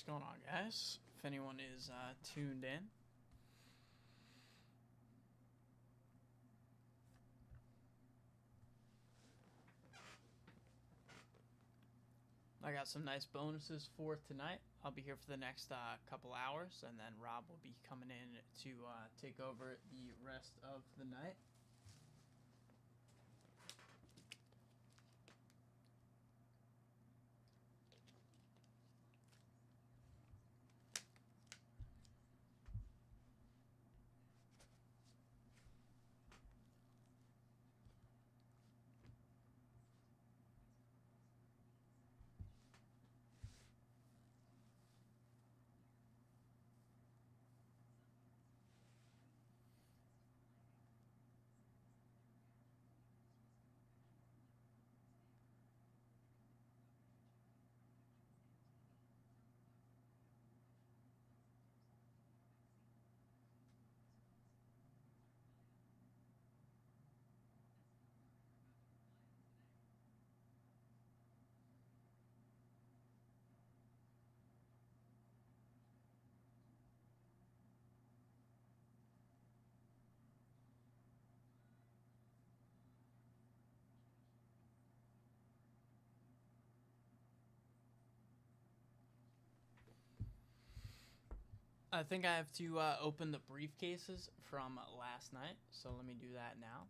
going on, guys? If anyone is tuned in. I got some nice bonuses for tonight. I'll be here for the next couple hours, and then Rob will be coming in to take over the rest of the night. I think I have to open the briefcases from last night, so let me do that now.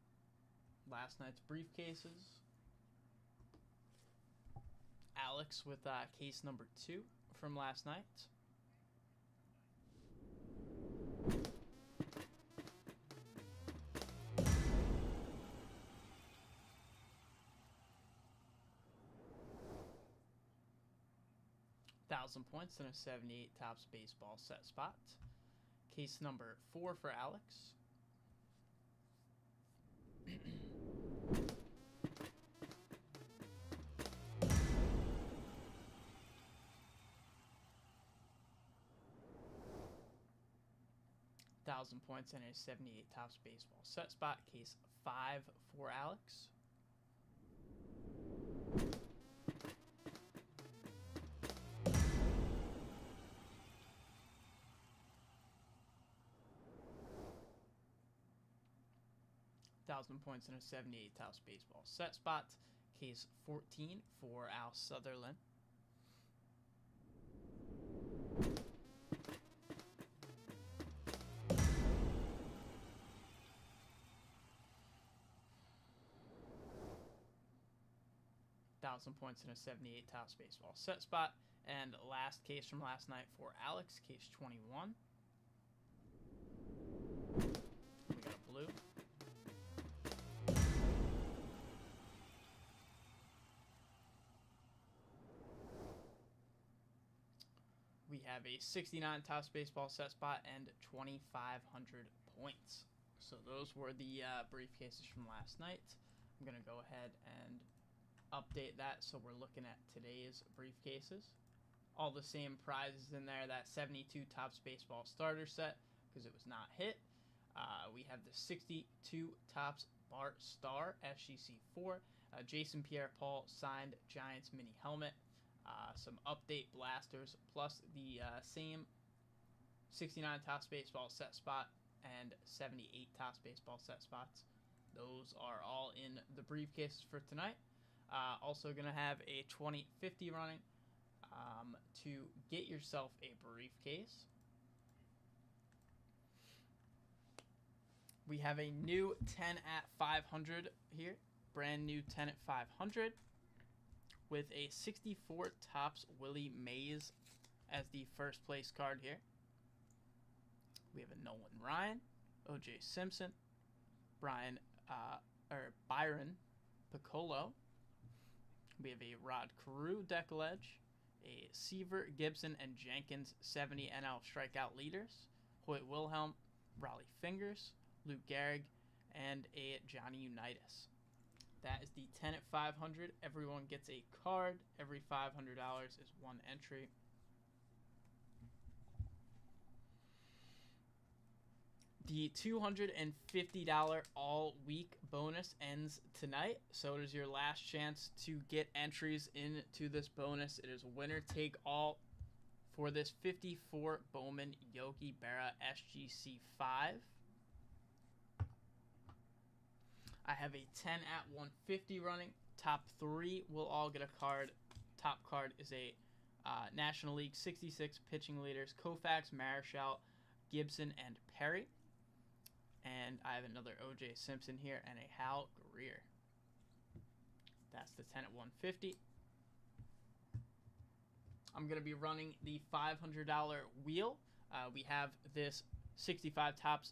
Last night's briefcases. Alex with case number 2 from last night. £1,000 and a 78 Topps baseball set spot. Case number 4 for Alex. £1,000 and a 78 Topps baseball set spot. Case 5 for Alex. £1,000 and a 78 Topps baseball set spot. Case 14 for Al Sutherland. £1,000 and a 78 Topps baseball set spot. And last case from last night for Alex, case 21. We got a blue. We have a 69 Topps baseball set spot and 2,500 points. So those were the briefcases from last night. I'm going to go ahead and update that so we're looking at today's briefcases. All the same prizes in there. That 72 Topps baseball starter set because it was not hit. We have the 62 Topps Bart Starr SGC4. Jason Pierre-Paul signed Giants mini helmet. Some update blasters, plus the same 69 Topps baseball set spot and 78 Topps baseball set spots. Those are all in the briefcases for tonight. Also going to have a 2050 running to get yourself a briefcase. We have a new 10 at 500 here. Brand new 10 at 500. With a 64 Topps Willie Mays as the first place card here. We have a Nolan Ryan, O.J. Simpson, Byron Piccolo. We have a Rod Carew decal edge, a Seaver, Gibson, and Jenkins 70 NL strikeout leaders, Hoyt Wilhelm, Raleigh Fingers, Luke Gehrig, and a Johnny Unitas. That is the 10 at 500. Everyone gets a card. Every $500 is one entry. The $250 all-week bonus ends tonight, so it is your last chance to get entries into this bonus. It is winner take all For this 54 Bowman Yogi Berra SGC 5, I have a 10 at 150 running. Top 3 will all get a card. Top card is a National League 66 pitching leaders: Koufax, Marichal, Gibson, and Perry. And I have another O.J. Simpson here and a Hal Greer. That's the 10 at 150. I'm going to be running the $500 wheel. We have this 65 Topps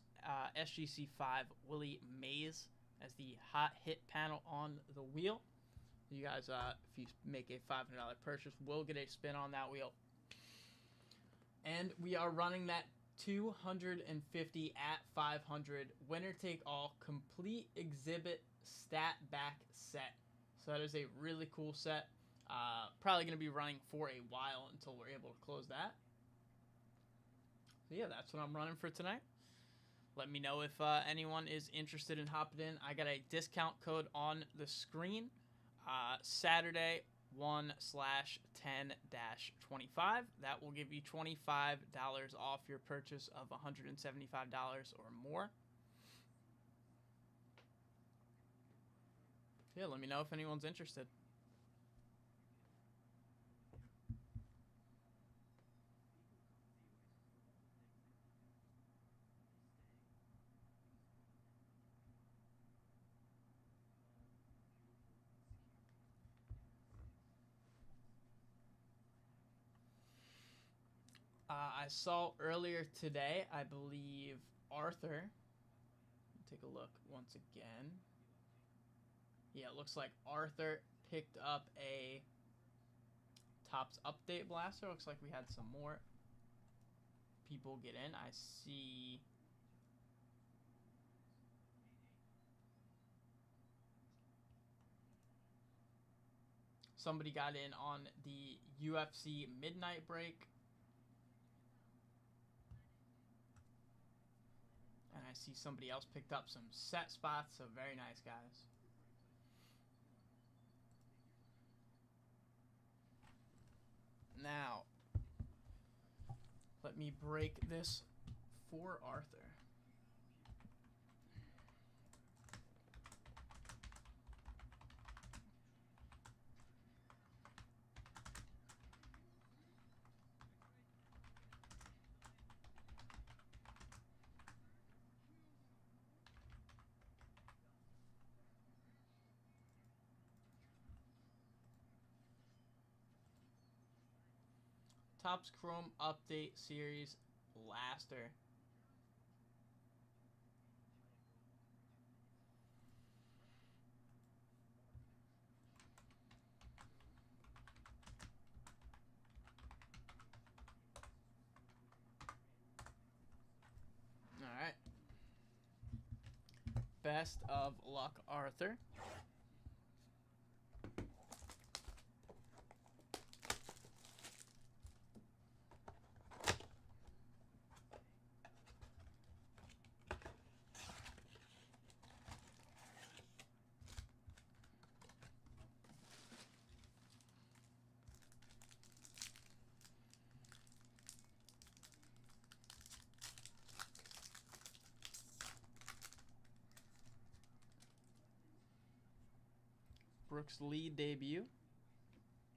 SGC 5 Willie Mays as the hot hit panel on the wheel. You guys, if you make a $500 purchase, will get a spin on that wheel. And we are running that 250 at 500 winner take all complete exhibit stat back set. So that is a really cool set. Probably going to be running for a while until we're able to close that. So yeah, that's what I'm running for tonight. Let me know if anyone is interested in hopping in. I got a discount code on the screen. Saturday 1/10-25. That will give you $25 off your purchase of $175 or more. Yeah, let me know if anyone's interested. I saw earlier today, I believe, Arthur. Take a look once again. Yeah, it looks like Arthur picked up a Topps update blaster. Looks like we had some more people get in. I see somebody got in on the UFC midnight break. And I see somebody else picked up some set spots, so very nice, guys. Now, let me break this for Arthur. Topps Chrome Update Series Blaster. Alright. Best of luck, Arthur. Brooks Lee debut.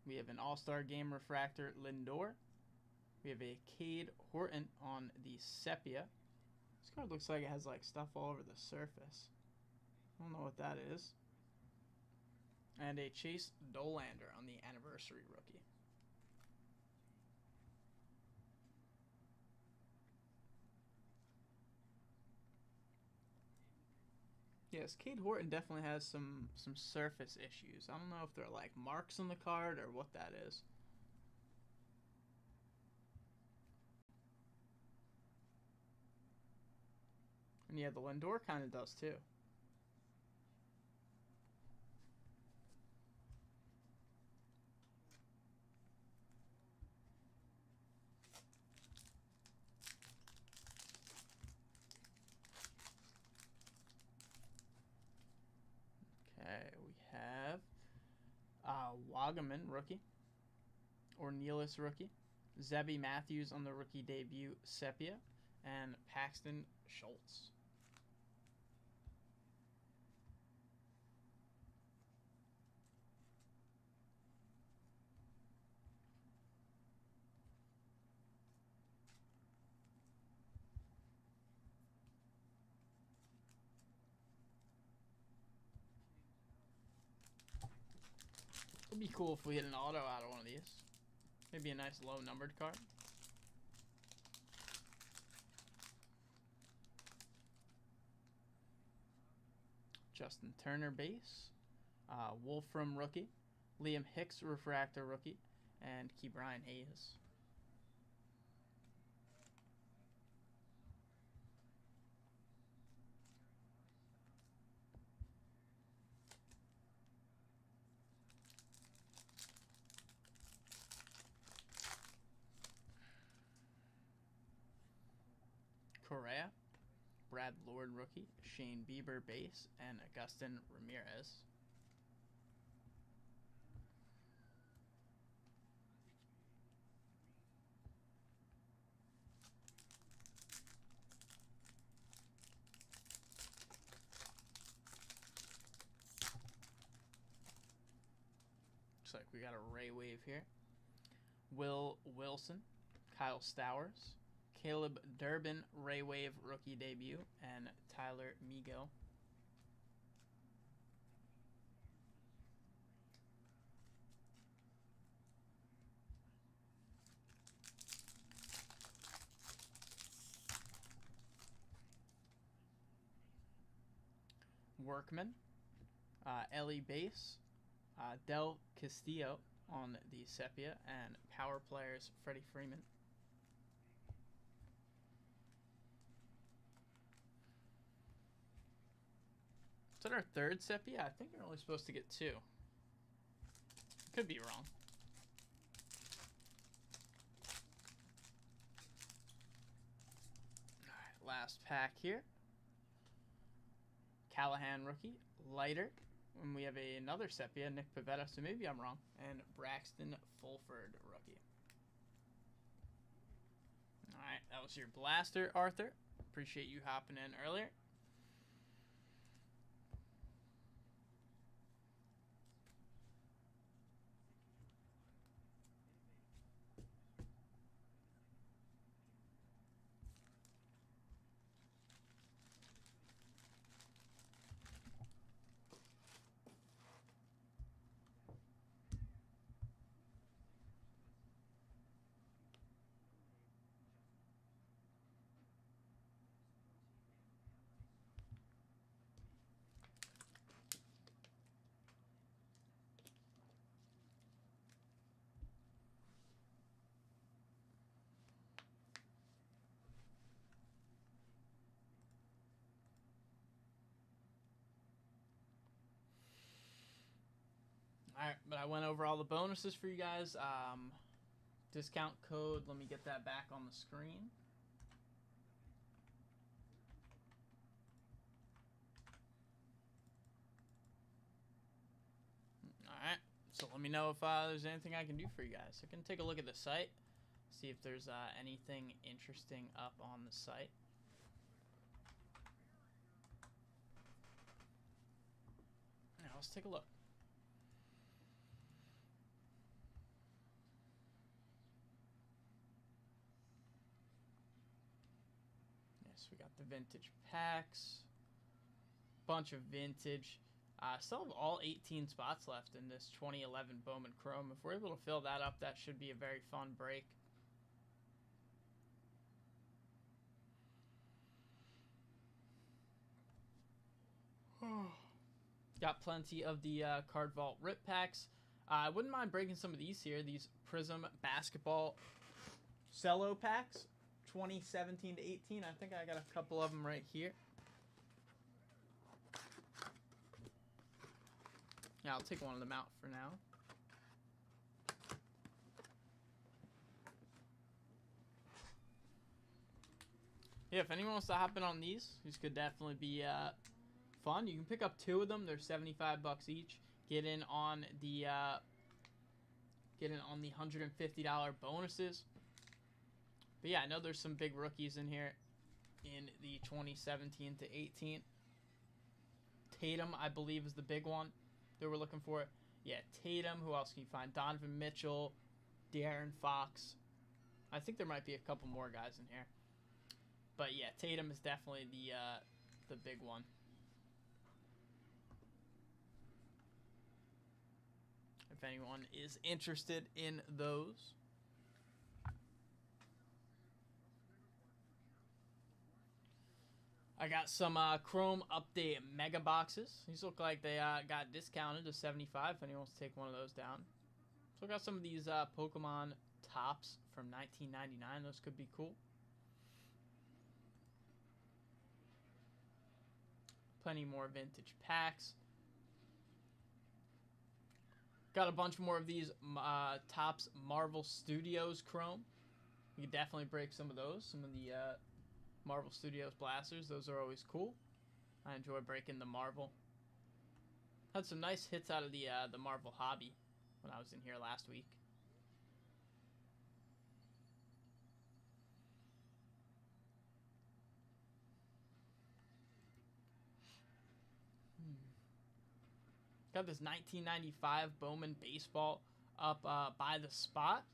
We have an All-Star Game Refractor Lindor. We have a Cade Horton on the Sepia. This card looks like it has like stuff all over the surface. I don't know what that is. And a Chase Dolander on the Anniversary Rookie. Yes, Cade Horton definitely has some surface issues. I don't know if they're like marks on the card or what that is. And yeah, the Lindor kind of does too. Okay, we have Wagaman rookie, or Nealis rookie, Zebby Matthews on the rookie debut, Sepia, and Paxton Schultz. It'd be cool if we hit an auto out of one of these. Maybe a nice low numbered card. Justin Turner base. Wolfram rookie. Liam Hicks refractor rookie. And Key Brian Hayes. Correa, Brad Lord rookie, Shane Bieber base, and Augustin Ramirez. Looks like we got a Ray Wave here. Will Wilson, Kyle Stowers, Caleb Durbin, Ray Wave rookie debut, and Tyler Migo. Workman, Ellie Base, Del Castillo on the Sepia, and Power Players Freddie Freeman. Is that our third Sepia? I think you're only supposed to get 2. Could be wrong. Alright, last pack here. Callahan rookie, Lighter. And we have another Sepia, Nick Pivetta, so maybe I'm wrong. And Braxton Fulford rookie. Alright, that was your blaster, Arthur. Appreciate you hopping in earlier. Alright, but I went over all the bonuses for you guys. Discount code, let me get that back on the screen. Alright, so let me know if there's anything I can do for you guys. I can take a look at the site, see if there's anything interesting up on the site. Now, let's take a look. We got the vintage packs, bunch of vintage. Still have all 18 spots left in this 2011 Bowman Chrome. If we're able to fill that up, that should be a very fun break. Got plenty of the Card Vault Rip Packs. I wouldn't mind breaking some of these here. These Prism Basketball Cello Packs. 2017 to 18. I think I got a couple of them right here. Yeah, I'll take one of them out for now. Yeah, if anyone wants to hop in on these could definitely be fun. You can pick up 2 of them. They're $75 each. Get in on the $150 bonuses. But yeah, I know there's some big rookies in here in the 2017 to 18. Tatum, I believe, is the big one that we're looking for. Yeah, Tatum. Who else can you find? Donovan Mitchell, De'Aaron Fox. I think there might be a couple more guys in here. But yeah, Tatum is definitely the big one. If anyone is interested in those. I got some Chrome Update Mega Boxes. These look like they got discounted to $75 if anyone wants to take one of those down. So I got some of these Pokemon Tops from 1999. Those could be cool. Plenty more vintage packs. Got a bunch more of these Topps Marvel Studios Chrome. You can definitely break some of those. Some of the Marvel Studios blasters. Those are always cool. I enjoy breaking the Marvel. Had some nice hits out of the Marvel hobby when I was in here last week. Got this 1995 Bowman baseball up by the spot.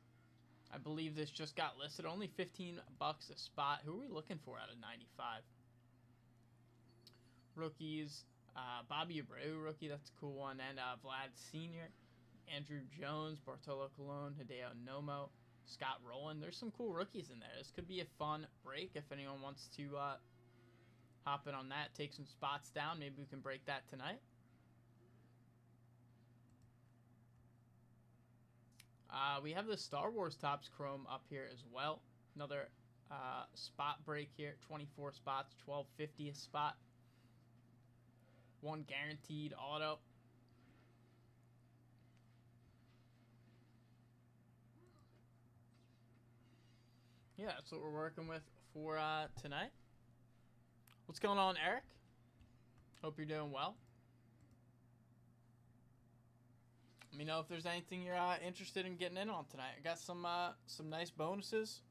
I believe this just got listed. Only $15 a spot. Who are we looking for out of 95? Rookies. Bobby Abreu rookie. That's a cool one. And Vlad Sr. Andrew Jones. Bartolo Colon. Hideo Nomo. Scott Rowland. There's some cool rookies in there. This could be a fun break if anyone wants to hop in on that. Take some spots down. Maybe we can break that tonight. We have the Star Wars Topps Chrome up here as well. Another spot break here. 24 spots, $12.50 a spot. One guaranteed auto. Yeah, that's what we're working with for tonight. What's going on, Eric? Hope you're doing well. Let me know if there's anything you're interested in getting in on tonight. I got some nice bonuses.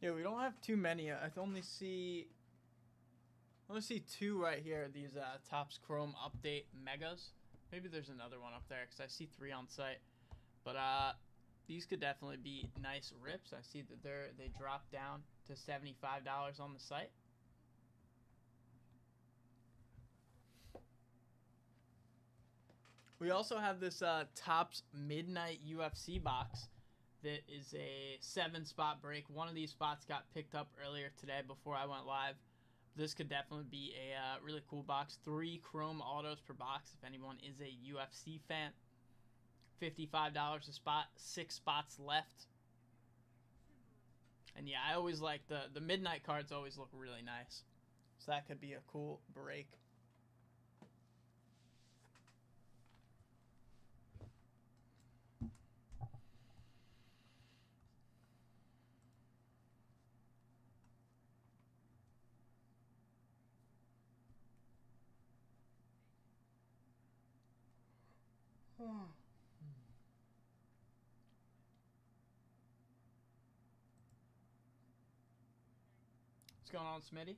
Yeah, we don't have too many. I only see two right here. These Topps Chrome Update Megas. Maybe there's another one up there because I see 3 on site. But these could definitely be nice rips. I see that they dropped down to $75 on the site. We also have this Topps Midnight UFC box that is a 7-spot break. One of these spots got picked up earlier today before I went live. This could definitely be a really cool box. 3 Chrome autos per box if anyone is a UFC fan. $55 a spot. 6 spots left. And yeah, I always like the midnight cards always look really nice. So that could be a cool break. What's going on, Smitty?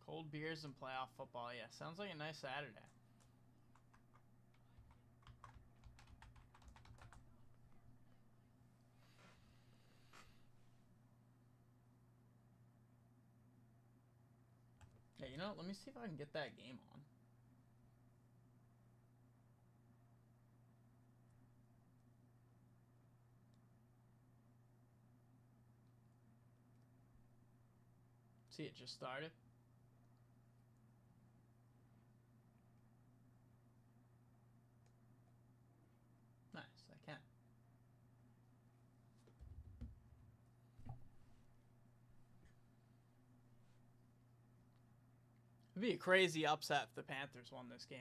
Cold beers and playoff football. Yeah, sounds like a nice Saturday. Yeah, you know what? Let me see if I can get that game on. See, it just started. Nice, I can. It'd be a crazy upset if the Panthers won this game.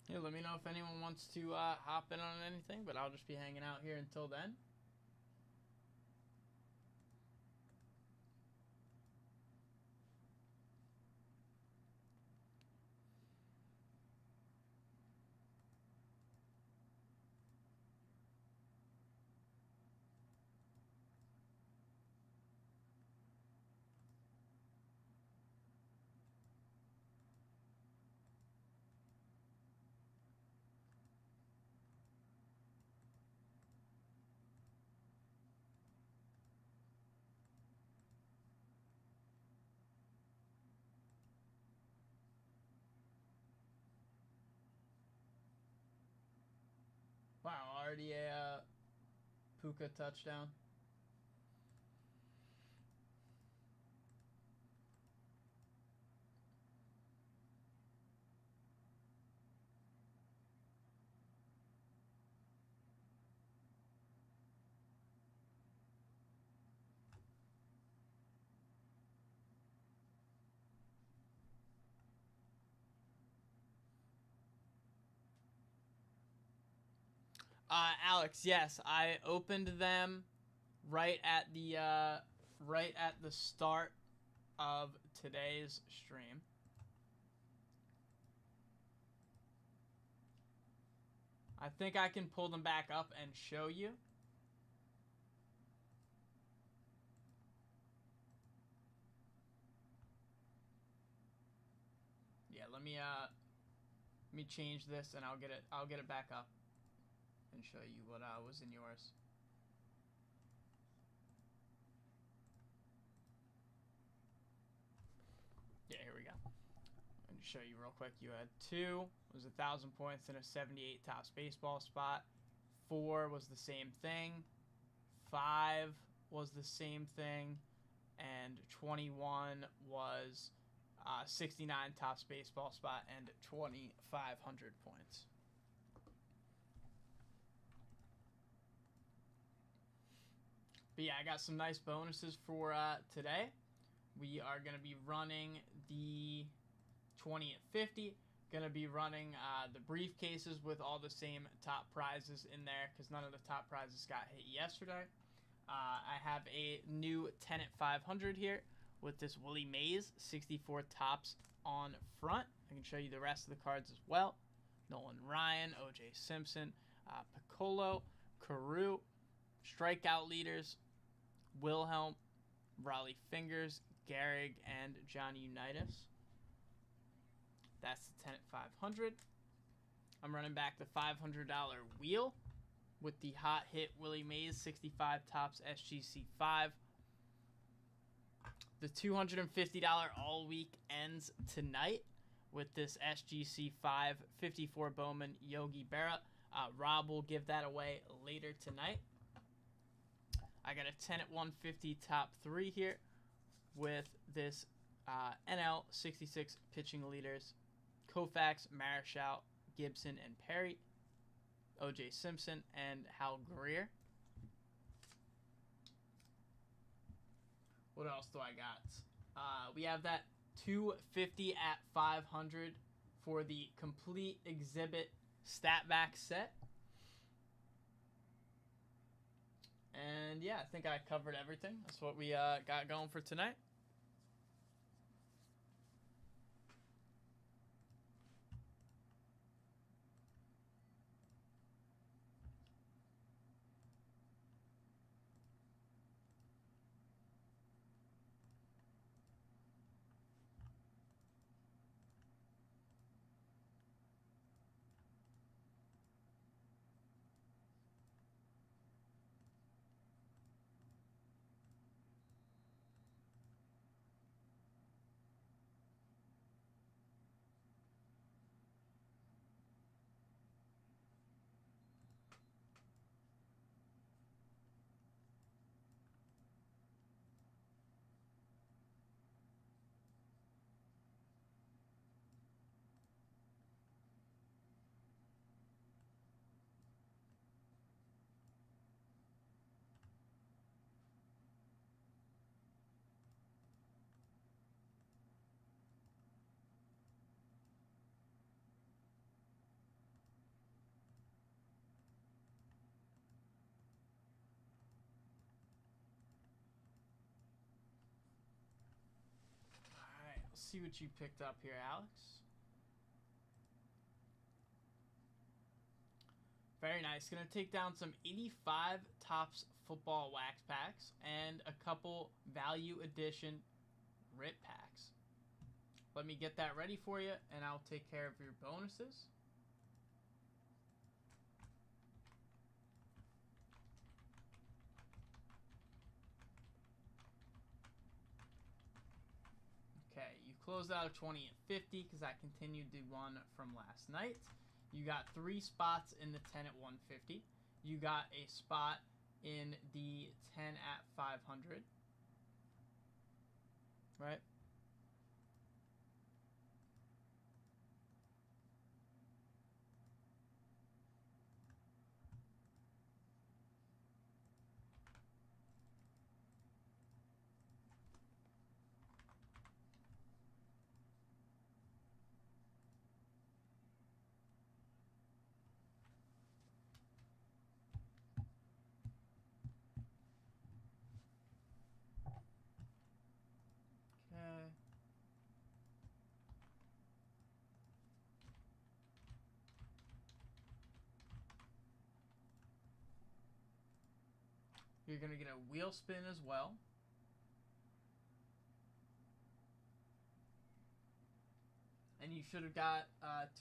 Yeah, let me know if anyone wants to hop in on anything, but I'll just be hanging out here until then. already a Puka touchdown? Alex, yes, I opened them right at the start of today's stream. I think I can pull them back up and show you. Yeah, let me change this and I'll get it back up and show you what was in yours. Yeah, here we go. Let me show you real quick. You had 2 was 1,000 points and a 78 tops baseball spot. 4 was the same thing. 5 was the same thing, and 21 was 69 tops baseball spot and 2,500 points. But yeah, I got some nice bonuses for today. We are going to be running the 20 and 50. Going to be running the briefcases with all the same top prizes in there because none of the top prizes got hit yesterday. I have a new 10 at 500 here with this Willie Mays 64 tops on front. I can show you the rest of the cards as well. Nolan Ryan, O.J. Simpson, Piccolo, Carew, strikeout leaders, Wilhelm, Raleigh Fingers, Gehrig, and Johnny Unitas. That's the 10 at 500. I'm running back the $500 wheel with the hot hit Willie Mays 65 tops SGC 5. The $250 all week ends tonight with this SGC 5 54 Bowman Yogi Berra. Rob will give that away later tonight. I got a 10 at 150 top 3 here with this NL 66 pitching leaders. Koufax, Marichal, Gibson, and Perry. O.J. Simpson and Hal Greer. What else do I got? We have that 250 at 500 for the complete exhibit stat back set. And yeah, I think I covered everything. That's what we got going for tonight. See what you picked up here, Alex. Very nice. Going to take down some 85 Topps football wax packs and a couple value edition rip packs. Let me get that ready for you, and I'll take care of your bonuses. Okay, you closed out of 20 and 50 because I continued the one from last night. You got 3 spots in the 10 at 150. you got a spot in the 10 at 500, right? Okay. You're going to get a wheel spin as well. And you should have got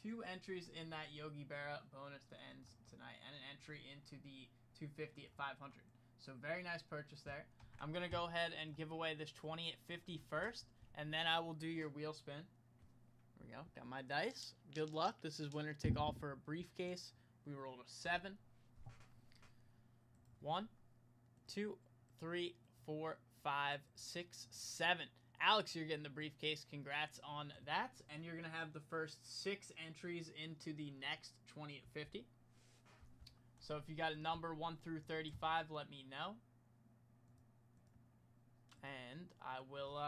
2 entries in that Yogi Berra bonus that ends tonight, and an entry into the 250 at 500. So very nice purchase there. I'm going to go ahead and give away this 20 at 50 first, and then I will do your wheel spin. There we go. Got my dice. Good luck. This is winner take all for a briefcase. We rolled a 7. 1, 2, 3, 4, 5, 6, 7. Alex, you're getting the briefcase. Congrats on that. And you're going to have the first 6 entries into the next 20 at 50. So if you got a number 1 through 35, let me know. And I will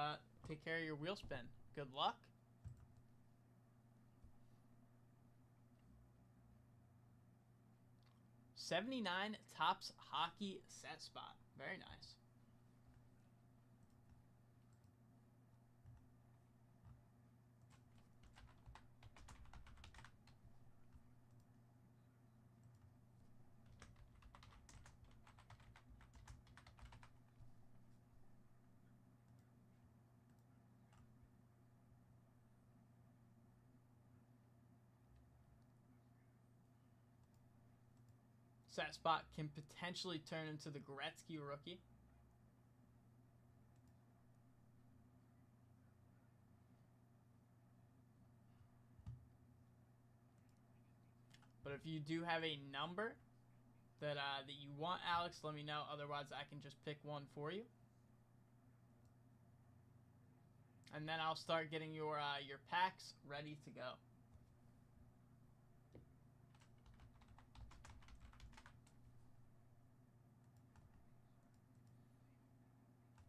take care of your wheel spin. Good luck. $79 Topps Hockey set spot. Very nice. Set spot can potentially turn into the Gretzky rookie. But if you do have a number that you want, Alex, let me know. Otherwise, I can just pick one for you. And then I'll start getting your packs ready to go.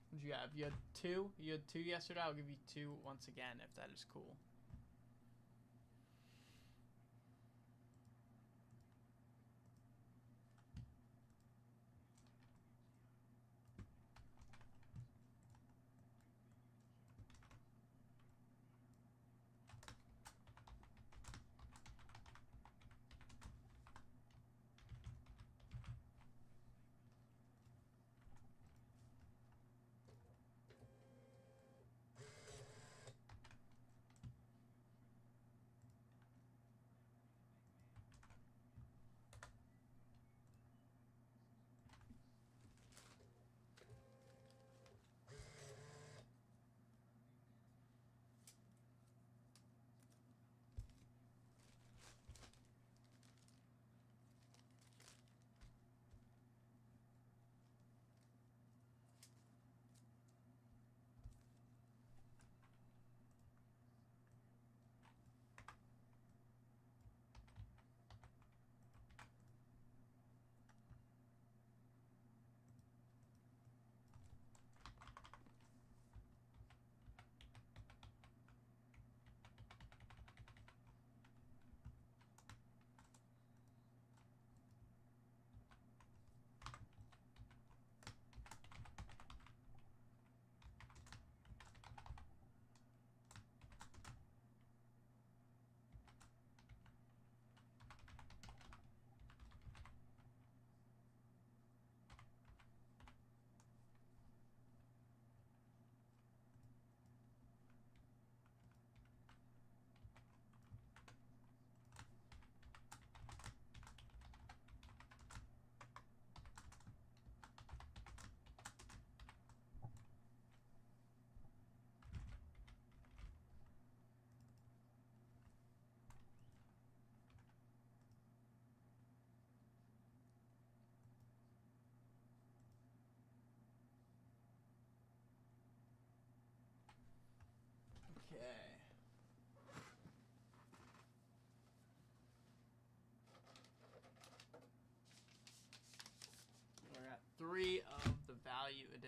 What did you have? You had 2? You had 2 yesterday? I'll give you 2 once again if that is cool.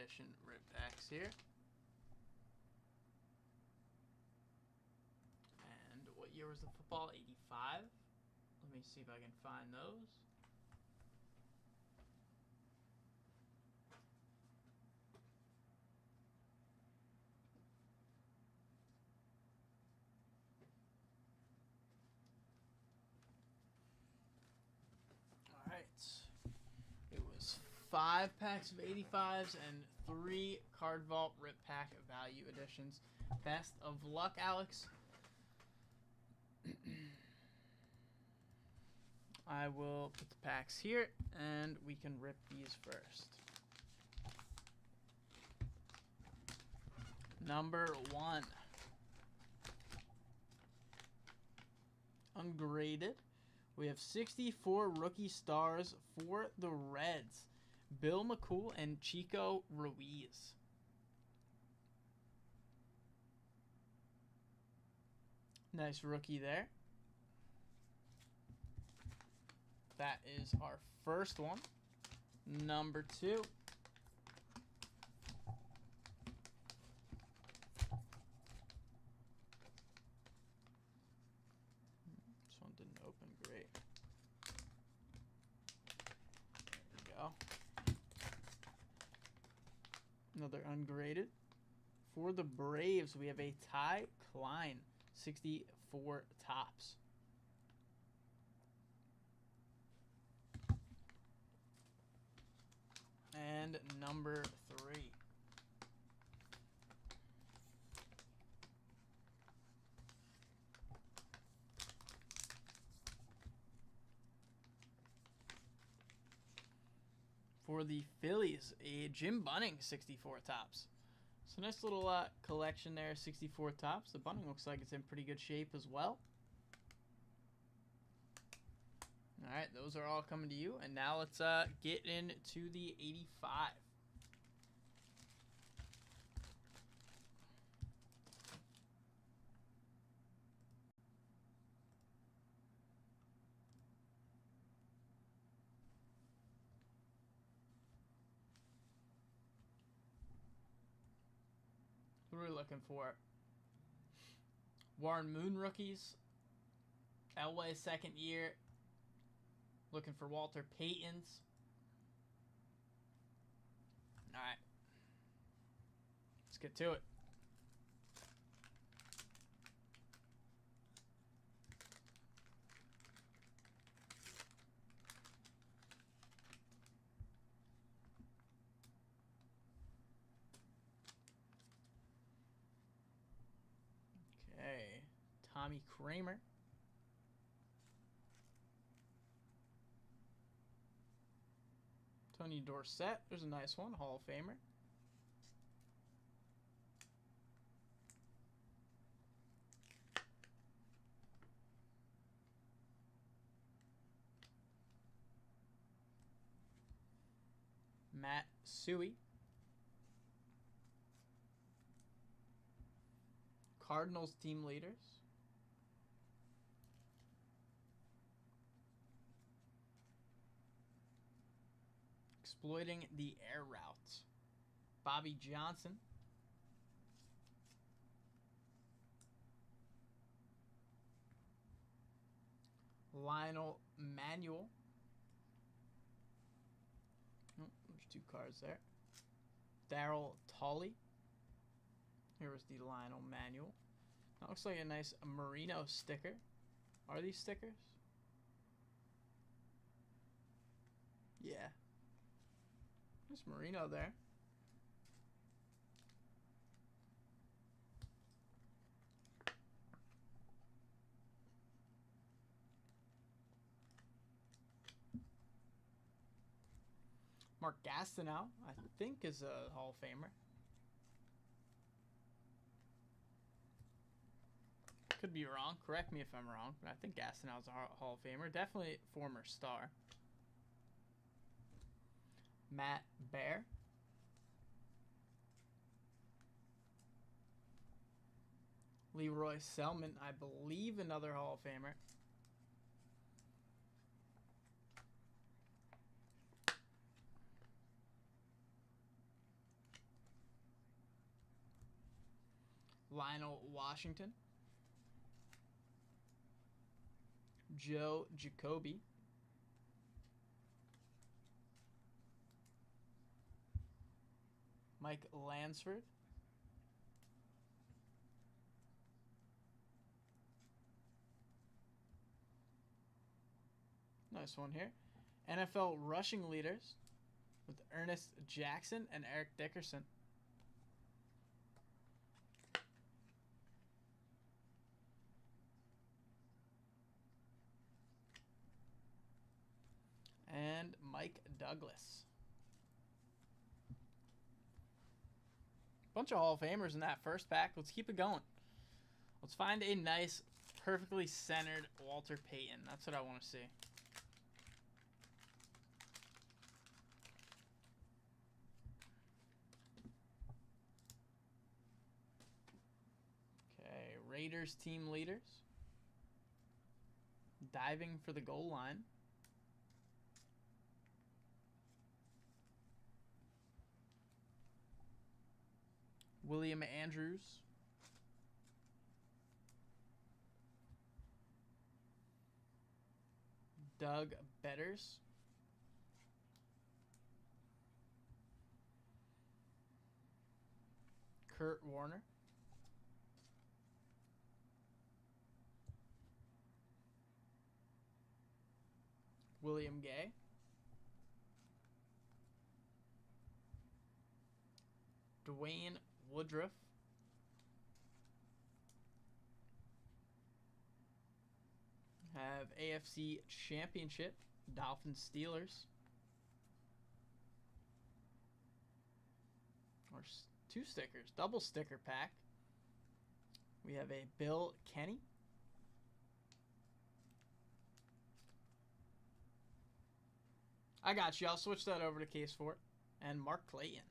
edition rip packs here. And what year was the football? 85. Let me see if I can find those. It was 5 packs of 85s and 3 card vault rip pack value editions. Best of luck, Alex. I will put the packs here and we can rip these first. Number 1. Ungraded. We have 64 rookie stars for the Reds. Bill McCool and Chico Ruiz. Nice rookie there. That is our first one. Number 2. This one didn't open great. There we go. Another ungraded. For the Braves, we have a Ty Klein, 64 tops. And number 3. For the Phillies, a Jim Bunning 64 tops. So nice little collection there, 64 tops. The Bunning looks like it's in pretty good shape as well. All right, those are all coming to you. And now let's get into the 85. What are we looking for? Warren Moon rookies. Elway second year. Looking for Walter Payton's. All right. Let's get to it. Okay. Tommy Kramer. Tony Dorsett, there's a nice one, Hall of Famer. Matt Suey. Cardinals team leaders. Exploiting the air route. Bobby Johnson. Lionel Manuel. Oh, there's 2 cards there. Darryl Tully. Here was the Lionel Manuel. That looks like a nice Marino sticker. Are these stickers? Yeah. There's Marino there. Mark Gastineau, I think, is a Hall of Famer. Could be wrong. Correct me if I'm wrong, but I think Gastineau's a Hall of Famer. Definitely a former star. Matt Bear. Leroy Selman, I believe, another Hall of Famer. Lionel Washington. Joe Jacoby. Mike Lansford. Nice one here. NFL rushing leaders with Ernest Jackson and Eric Dickerson. And Mike Douglas. Bunch of Hall of Famers in that first pack. Let's keep it going. Let's find a nice, perfectly centered Walter Payton. That's what I want to see. Okay, Raiders team leaders. Diving for the goal line. William Andrews. Doug Betters. Kurt Warner. William Gay. Dwayne Woodruff. Have AFC Championship, Dolphins Steelers. Or 2 stickers, double sticker pack. We have a Bill Kenny. I got you. I'll switch that over to case 4. And Mark Clayton.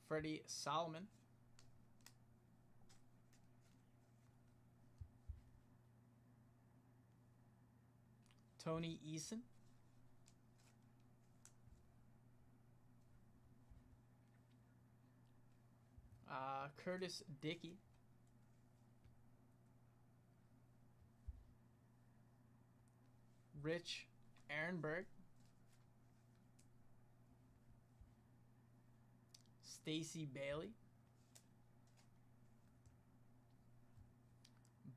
Freddie Solomon. Tony Eason. Curtis Dickey. Rich Ehrenberg. Stacey Bailey.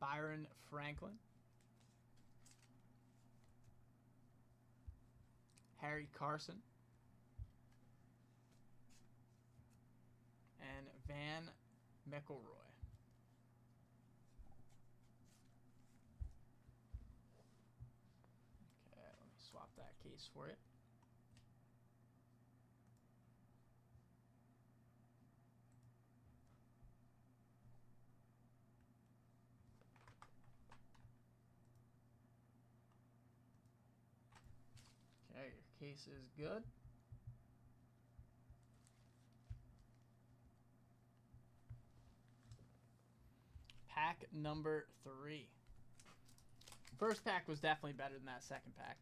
Byron Franklin. Harry Carson. And Van McElroy. Okay, let me swap that case for it. Okay, your case is good. Pack number 3. First pack was definitely better than that second pack.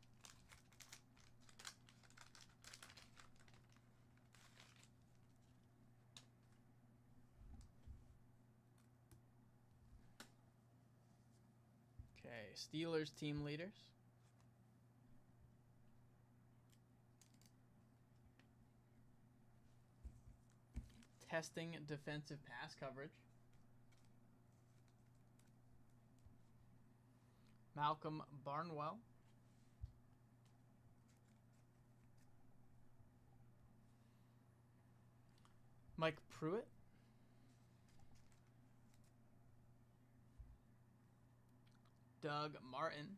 Okay, Steelers team leaders. Testing defensive pass coverage. Malcolm Barnwell. Mike Pruitt. Doug Martin.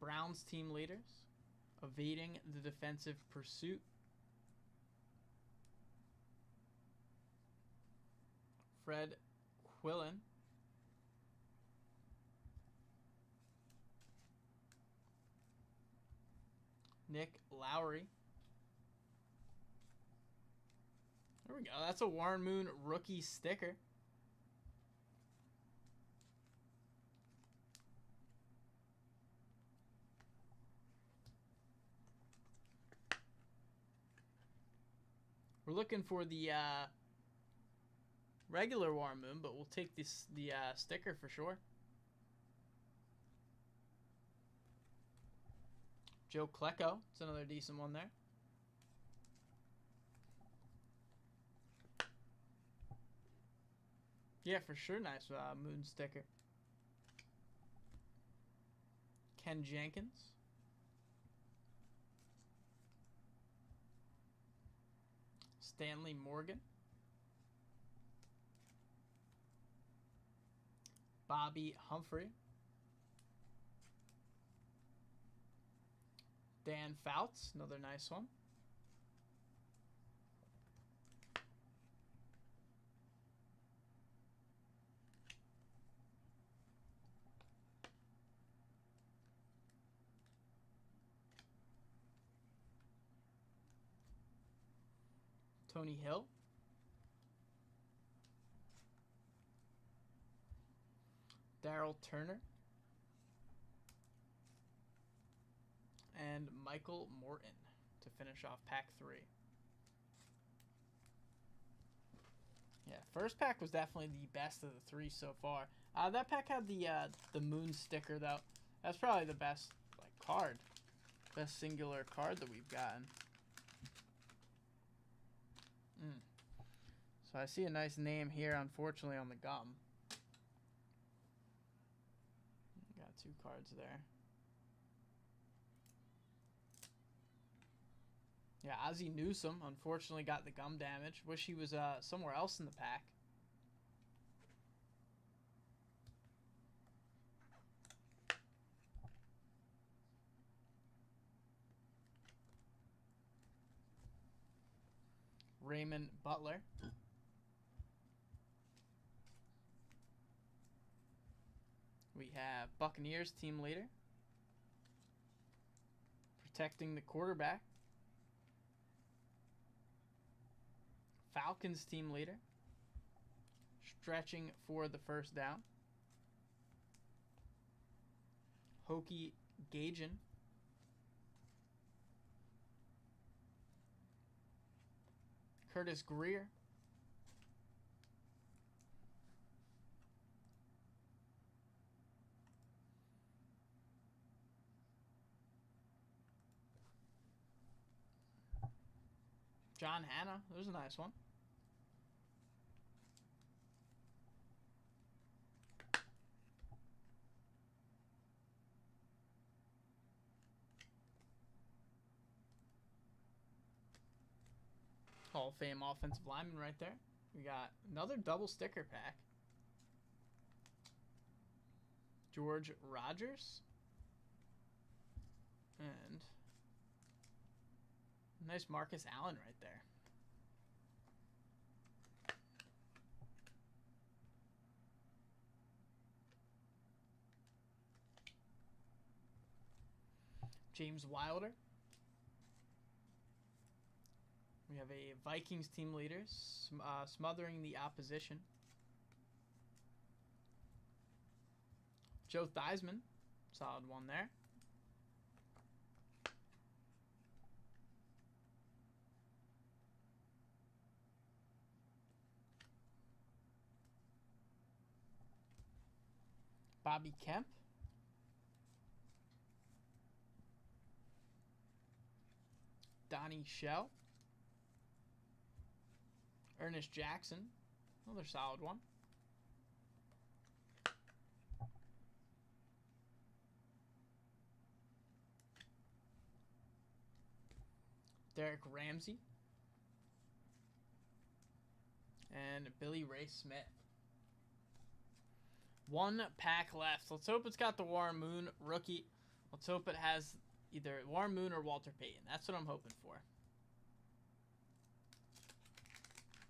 Browns team leaders. Evading the defensive pursuit. Fred Quillen. Nick Lowry. There we go. That's a Warren Moon rookie sticker. We're looking for the regular War Moon, but we'll take the sticker for sure. Joe Klecko. It's another decent one there. Yeah, for sure. Nice Moon sticker. Ken Jenkins. Stanley Morgan. Bobby Humphrey. Dan Fouts, another nice one. Tony Hill. Daryl Turner. And Michael Morton to finish off pack 3. Yeah, first pack was definitely the best of the 3 so far. That pack had the Moon sticker though. That's probably the best card, best singular card that we've gotten. So I see a nice name here, unfortunately, on the gum. Got 2 cards there. Yeah, Ozzie Newsome, unfortunately, got the gum damage. Wish he was somewhere else in the pack. Raymond Butler. We have Buccaneers team leader. Protecting the quarterback. Falcons team leader. Stretching for the first down. Hokie Gajan. Curtis Greer. John Hanna. There's a nice one. Hall of Fame offensive lineman right there. We got another double sticker pack. George Rogers. And nice Marcus Allen right there. James Wilder. We have a Vikings team leader smothering the opposition. Joe Theismann. Solid one there. Bobby Kemp. Donnie Shell. Ernest Jackson. Another solid one. Derek Ramsey. And Billy Ray Smith. One pack left. Let's hope it's got the Warren Moon rookie. Let's hope it has either Warren Moon or Walter Payton. That's what I'm hoping for.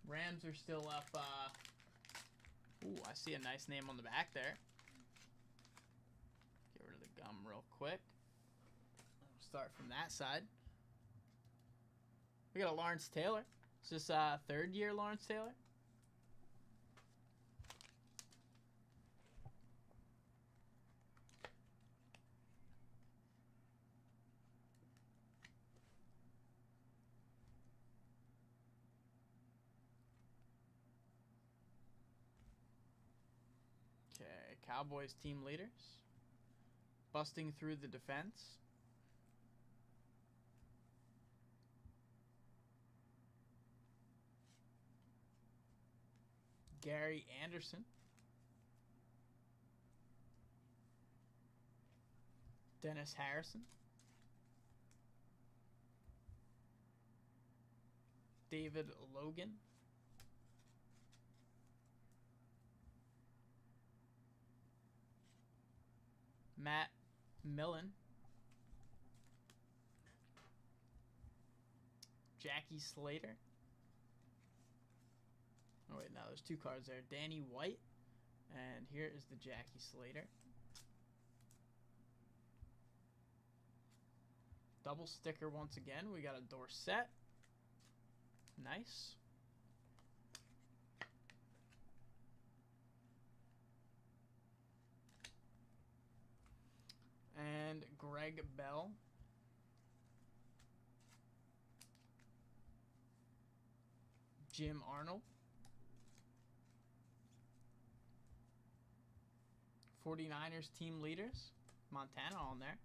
Rams are still up. Ooh, I see a nice name on the back there. Get rid of the gum real quick. We'll start from that side. We got a Lawrence Taylor. Is this third year Lawrence Taylor? Cowboys team leaders. Busting through the defense. Gary Anderson. Dennis Harrison. David Logan. Matt Millen. Jackie Slater. Oh wait, no, there's 2 cards there. Danny White. And here is the Jackie Slater. Double sticker once again. We got a Dorsett. Nice. And Greg Bell. Jim Arnold. 49ers team leaders. Montana on there.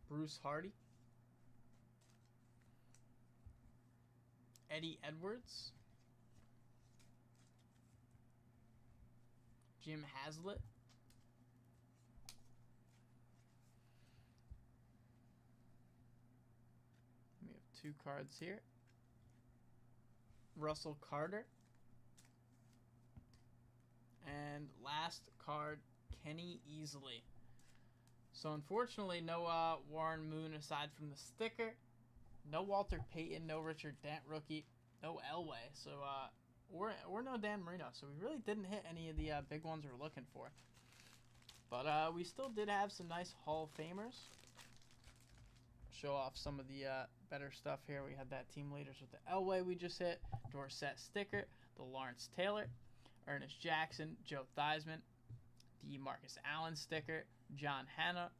Bruce Hardy. Eddie Edwards. Jim Haslett. We have 2 cards here. Russell Carter. And last card, Kenny Easley. So unfortunately, no Warren Moon aside from the sticker. No Walter Payton, no Richard Dent rookie, no Elway. So we're no Dan Marino. So we really didn't hit any of the big ones we're looking for. But we still did have some nice Hall of Famers. Show off some of the better stuff here. We had that team leaders with the Elway we just hit, Dorsett sticker, the Lawrence Taylor, Ernest Jackson, Joe Theismann, the Marcus Allen sticker, John Hanna,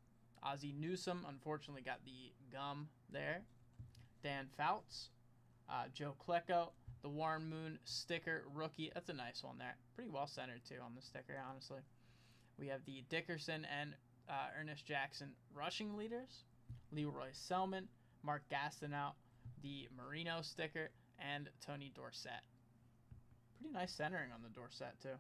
Ozzie Newsome, unfortunately got the gum there, Dan Fouts, Joe Klecko, the Warren Moon sticker rookie. That's a nice one there. Pretty well centered too on the sticker, honestly. We have the Dickerson and Ernest Jackson rushing leaders, Leroy Selman, Mark Gastineau, the Marino sticker, and Tony Dorsett. Pretty nice centering on the Dorsett too.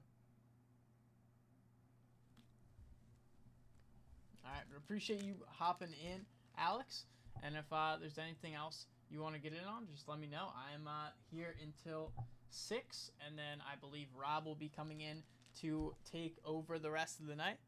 All right, but appreciate you hopping in, Alex. And if there's anything else you want to get in on, just let me know. I'm here until 6, and then I believe Rob will be coming in to take over the rest of the night.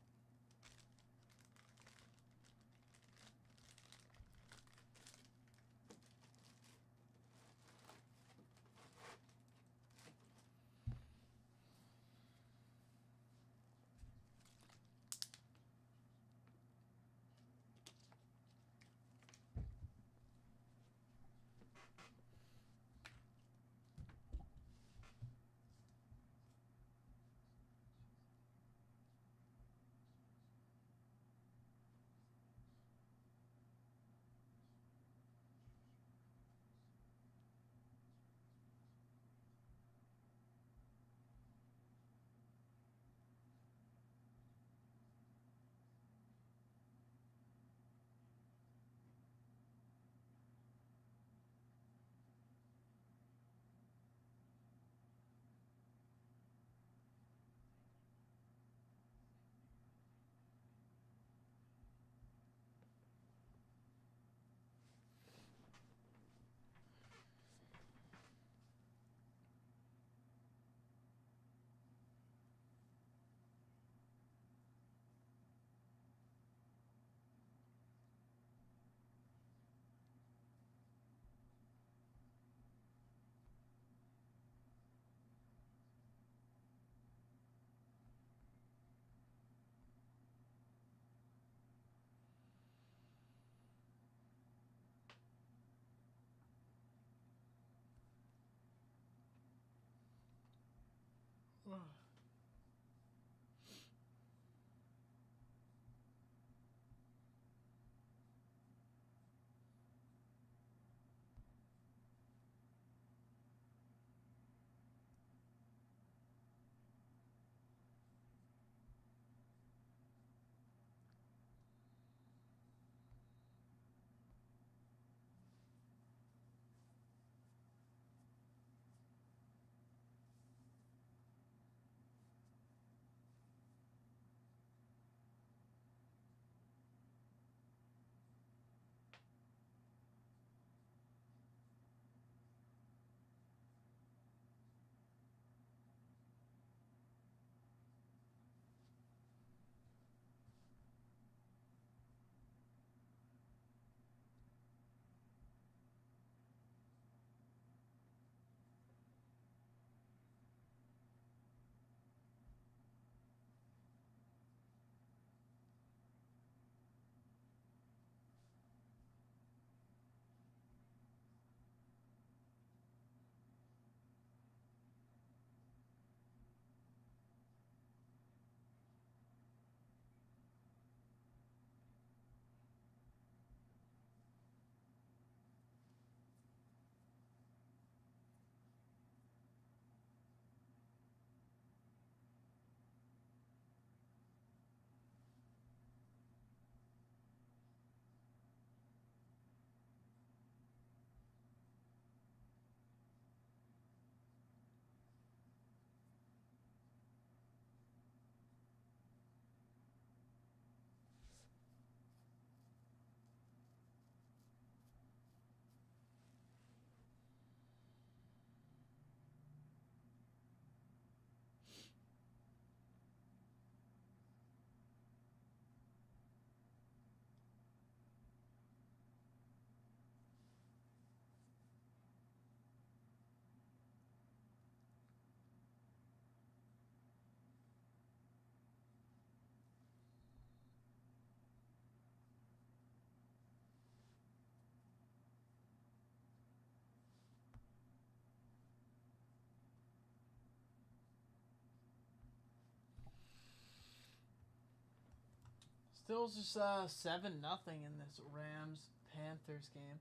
Still just 7-0 in this Rams-Panthers game.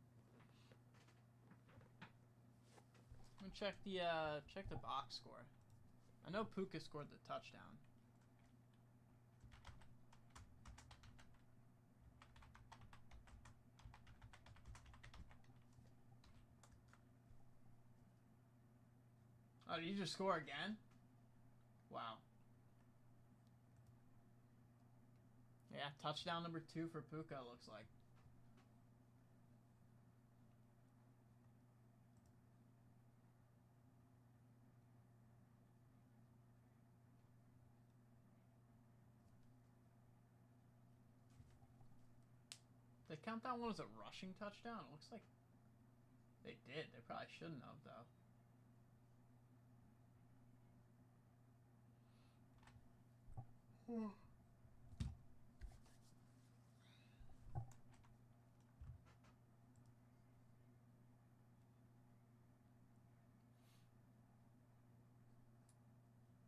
I'm gonna check the box score. I know Puka scored the touchdown. Oh, did you just score again? Wow. Yeah, touchdown number 2 for Puka, looks like. They count that one as a rushing touchdown? It looks like they did. They probably shouldn't have, though.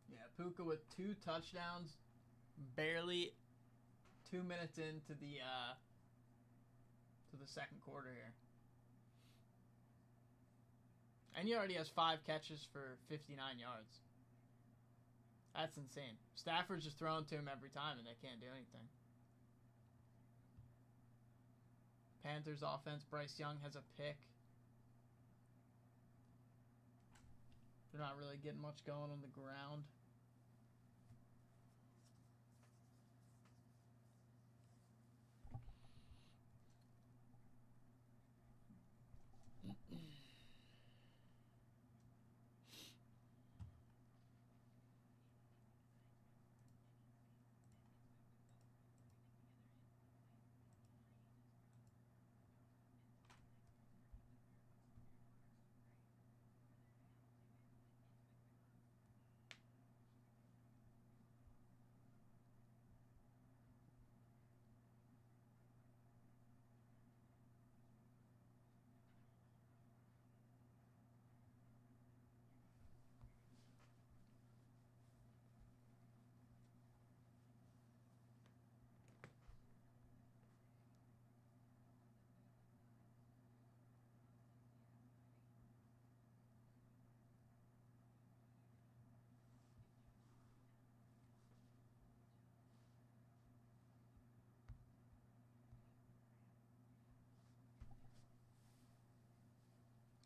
Yeah, Puka with 2 touchdowns, barely 2 minutes into the second quarter here. And he already has 5 catches for 59 yards. That's insane. Stafford's just throwing to him every time, and they can't do anything. Panthers offense, Bryce Young has a pick. They're not really getting much going on the ground.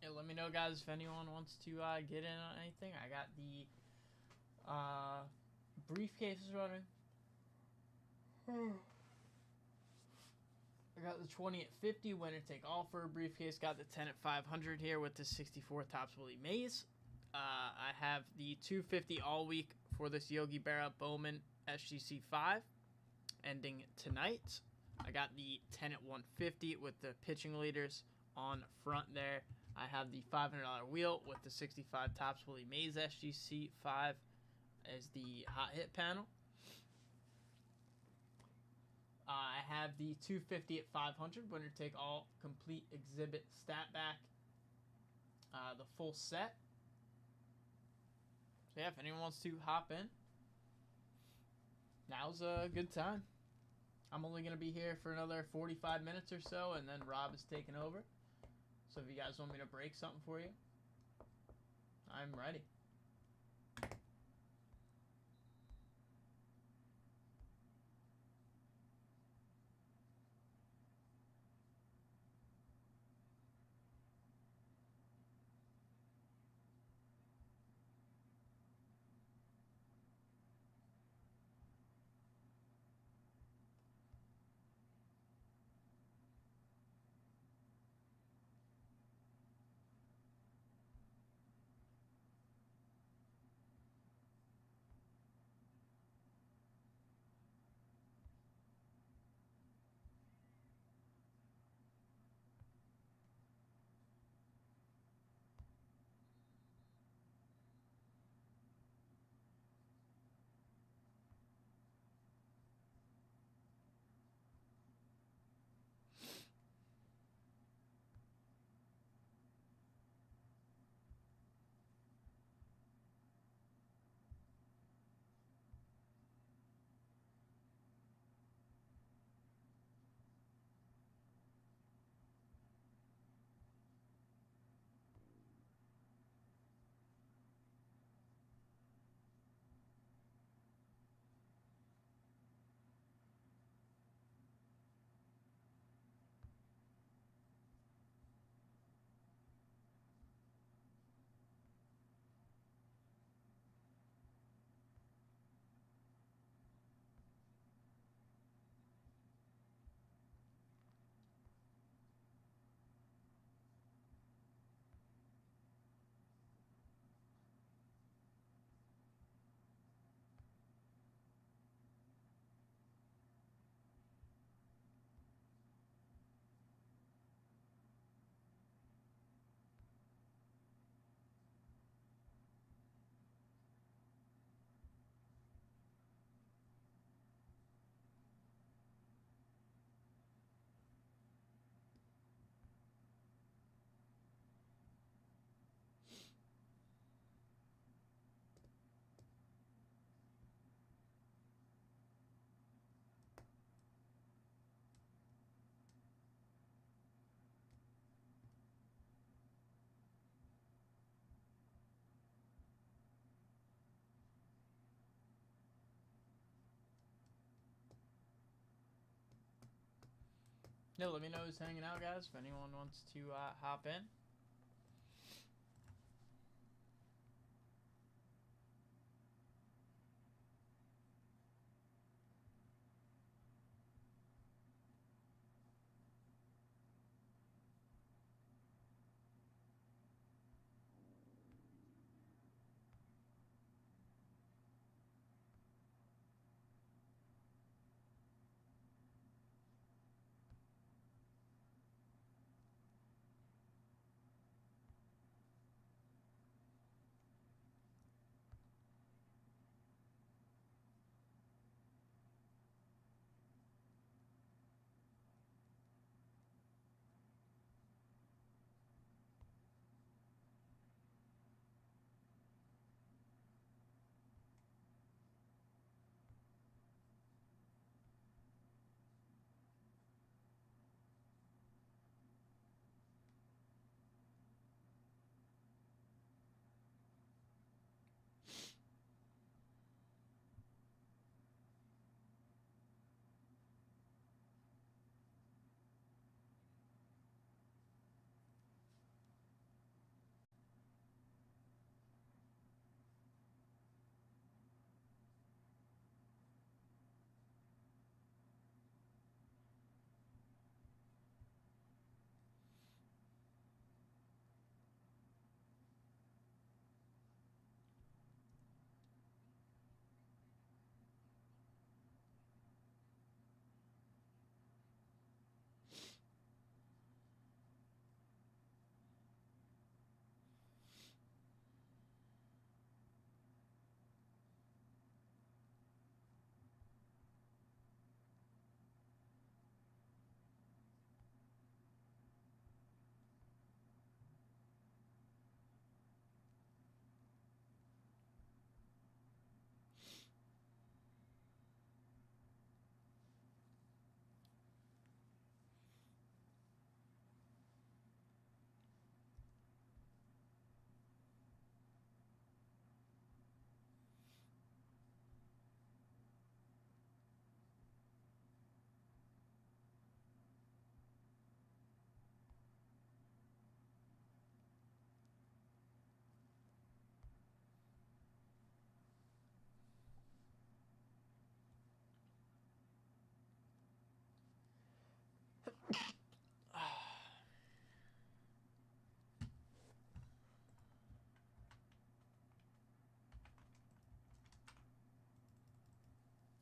Yeah, let me know, guys, if anyone wants to get in on anything. I got the briefcases running. I got the 20 at 50, winner take all for a briefcase. Got the 10 at 500 here with the 64 Topps Willie Mays. I have the 250 all week for this Yogi Berra Bowman SGC 5 ending tonight. I got the 10 at 150 with the pitching leaders on front there. I have the $500 wheel with the 65 Topps Willie Mays SGC 5 as the hot hit panel. I have the 250 at 500, winner take all complete exhibit stat back, the full set. So yeah, if anyone wants to hop in, now's a good time. I'm only going to be here for another 45 minutes or so, and then Rob is taking over. So if you guys want me to break something for you, I'm ready. Yeah, let me know who's hanging out, guys, if anyone wants to hop in.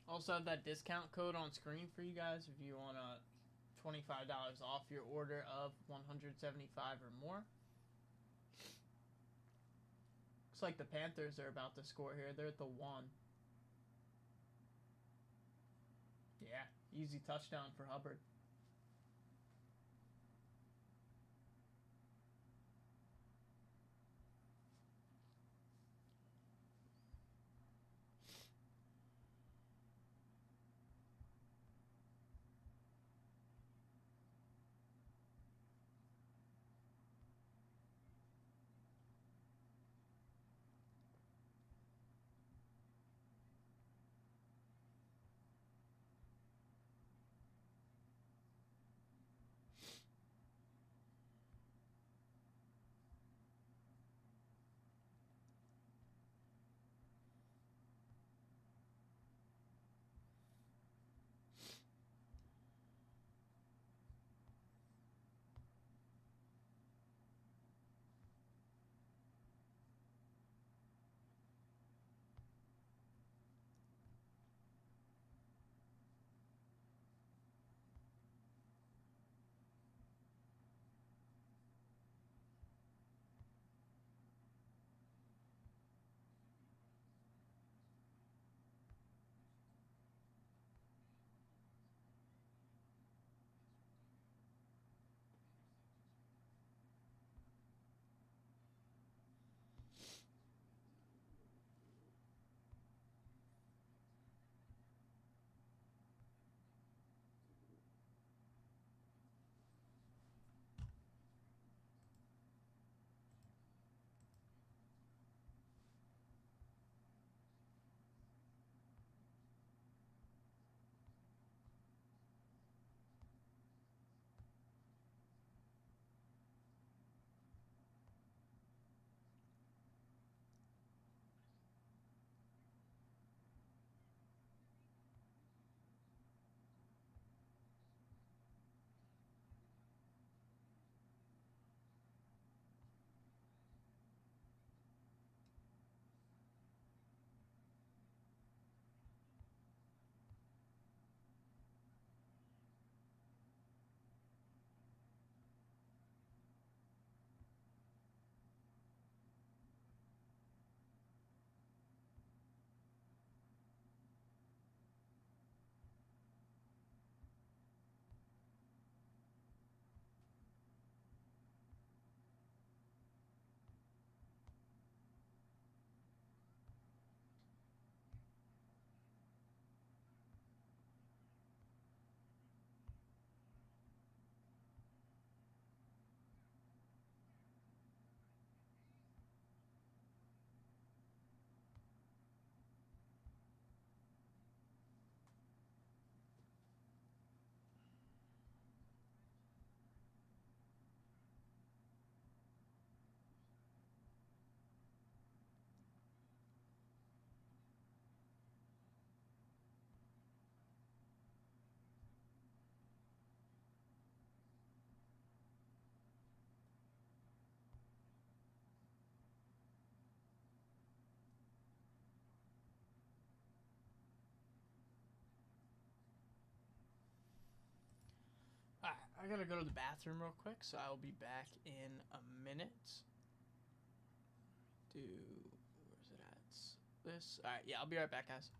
Also have that discount code on screen for you guys if you want $25 off your order of 175 or more. Looks like the Panthers are about to score here. They're at the 1. Yeah, easy touchdown for Hubbard. I gotta go to the bathroom real quick, so I will be back in a minute. Where's it at? This. All right, yeah, I'll be right back, guys.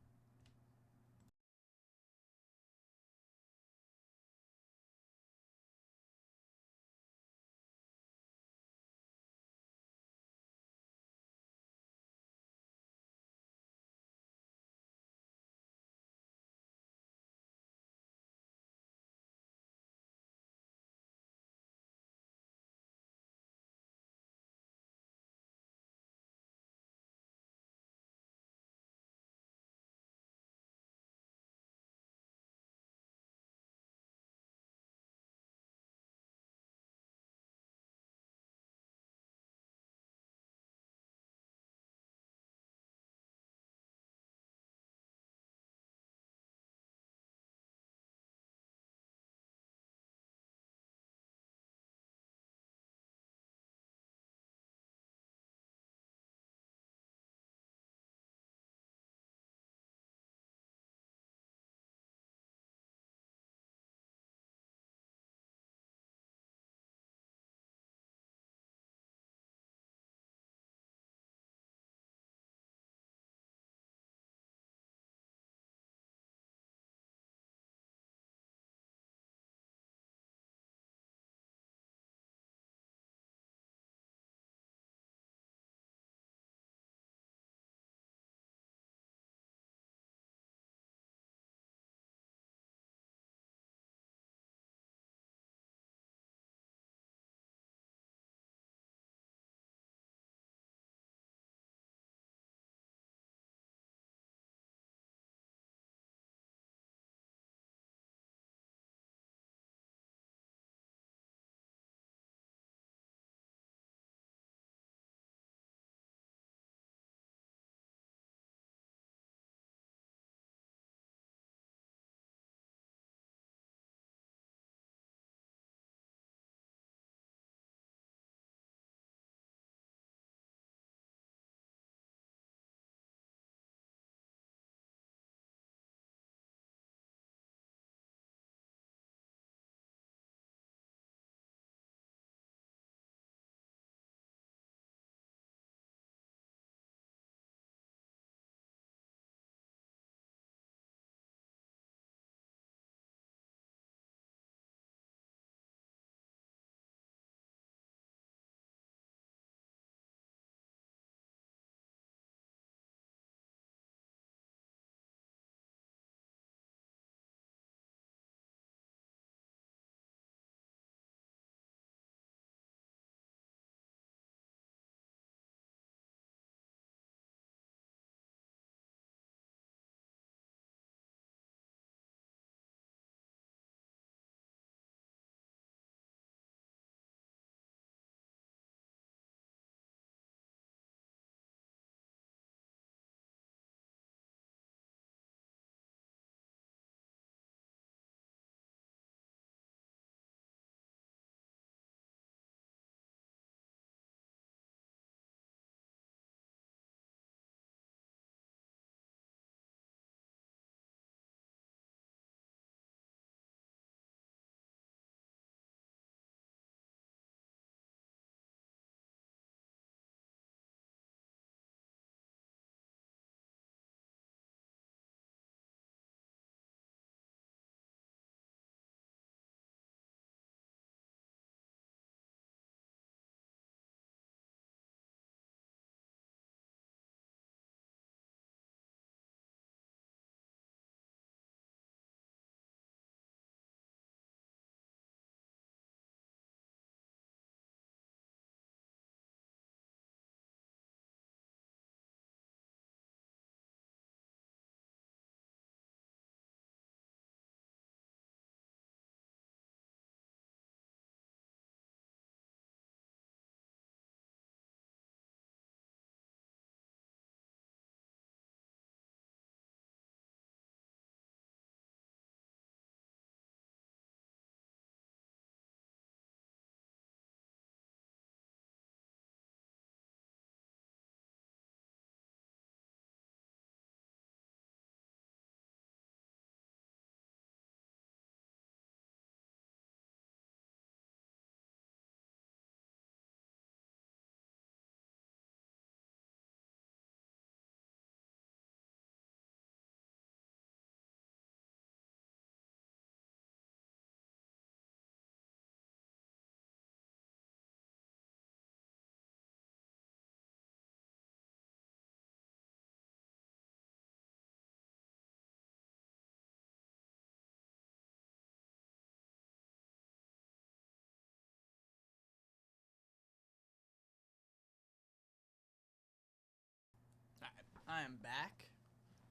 I am back.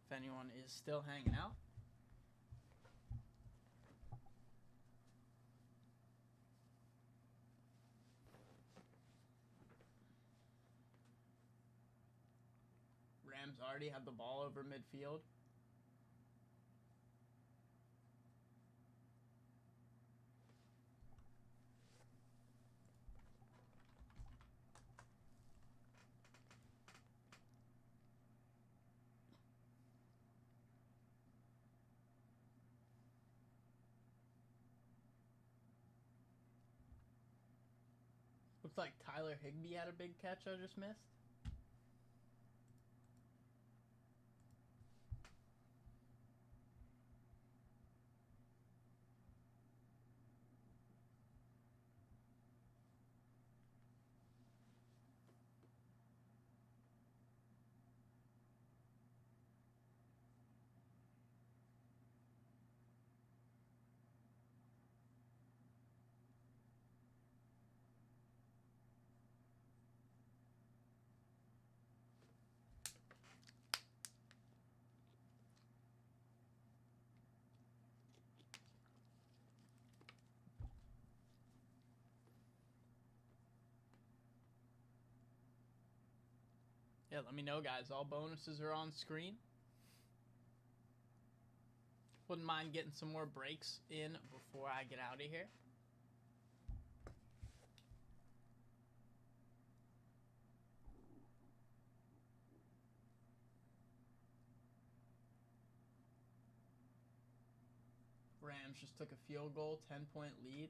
If anyone is still hanging out. Rams already have the ball over midfield. Looks like Tyler Higbee had a big catch I just missed. Yeah, let me know, guys. All bonuses are on screen. Wouldn't mind getting some more breaks in before I get out of here. Rams just took a field goal, 10-point lead.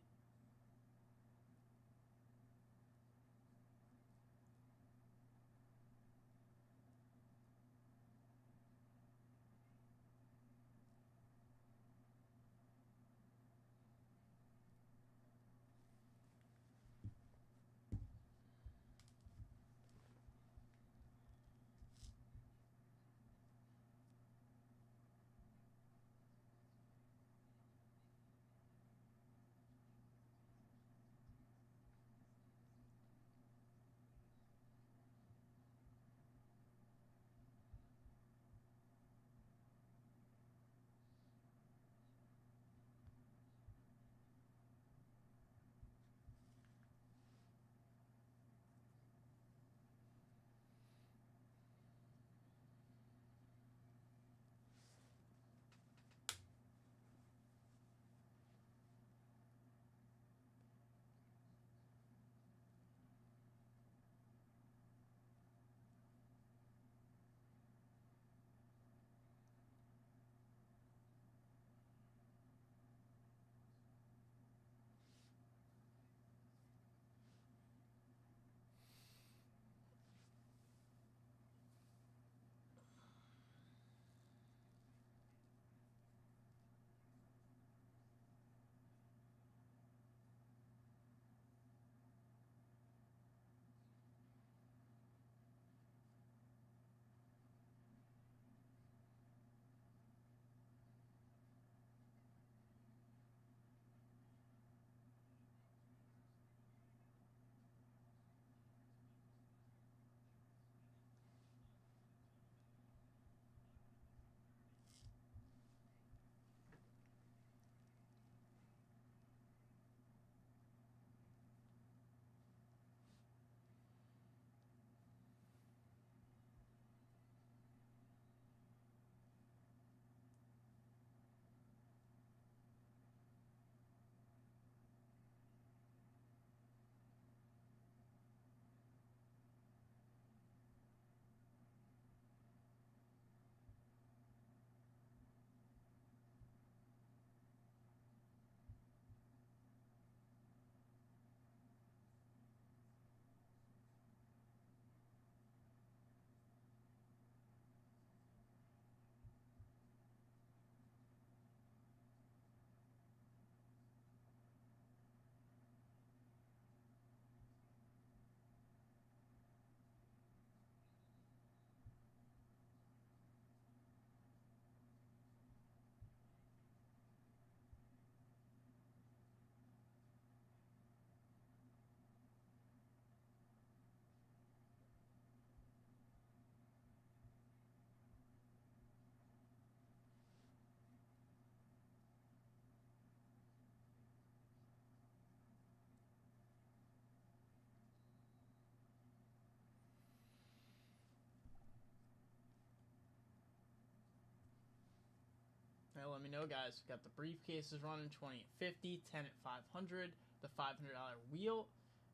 let me know, guys. We got the briefcases running 20 at 50, 10 at 500, the $500 wheel,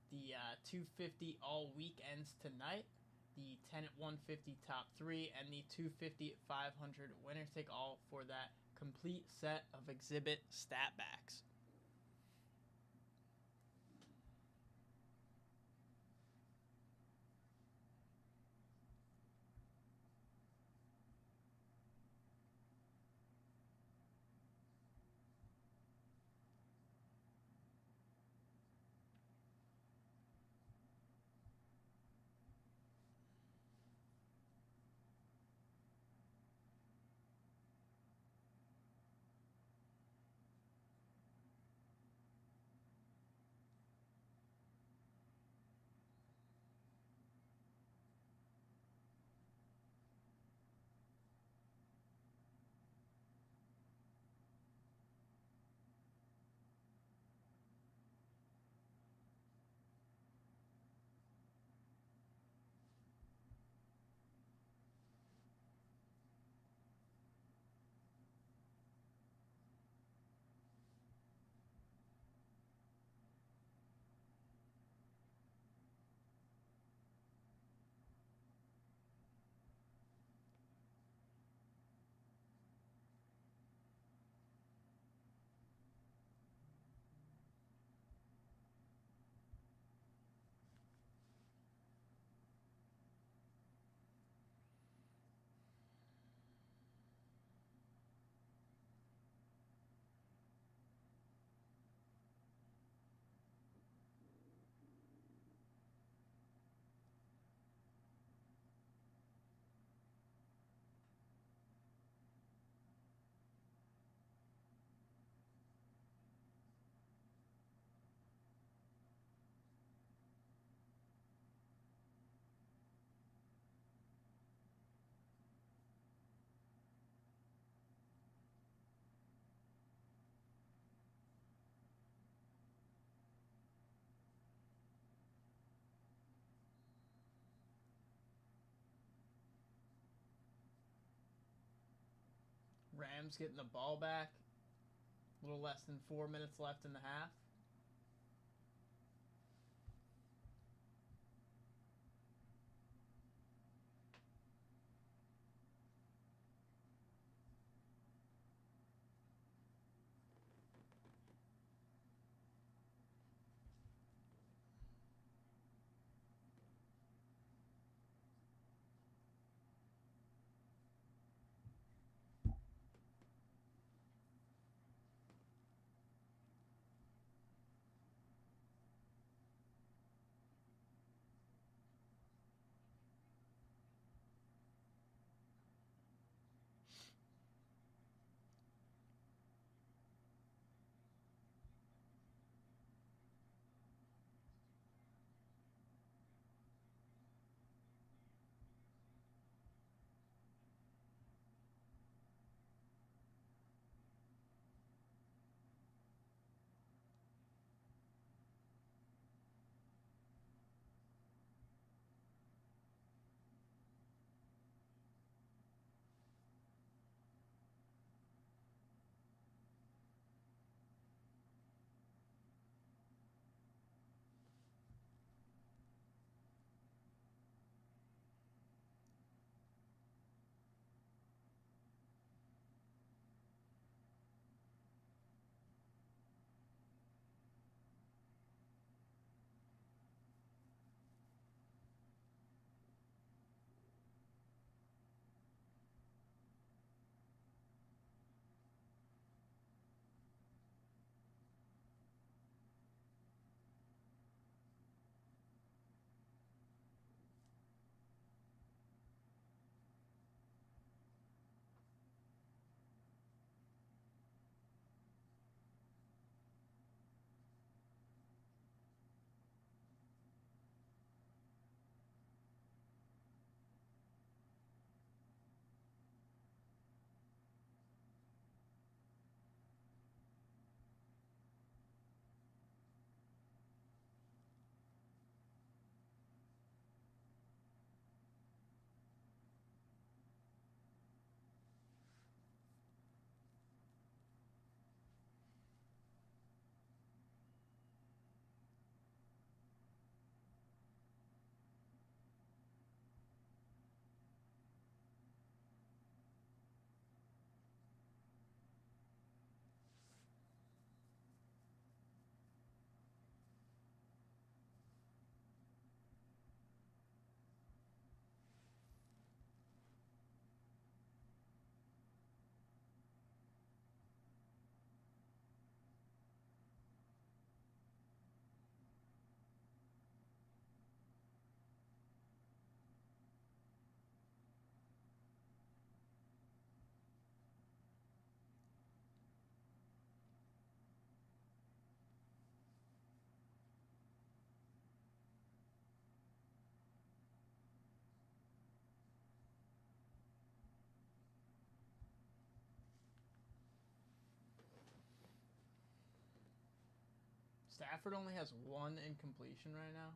the 250 all weekends tonight, the 10 at 150 top 3, and the 250 at 500 winner take all for that complete set of exhibit stat backs. Rams getting the ball back. A little less than 4 minutes left in the half. Stafford only has one incompletion right now.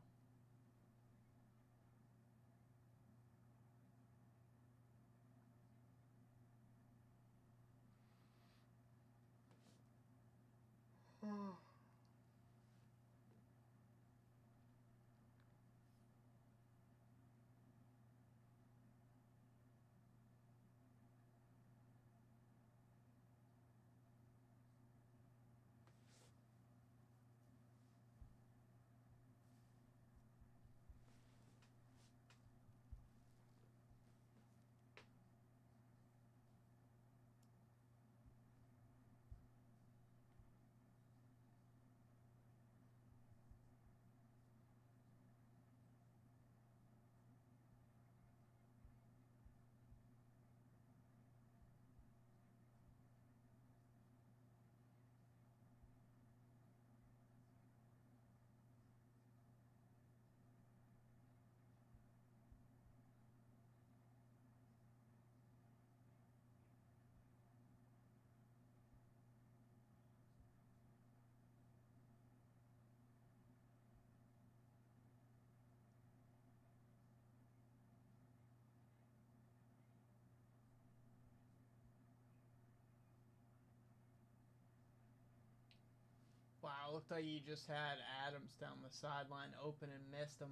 Wow, looked like you just had Adams down the sideline open and missed him.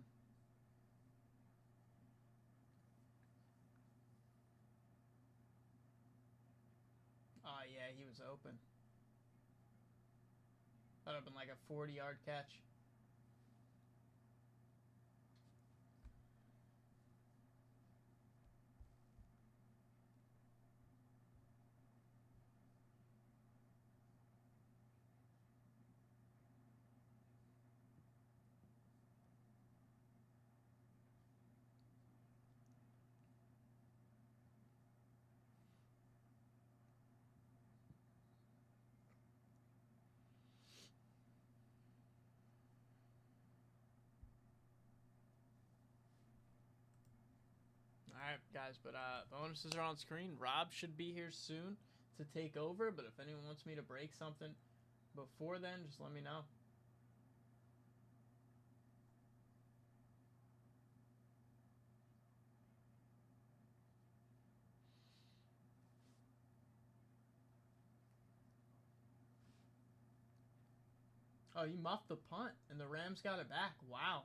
Oh, yeah, he was open. That would have been like a 40-yard catch. Alright, guys, but bonuses are on screen. Rob should be here soon to take over, but if anyone wants me to break something before then, just let me know. Oh, he muffed the punt, and the Rams got it back. Wow.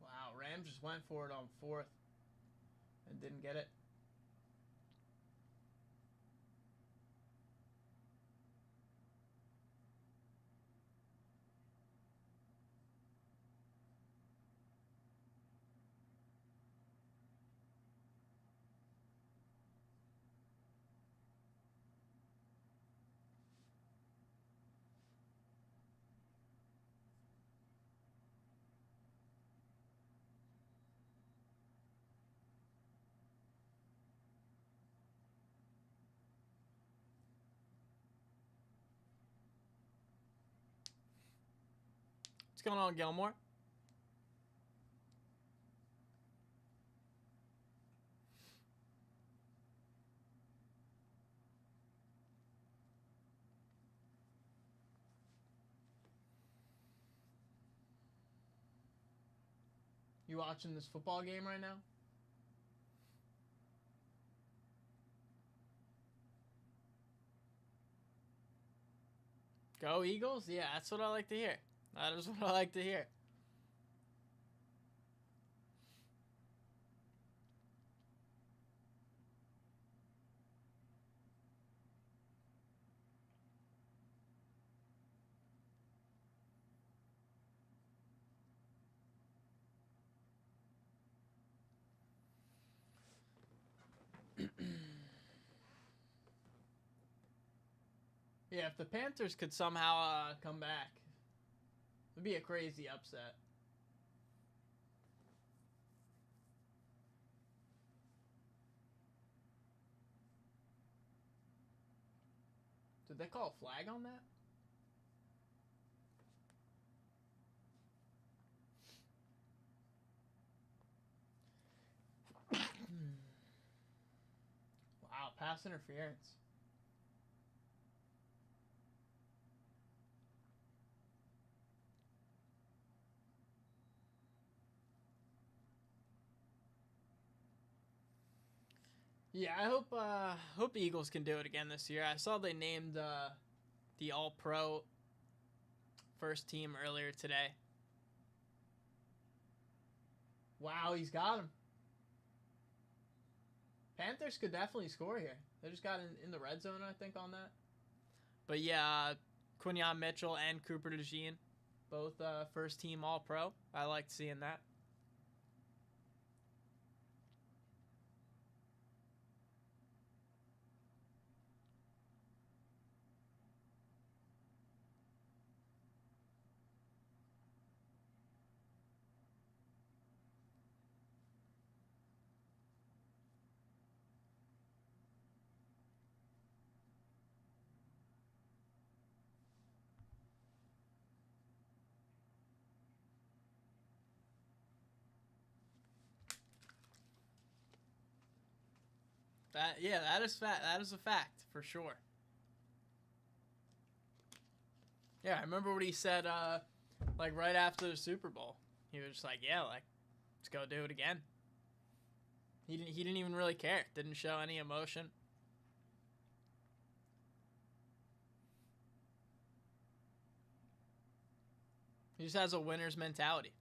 Wow, Rams just went for it on 4th and didn't get it. What's going on, Gilmore? You watching this football game right now? Go Eagles? Yeah, that's what I like to hear. That is what I like to hear. Yeah, if the Panthers could somehow come back, it'd be a crazy upset. Did they call a flag on that? Wow, pass interference. Yeah, I hope Eagles can do it again this year. I saw they named the All-Pro first team earlier today. Wow, he's got him. Panthers could definitely score here. They just got in the red zone, I think, on that. But yeah, Quinyon Mitchell and Cooper DeJean, both first team All-Pro. I liked seeing that. That is fact. That is a fact for sure. Yeah, I remember what he said. Like right after the Super Bowl, he was just like, "Yeah, like let's go do it again." He didn't even really care. Didn't show any emotion. He just has a winner's mentality.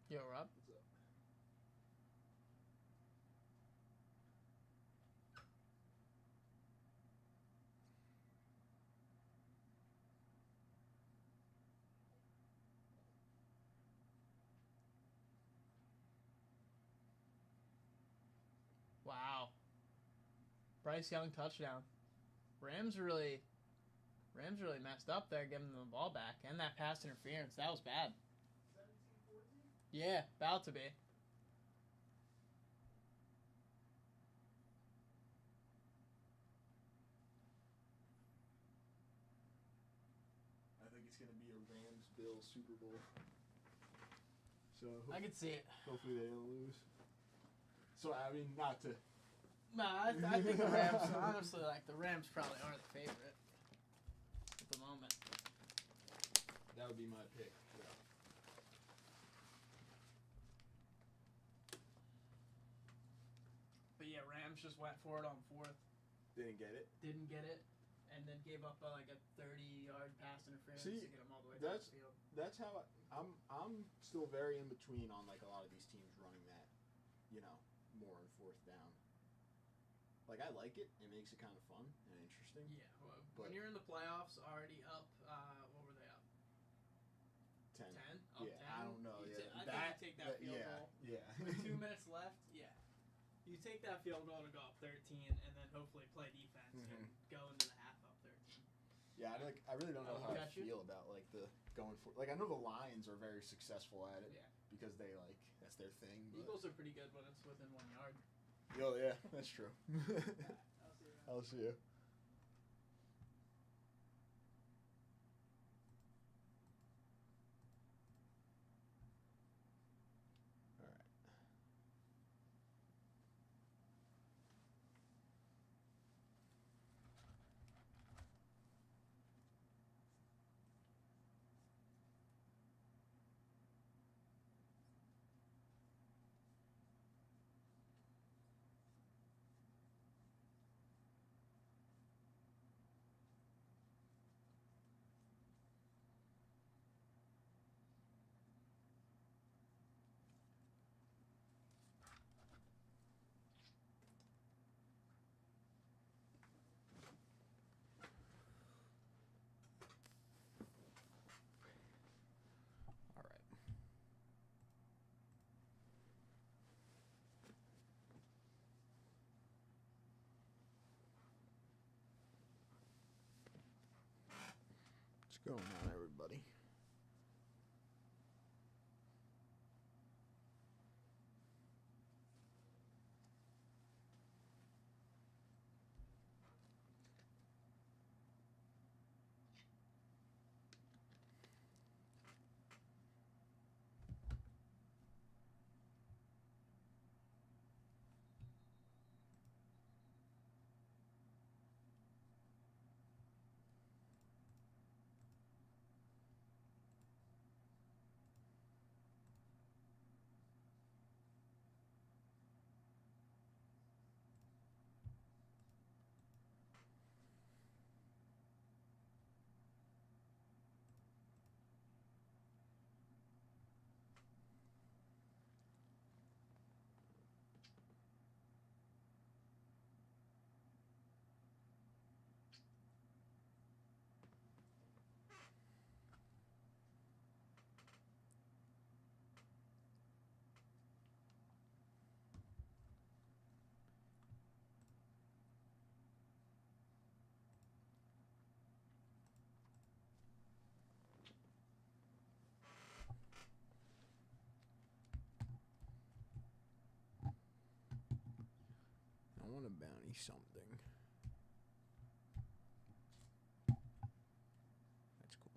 Yo, Rob. What's up? Wow. Bryce Young touchdown. Rams really messed up there, giving them the ball back, and that pass interference. That was bad. 17-14? Yeah, about to be. I think it's gonna be a Rams-Bills Super Bowl. So I could see it. hopefully they don't lose. So I mean, not to. Nah, I think the Rams. Honestly, like the Rams probably are the favorite at the moment. That would be my pick. Yeah. But yeah, Rams just went for it on fourth. Didn't get it. Didn't get it, and then gave up like a 30-yard pass interference See, to get them all the way down the field. That's how I'm still very in between on like a lot of these teams running that, more in fourth down. Like I like it. It makes it kind of fun and interesting. Yeah, well, when you're in the playoffs, already up. What were they up? 10. 10? Up Yeah, 10? I don't know. I Yeah, think you take that field goal. Yeah. With 2 minutes left, yeah. You take that field goal to go up 13, and then hopefully play defense and go into the half up 13. Yeah, I really don't know how I got you. feel about like the going for. Like I know the Lions are very successful at it. Yeah. Because they that's their thing. But. Eagles are pretty good when it's within 1 yard. Oh yeah, that's true. I'll see you. I'll see you. All right. All right. What's going on, everybody? bounty something. That's cool.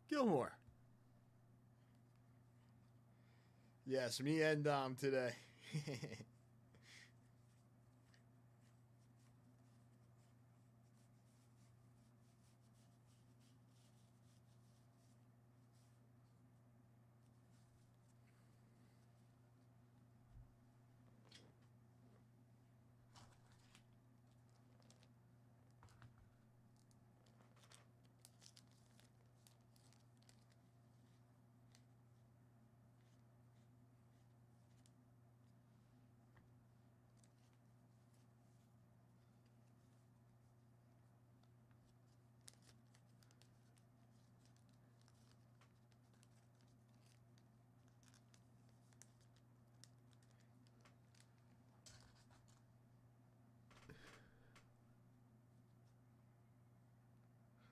Gilmore. Yes, me and Dom today.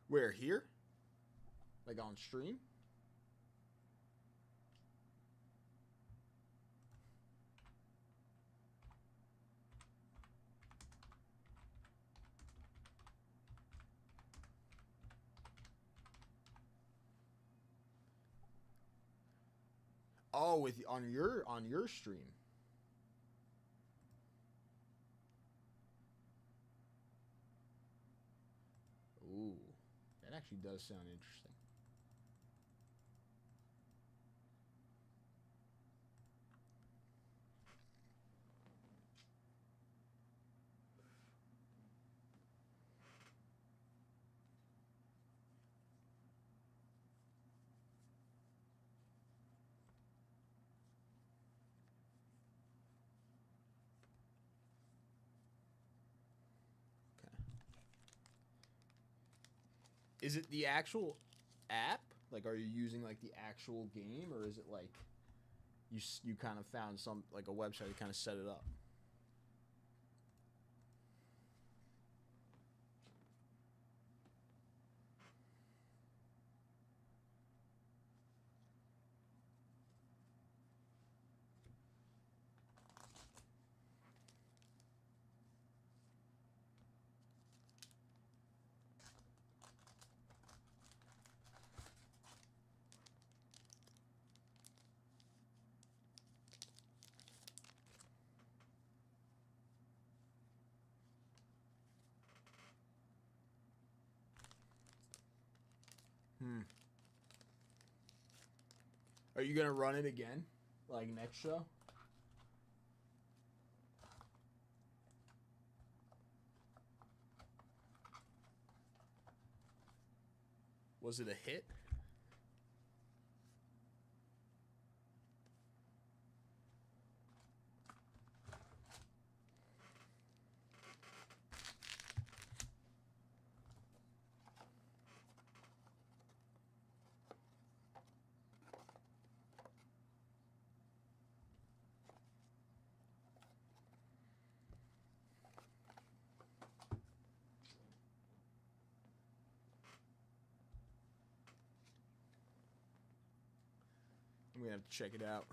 Where, here? Like on stream? Oh, with on your stream. Ooh, that actually does sound interesting. Is it the actual app? Like, are you using like the actual game, or is it like you kind of found some like a website to kind of set it up? Are you gonna run it again, like next show? Was it a hit? gonna have to check it out.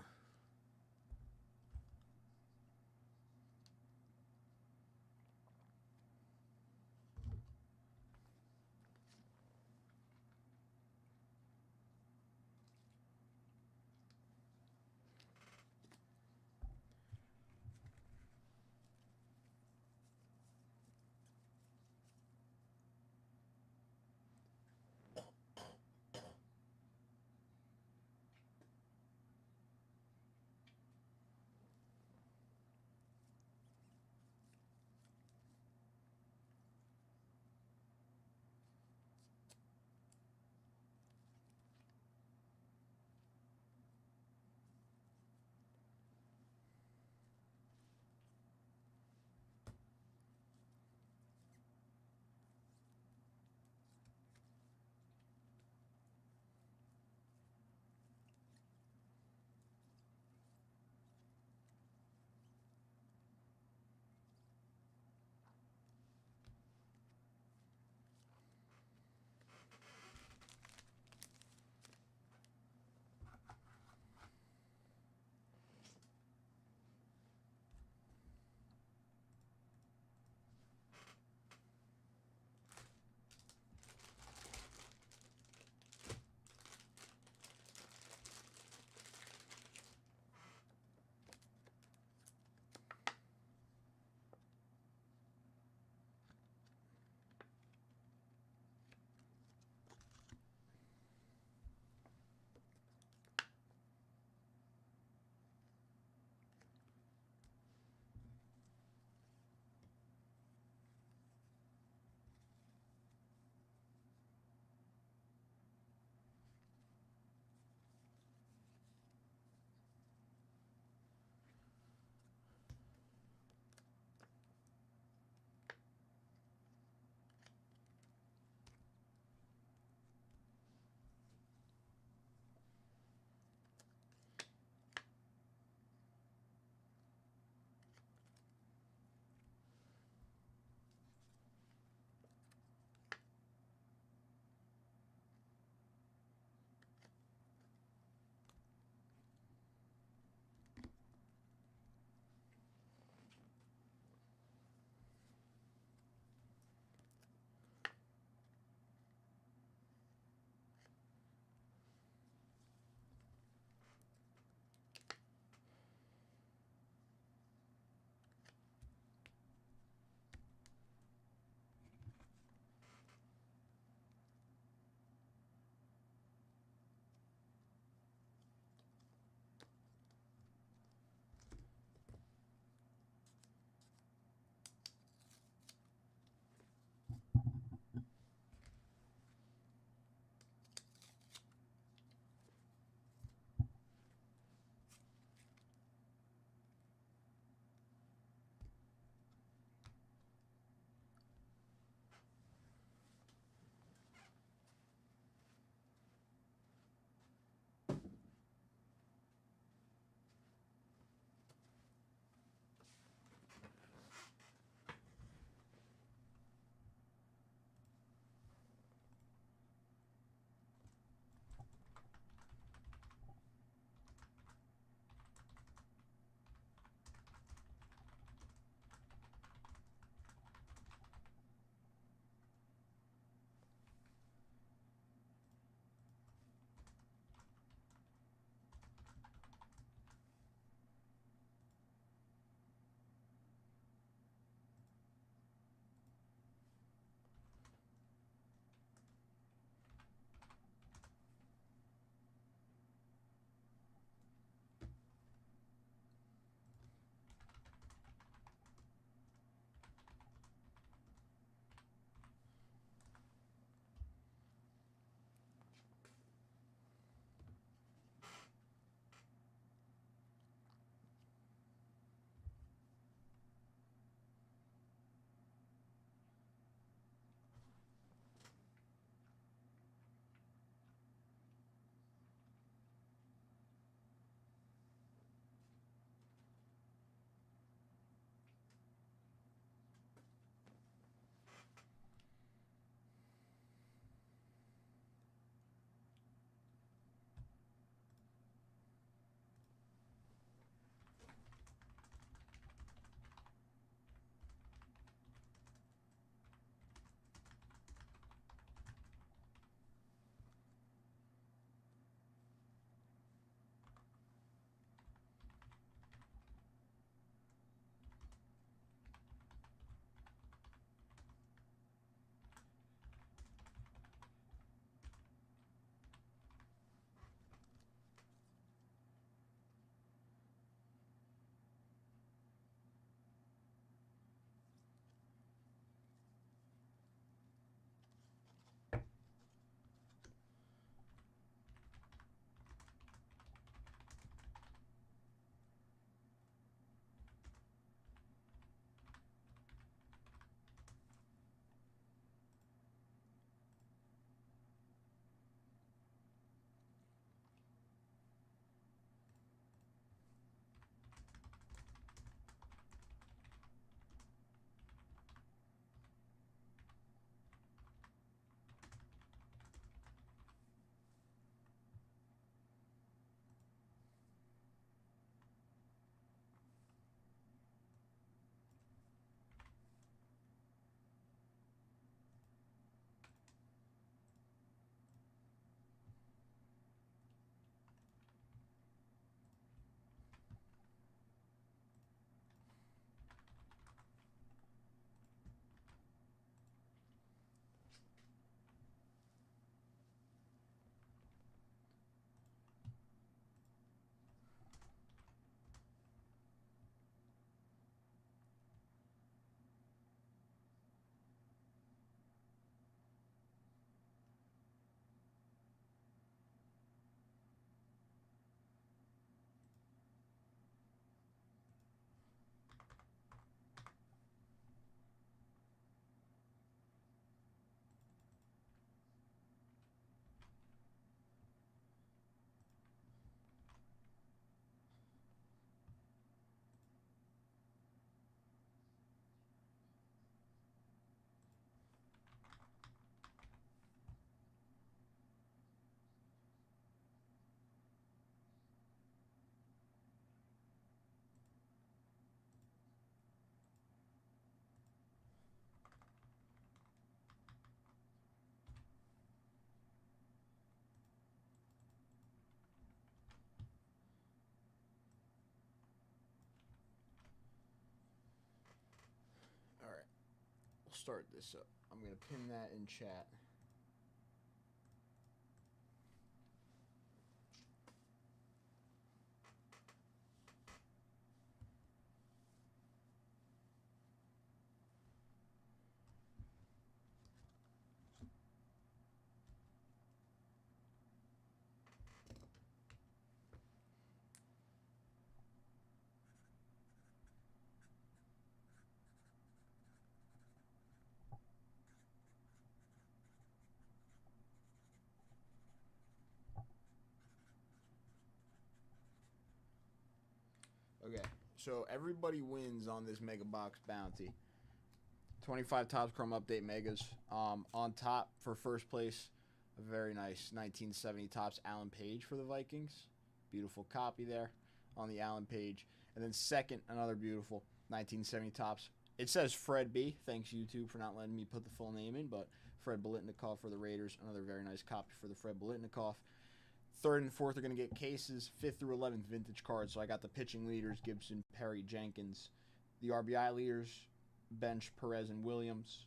start this up. I'm going to pin that in chat. Okay, so everybody wins on this Mega Box bounty. 25 Topps Chrome Update Megas. On top for first place, a very nice 1970 Topps Alan Page for the Vikings. Beautiful copy there on the Alan Page. And then second, another beautiful 1970 Topps. It says Fred B. Thanks, YouTube, for not letting me put the full name in, but Fred Biletnikoff for the Raiders. Another very nice copy for the Fred Biletnikoff. Third and fourth are going to get cases. 5th through 11th, vintage cards. So I got the pitching leaders, Gibson, Perry, Jenkins. The RBI leaders, bench, Perez and Williams.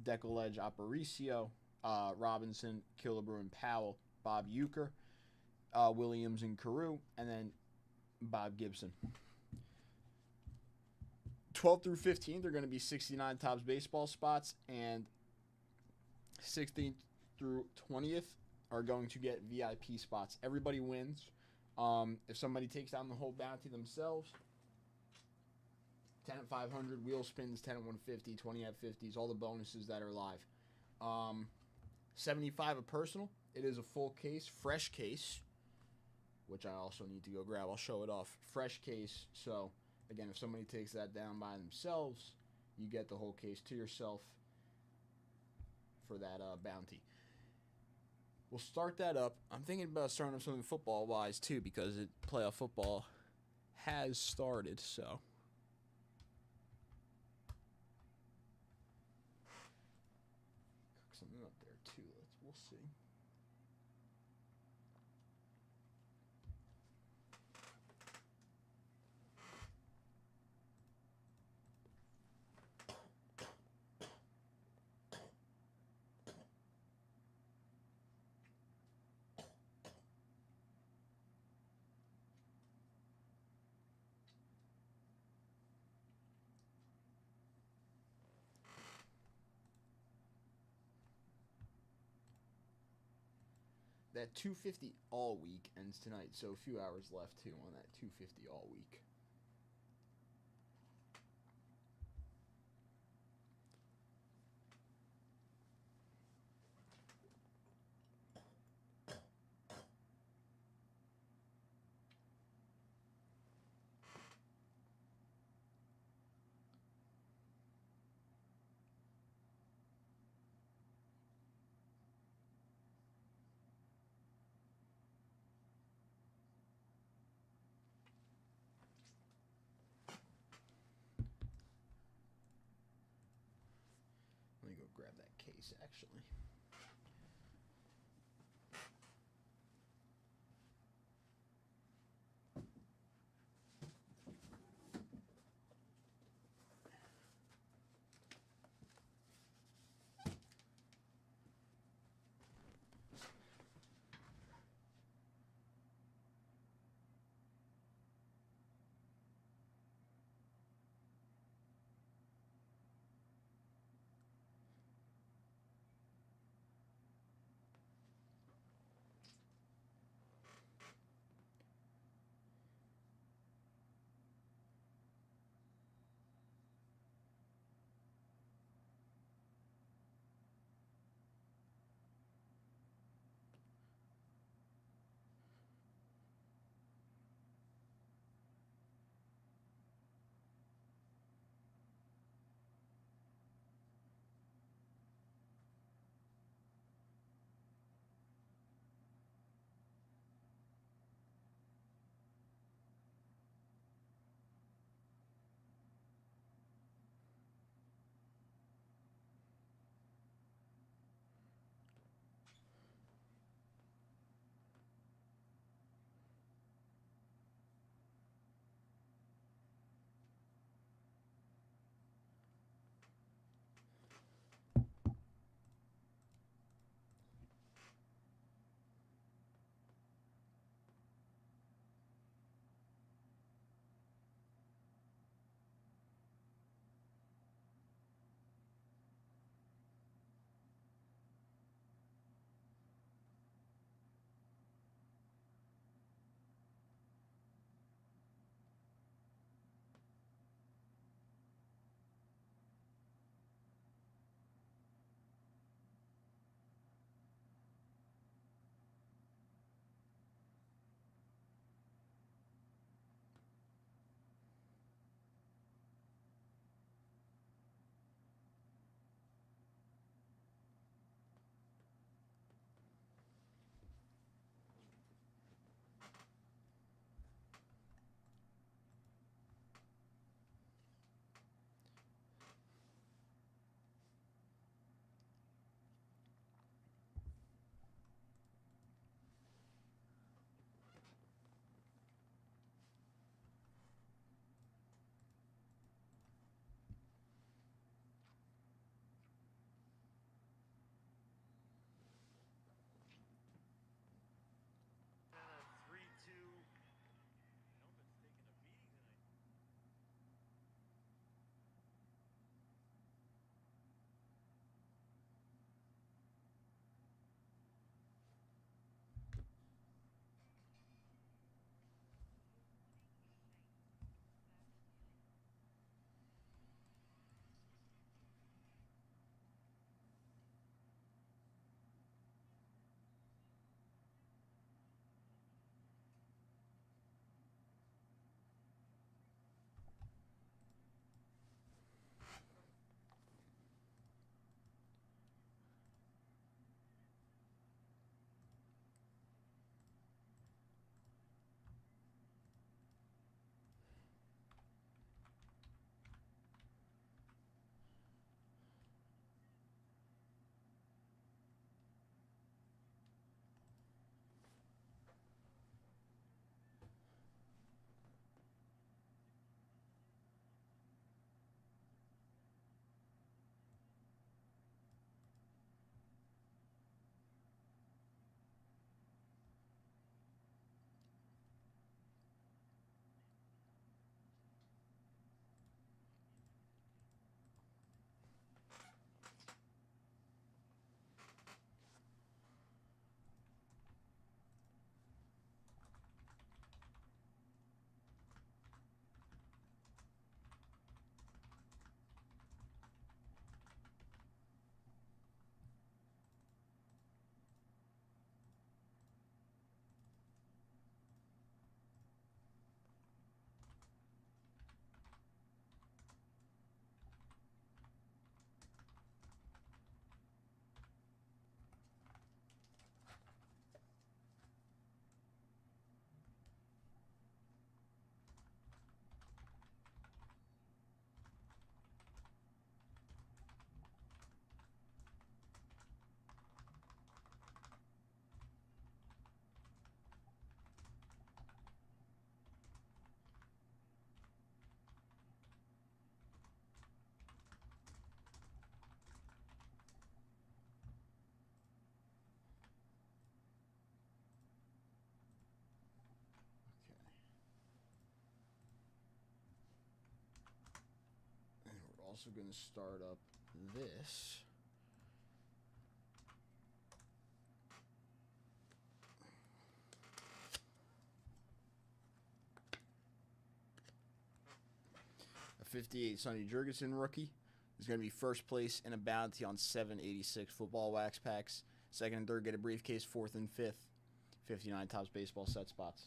Decoledge, Aparicio, Robinson, Killebrew and Powell. Bob Uecker, Williams and Carew. And then Bob Gibson. 12th through 15th are going to be 69 Topps baseball spots. And 16th through 20th are going to get VIP spots. Everybody wins. If somebody takes down the whole bounty themselves, 10 at 500, wheel spins, 10 at 150, 20 at 50s, all the bonuses that are live. 75 a personal. It is a full case, fresh case, which I also need to go grab. I'll show it off. Fresh case. So, again, if somebody takes that down by themselves, you get the whole case to yourself for that bounty. We'll start that up. I'm thinking about starting up something football-wise, too, because playoff football has started, so. Cook something up there, too. We'll see. That 250 all week ends tonight, so a few hours left, too, on that 250 all week. Let me go grab that case, actually. also going to start up this. A 58 Sonny Jurgensen rookie is going to be first place in a bounty on 786 football wax packs. Second and third get a briefcase. Fourth and fifth, 59 Topps baseball set spots.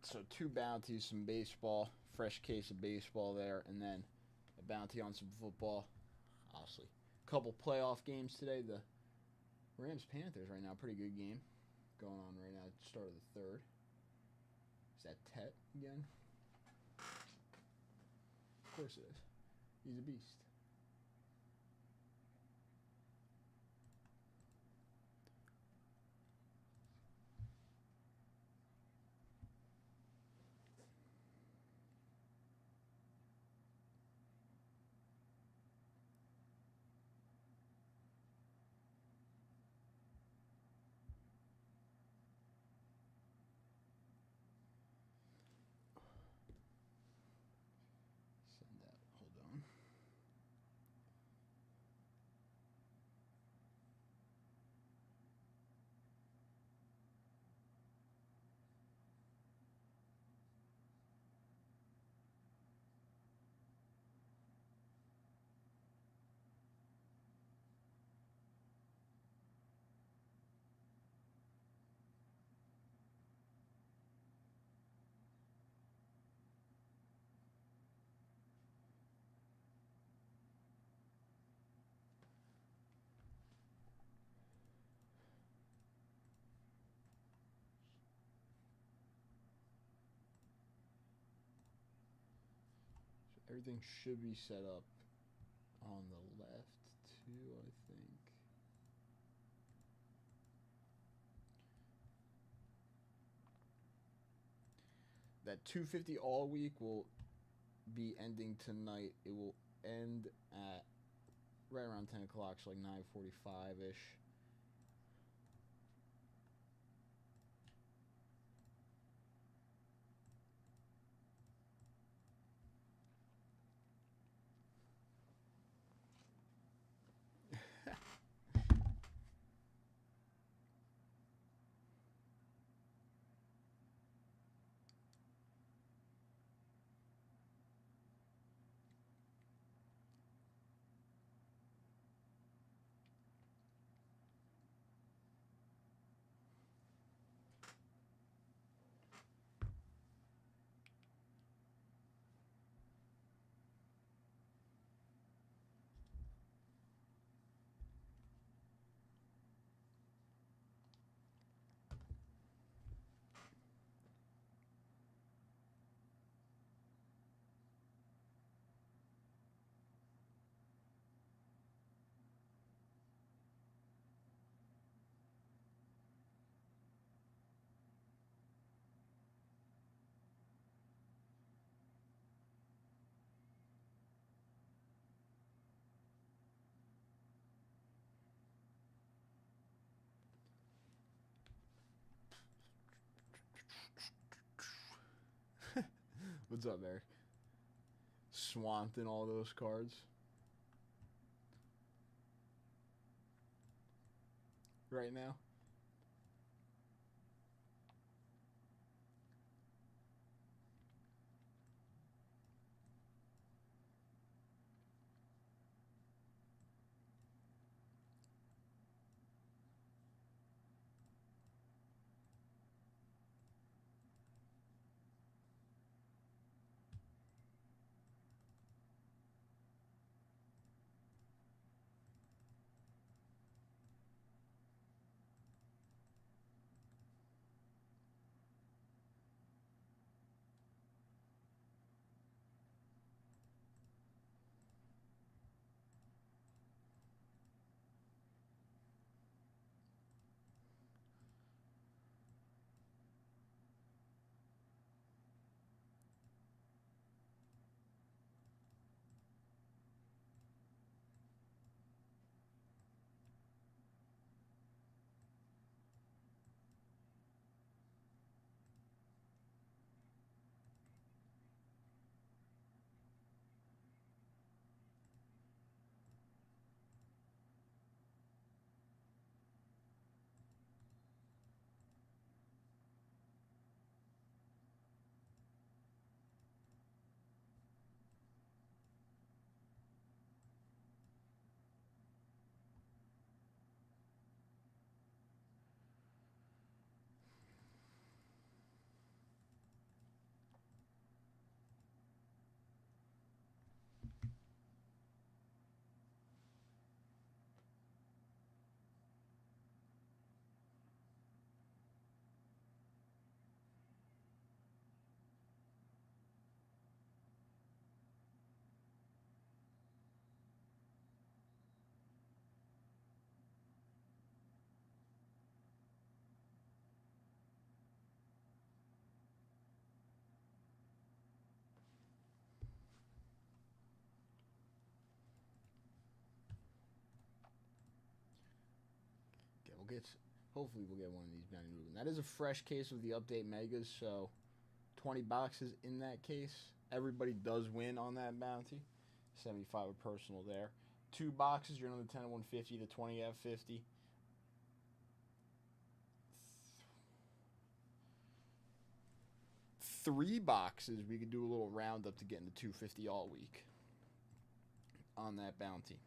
So 2 bounties, some baseball, fresh case of baseball there, and then a bounty on some football. Obviously, a couple playoff games today. The Rams-Panthers right now, pretty good game going on right now at the start of the third. Is that Tet again? Of course it is. He's a beast. Send that. Hold on. Everything should be set up on the left too, I think. That 250 all week will be ending tonight. It will end at right around 10 o'clock, so like 9:45-ish. What's up, Eric? Swamped in all those cards. Right now. Hopefully we'll get one of these bounty moving. That is a fresh case of the update megas, so 20 boxes in that case. Everybody does win on that bounty. 75 a personal there. 2 boxes, you're on the 10 at 150, the 20 at 50. 3 boxes, we could do a little roundup to get into 250 all week on that bounty.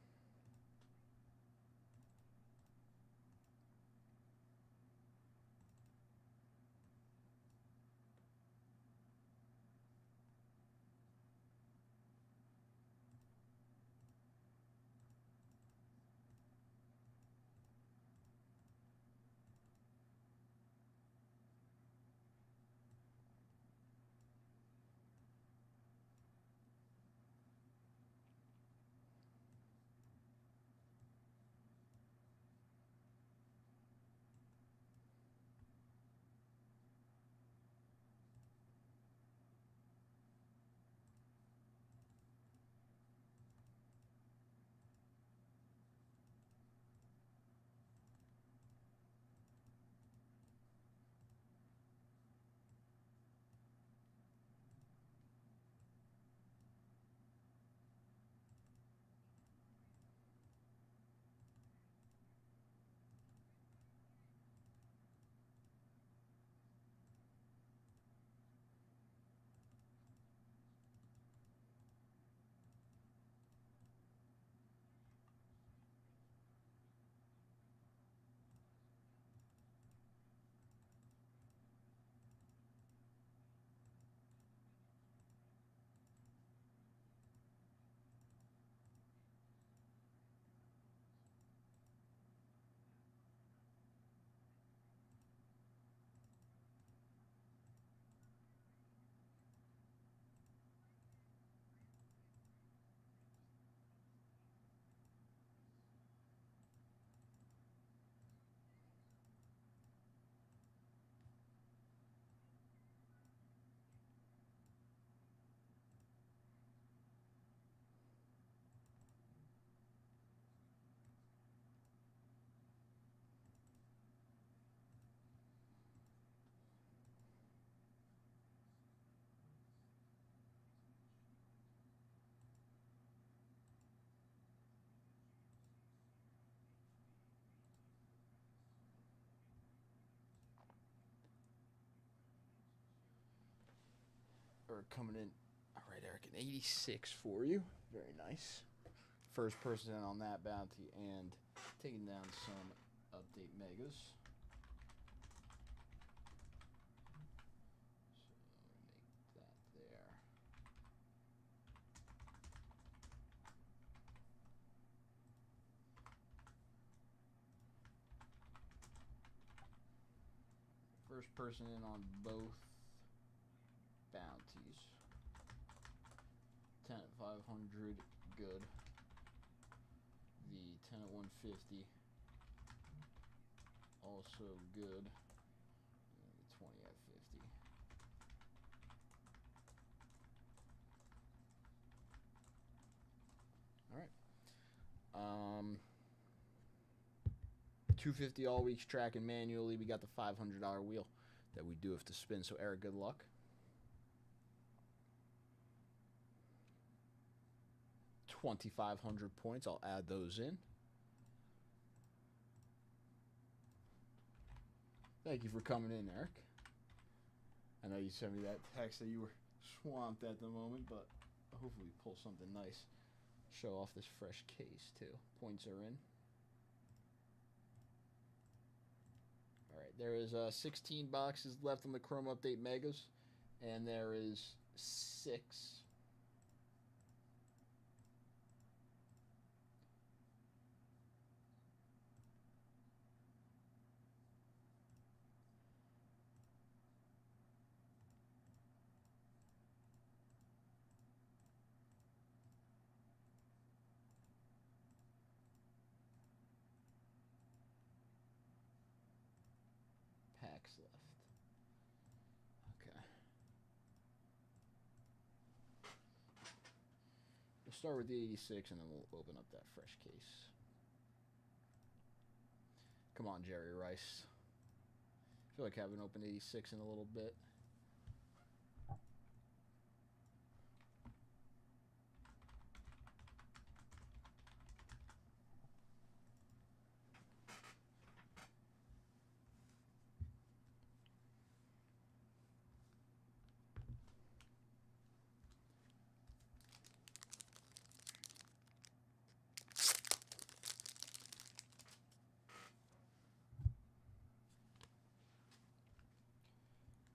Coming in, all right, Eric, an 86 for you. Very nice. First person in on that bounty and taking down some update megas. So make that there. First person in on both bounties. 10 at 500, good. The 10 at 150, also good. And the 20 at 50. All right. 250 all weeks tracking manually. We got the $500 wheel that we do have to spin. So Eric, good luck. 2,500 points. I'll add those in. Thank you for coming in, Eric. I know you sent me that text that you were swamped at the moment, but hopefully we pull something nice. Show off this fresh case, too. Points are in. All right, there is 16 boxes left on the Chrome Update Megas, and there is 6 packs left. Okay. We'll start with the 86, and then we'll open up that fresh case. Come on, Jerry Rice. I feel like I haven't opened 86 in a little bit.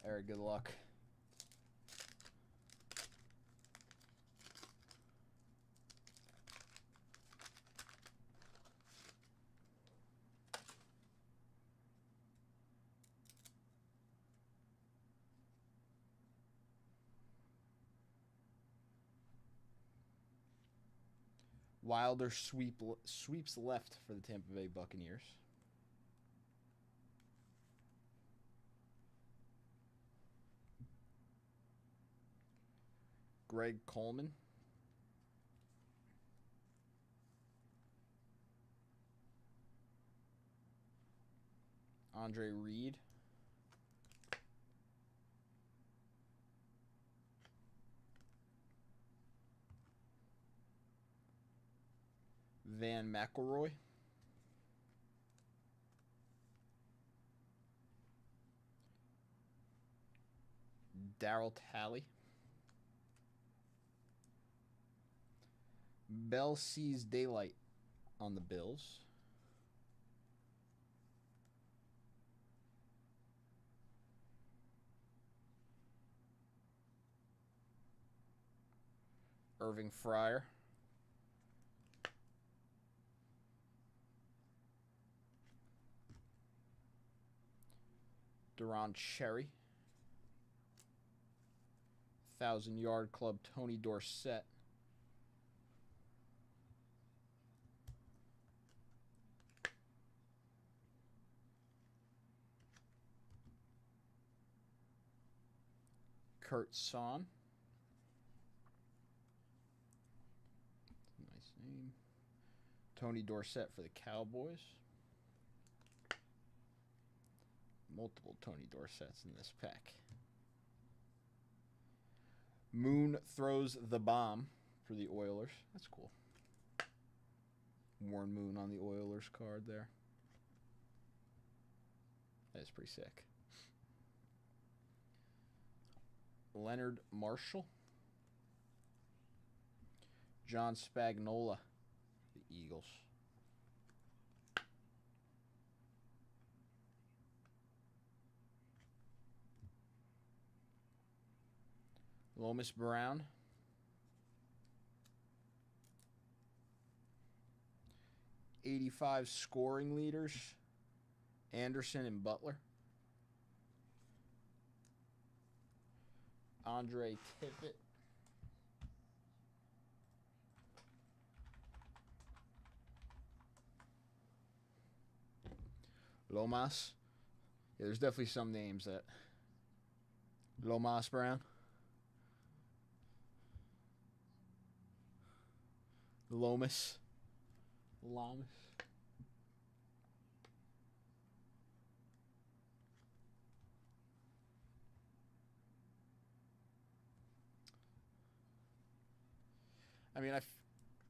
Eric, good luck. Wilder sweeps left for the Tampa Bay Buccaneers. Greg Coleman. Andre Reed. Van McElroy. Darryl Talley. Bell sees daylight on the Bills. Irving Fryer. Deron Cherry. 1,000-yard club Tony Dorsett. Kurt Son. Nice name. Tony Dorsett for the Cowboys. Multiple Tony Dorsetts in this pack. Moon throws the bomb for the Oilers. That's cool. Warren Moon on the Oilers card there. That is pretty sick. Leonard Marshall. John Spagnola, the Eagles. Lomas Brown. '85 scoring leaders. Anderson and Butler. Andre Tippett. Lomas. Yeah, there's definitely some names that. Lomas Brown. Lomas. I mean,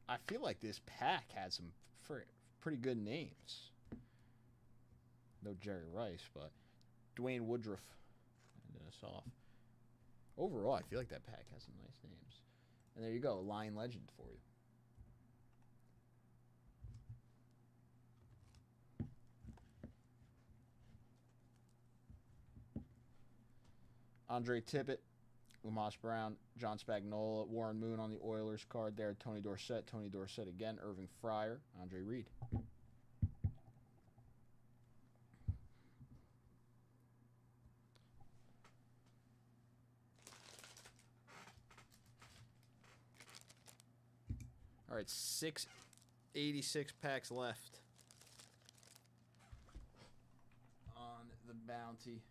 I feel like this pack had some pretty good names. No Jerry Rice, but Dwayne Woodruff ended us off. Overall, I feel like that pack has some nice names. And there you go, Lion Legend for you. Andre Tippett, Lomas Brown, John Spagnola, Warren Moon on the Oilers card there, Tony Dorsett again, Irving Fryer, Andre Reed. All right, 686 packs left on the bounty.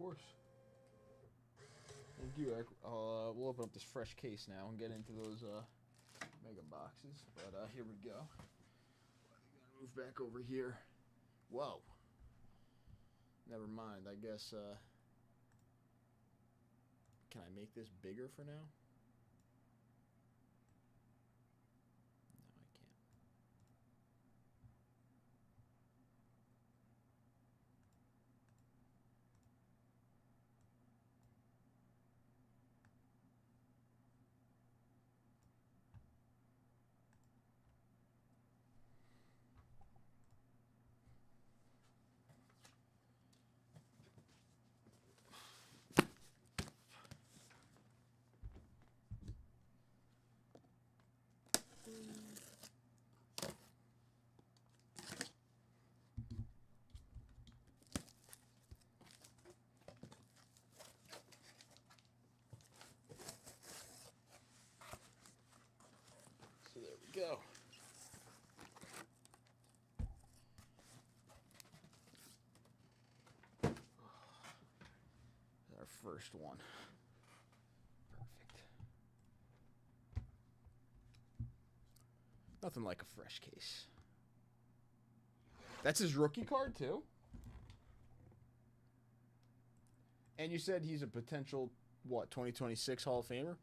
course. Thank you, Eric. We'll open up this fresh case now and get into those mega boxes. But here we go. Gotta move back over here. Whoa. Never mind. I guess. Can I make this bigger for now? So there we go. Our first one. Perfect. Nothing like a fresh case. That's his rookie card too? And you said he's a potential, what, 2026 Hall of Famer?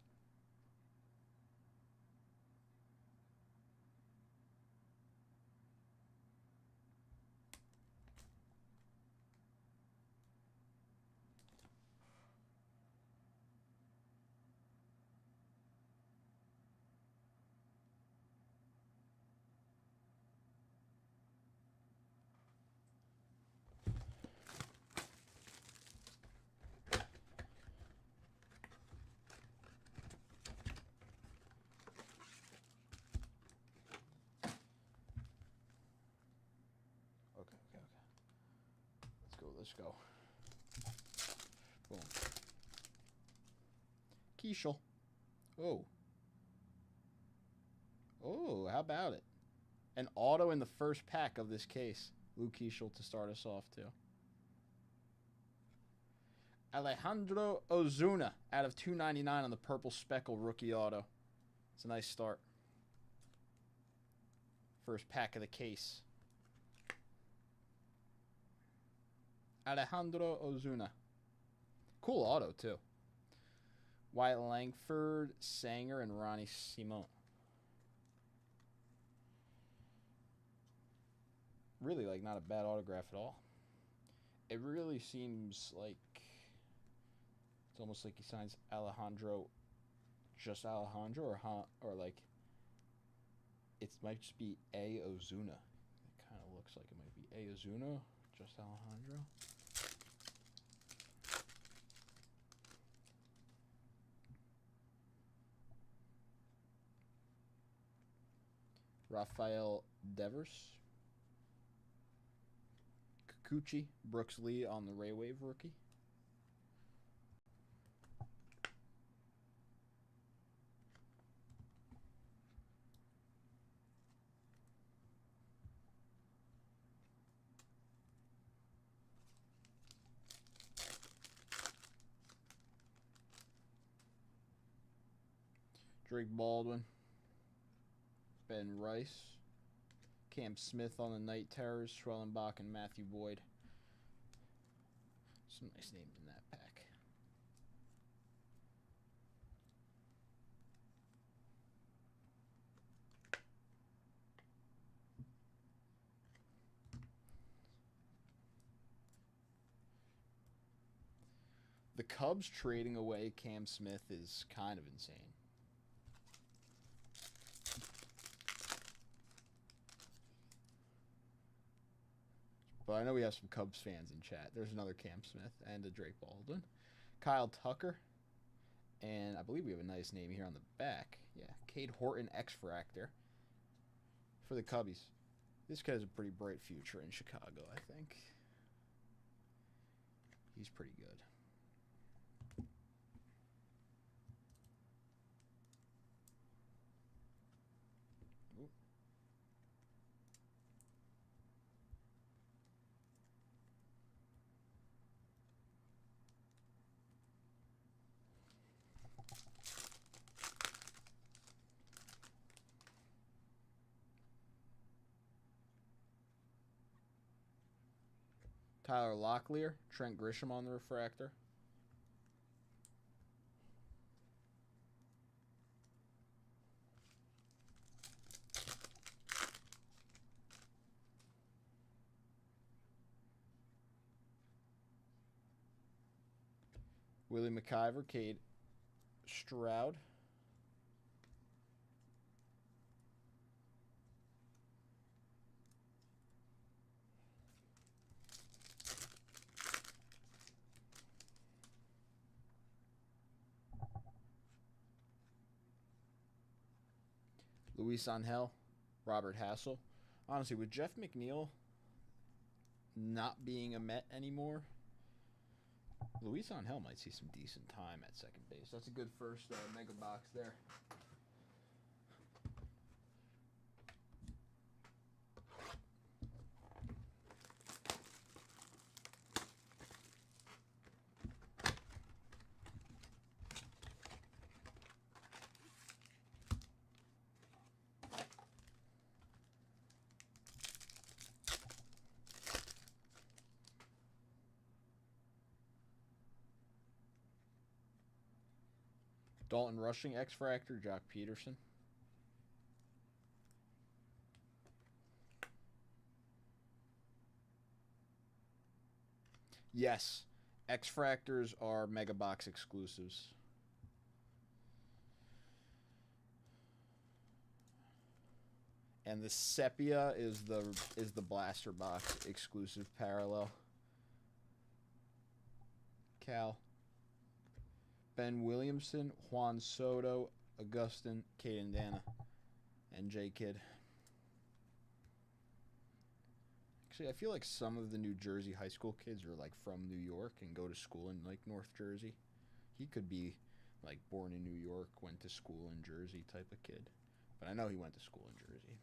Let's go. Boom. Keishel. Oh. Oh, how about it? An auto in the first pack of this case. Luke Keishel to start us off, too. Alejandro Ozuna out of 299 on the purple speckle rookie auto. It's a nice start. First pack of the case. Alejandro Ozuna. Cool auto, too. Wyatt Langford, Sanger, and Ronnie Simone. Really, like, not a bad autograph at all. It really seems like it's almost like he signs Alejandro, just Alejandro, or like it might just be A. Ozuna. It kind of looks like it might be A. Ozuna, just Alejandro. Rafael Devers. Kikuchi, Brooks Lee on the Ray Wave rookie. Drake Baldwin. Ben Rice. Cam Smith on the Night Terrors. Schwellenbach and Matthew Boyd. Some nice names in that pack. The Cubs trading away Cam Smith is kind of insane. But I know we have some Cubs fans in chat. There's another Cam Smith and a Drake Baldwin. Kyle Tucker. And I believe we have a nice name here on the back. Yeah, Cade Horton X-Fractor for the Cubbies. This guy has a pretty bright future in Chicago, I think. He's pretty good. Tyler Locklear, Trent Grisham on the refractor. Willie McIver, Cade Stroud. Luis Angel, Robert Hassel. Honestly, with Jeff McNeil not being a Met anymore, Luis Angel might see some decent time at second base. That's a good first mega box there. Dalton Rushing, X-Fractor, Jock Peterson. Yes, X-Fractors are Mega Box exclusives. And the Sepia is the Blaster Box exclusive parallel. Cal. Ben Williamson, Juan Soto, Augustin, Caden Dana, and J Kid. Actually, I feel like some of the New Jersey high school kids are like from New York and go to school in like North Jersey. He could be like born in New York, went to school in Jersey type of kid. But I know he went to school in Jersey.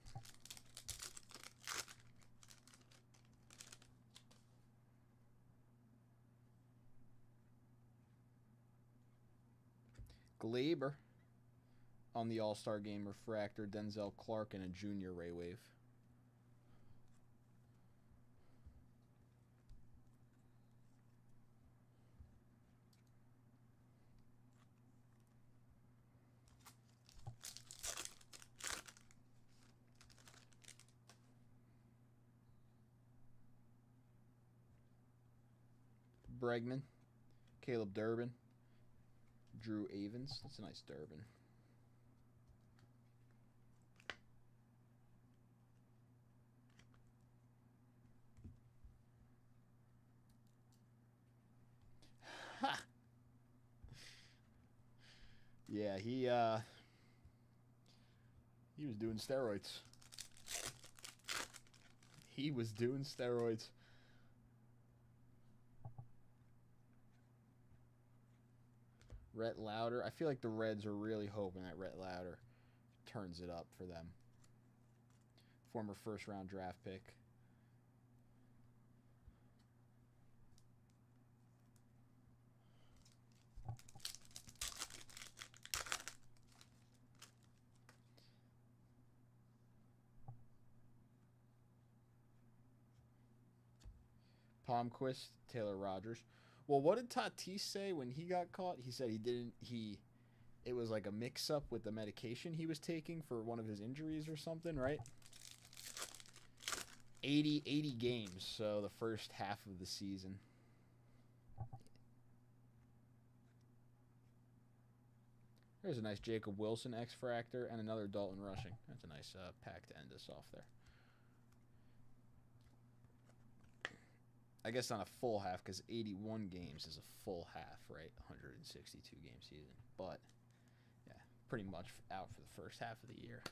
Glaber on the All-Star Game refractor, Denzel Clark, and a junior Ray Wave. Bregman, Caleb Durbin, Drew Avens. That's a nice Durbin. Ha! Yeah, he was doing steroids. He was doing steroids. Rhett Lauder. I feel like the Reds are really hoping that Rhett Lauder turns it up for them. Former first-round draft pick. Palmquist, Taylor Rogers. Well, what did Tatis say when he got caught? He said it was like a mix-up with the medication he was taking for one of his injuries or something, right? 80 games, so the first half of the season. There's a nice Jacob Wilson X-Fractor and another Dalton Rushing. That's a nice pack to end us off there. I guess not a full half because 81 games is a full half, right? 162 game season. But, yeah, pretty much out for the first half of the year.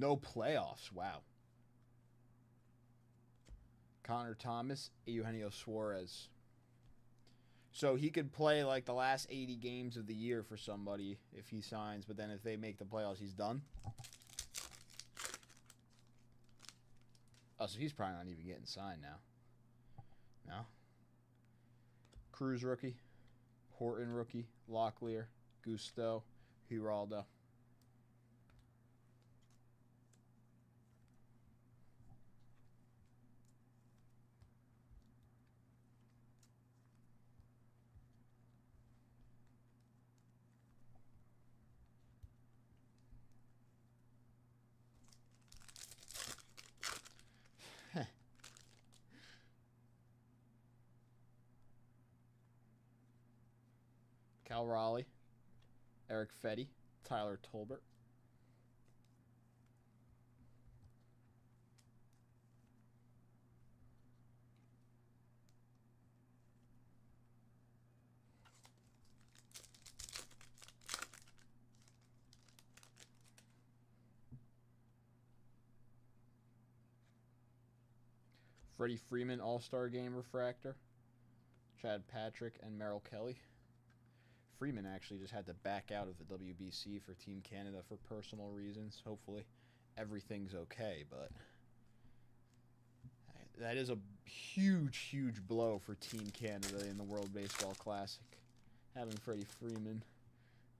No playoffs. Wow. Connor Thomas, Eugenio Suarez. So he could play like the last 80 games of the year for somebody if he signs, but then if they make the playoffs, he's done. Oh, so he's probably not even getting signed now. No. Cruz rookie, Horton rookie, Locklear, Gusto, Giraldo. Cal Raleigh, Eric Fetty, Tyler Tolbert. Freddie Freeman All-Star Game refractor. Chad Patrick and Merrill Kelly. Freeman actually just had to back out of the WBC for Team Canada for personal reasons. Hopefully everything's okay, but that is a huge, huge blow for Team Canada in the World Baseball Classic. Having Freddie Freeman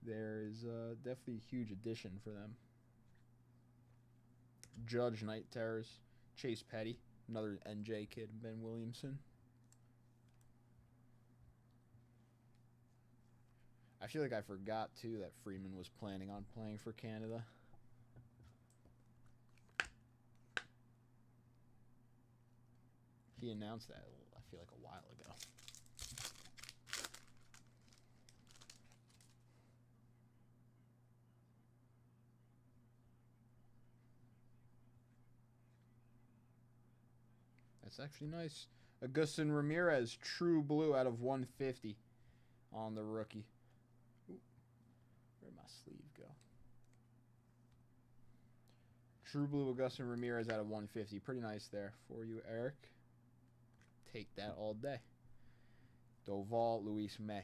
there is definitely a huge addition for them. Judge Night Terrors, Chase Petty, another NJ kid, Ben Williamson. I feel like I forgot, too, that Freeman was planning on playing for Canada. He announced that, I feel like, a while ago. That's actually nice. Augustin Ramirez, True Blue out of 150 on the rookie. Ooh, where'd my sleeve go? True Blue Augustin Ramirez out of 150. Pretty nice there for you, Eric. Take that all day. Doval, Luis May.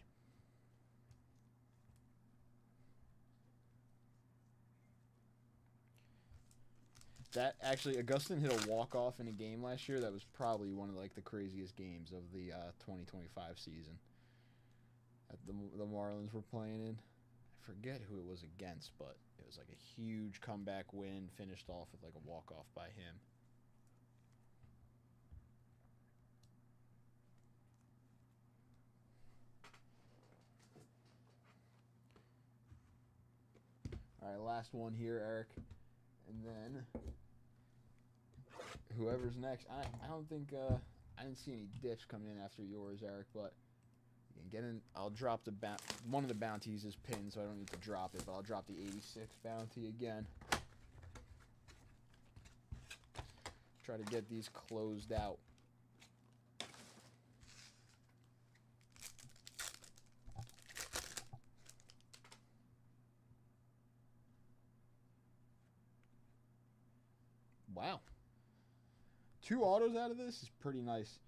That actually, Augustin hit a walk-off in a game last year. That was probably one of like the craziest games of the 2025 season that the Marlins were playing in. I forget who it was against, but it was like a huge comeback win, finished off with like a walk-off by him. All right, last one here, Eric. And then whoever's next. I don't think I didn't see any dips coming in after yours, Eric, but you can get in. I'll drop the one of the bounties is pinned, so I don't need to drop it, but I'll drop the 86 bounty again. Try to get these closed out. Wow. 2 autos out of this is pretty nice.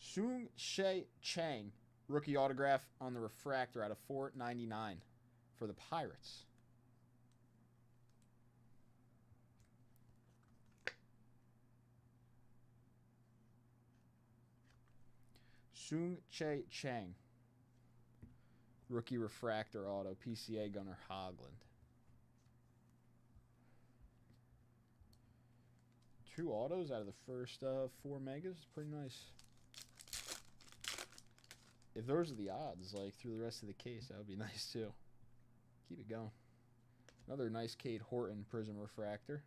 Sung She Chang, rookie autograph on the refractor out of 499 for the Pirates. Sung Che Chang, rookie refractor auto, PCA Gunnar Hoglund. 2 autos out of the first 4 megas. Pretty nice. If those are the odds, like through the rest of the case, that would be nice too. Keep it going. Another nice Cade Horton Prism Refractor.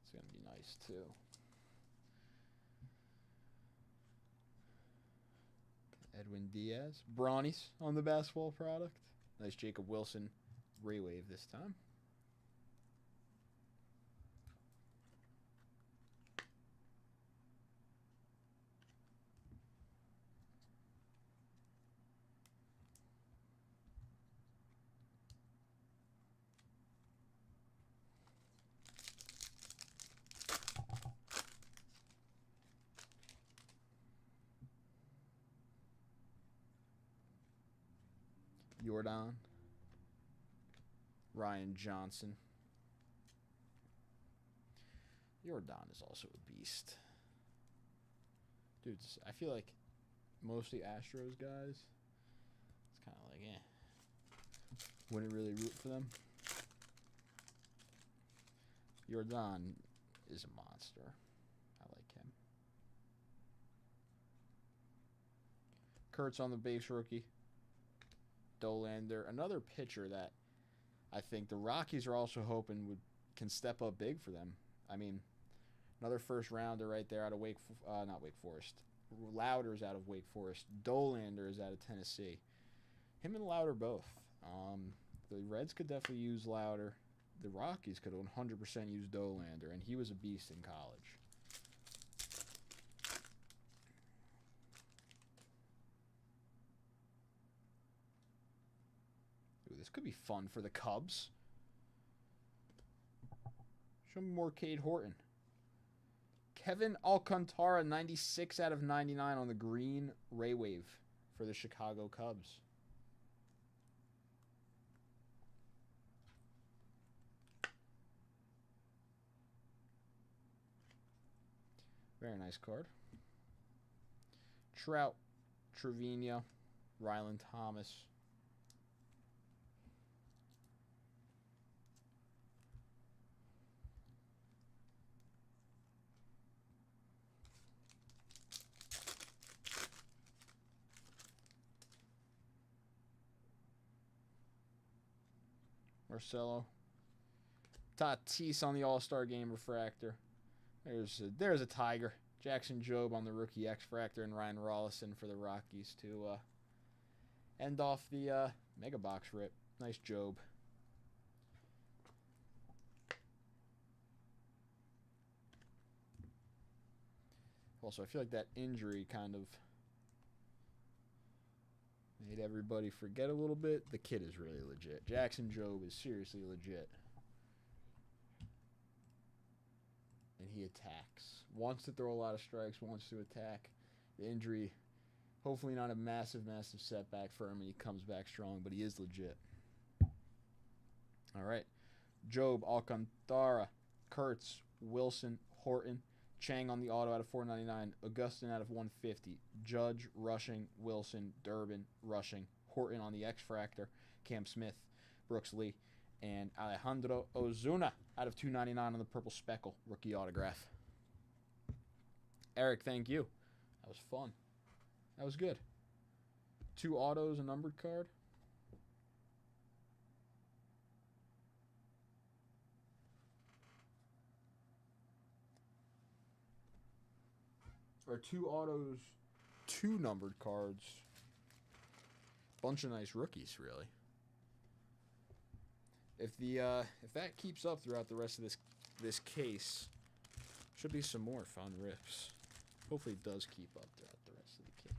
It's going to be nice too. Edwin Diaz. Brawnies on the basketball product. Nice Jacob Wilson Ray Wave this time. Jordan. Ryan Johnson. Jordan is also a beast. Dude, I feel like mostly Astros guys, it's kind of like, wouldn't really root for them. Jordan is a monster. I like him. Kurtz on the base rookie. Dolander, another pitcher that I think the Rockies are also hoping can step up big for them. I mean, another first rounder right there out of not Wake Forest. Lauder's out of Wake Forest. Dolander is out of Tennessee. Him and Lauder both. The Reds could definitely use Lauder. The Rockies could 100% use Dolander, and he was a beast in college. This could be fun for the Cubs. Show me more Cade Horton. Kevin Alcantara, 96 out of 99 on the green Ray Wave for the Chicago Cubs. Very nice card. Trout, Trevino, Ryland Thomas. Marcelo. Tatis on the All-Star Game refractor. There's a Tiger. Jackson Jobe on the rookie X-Fractor, and Ryan Rollison for the Rockies to end off the Mega Box rip. Nice Jobe. Also, I feel like that injury kind of made everybody forget a little bit. The kid is really legit. Jackson Jobe is seriously legit. And he attacks. Wants to throw a lot of strikes, wants to attack. The injury, hopefully not a massive, massive setback for him, and he comes back strong, but he is legit. All right. Jobe, Alcantara, Kurtz, Wilson, Horton, Chang on the auto out of 499, Augustin out of 150, Judge, Rushing, Wilson, Durbin, Rushing, Horton on the X-Fractor, Cam Smith, Brooks Lee, and Alejandro Ozuna out of 299 on the Purple Speckle, rookie autograph. Eric, thank you. That was fun. That was good. 2 autos, a numbered card. Or 2 autos, 2 numbered cards. Bunch of nice rookies, really. If that keeps up throughout the rest of this case, should be some more fun rips. Hopefully it does keep up throughout the rest of the case.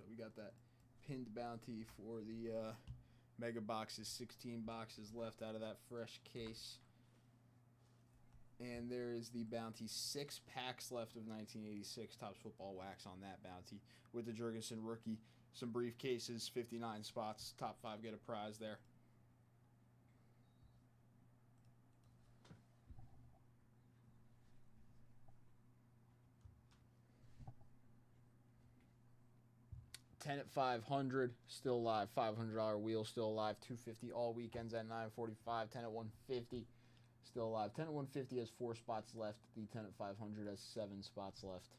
we got that pinned bounty for the mega boxes. 16 boxes left out of that fresh case. And there is the bounty. 6 packs left of 1986 Topps Football Wax on that bounty with the Jurgensen rookie. Some briefcases, 59 spots. Top 5 get a prize there. $10 at 500, still alive. $500 wheel, still alive. $250 all weekends at 945. 10 at 150, still alive. 10 at 150 has 4 spots left. The 10 at 500 has 7 spots left.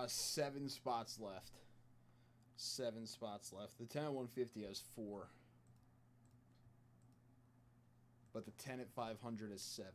Seven spots left. 7 spots left. The 10 at 150 has 4. But the 10 at 500 is 7.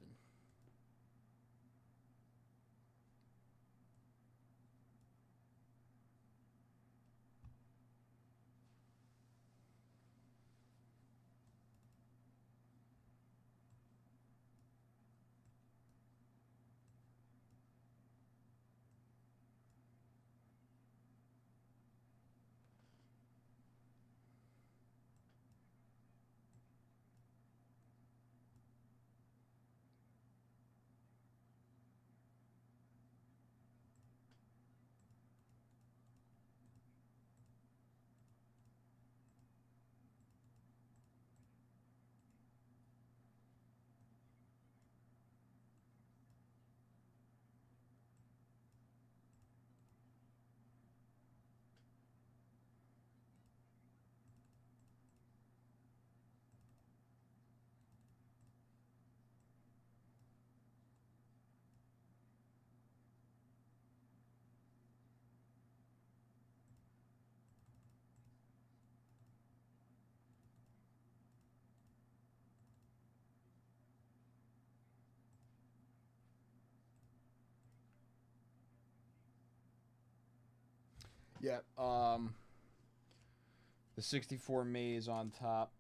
Yeah, the 64 Mays on top.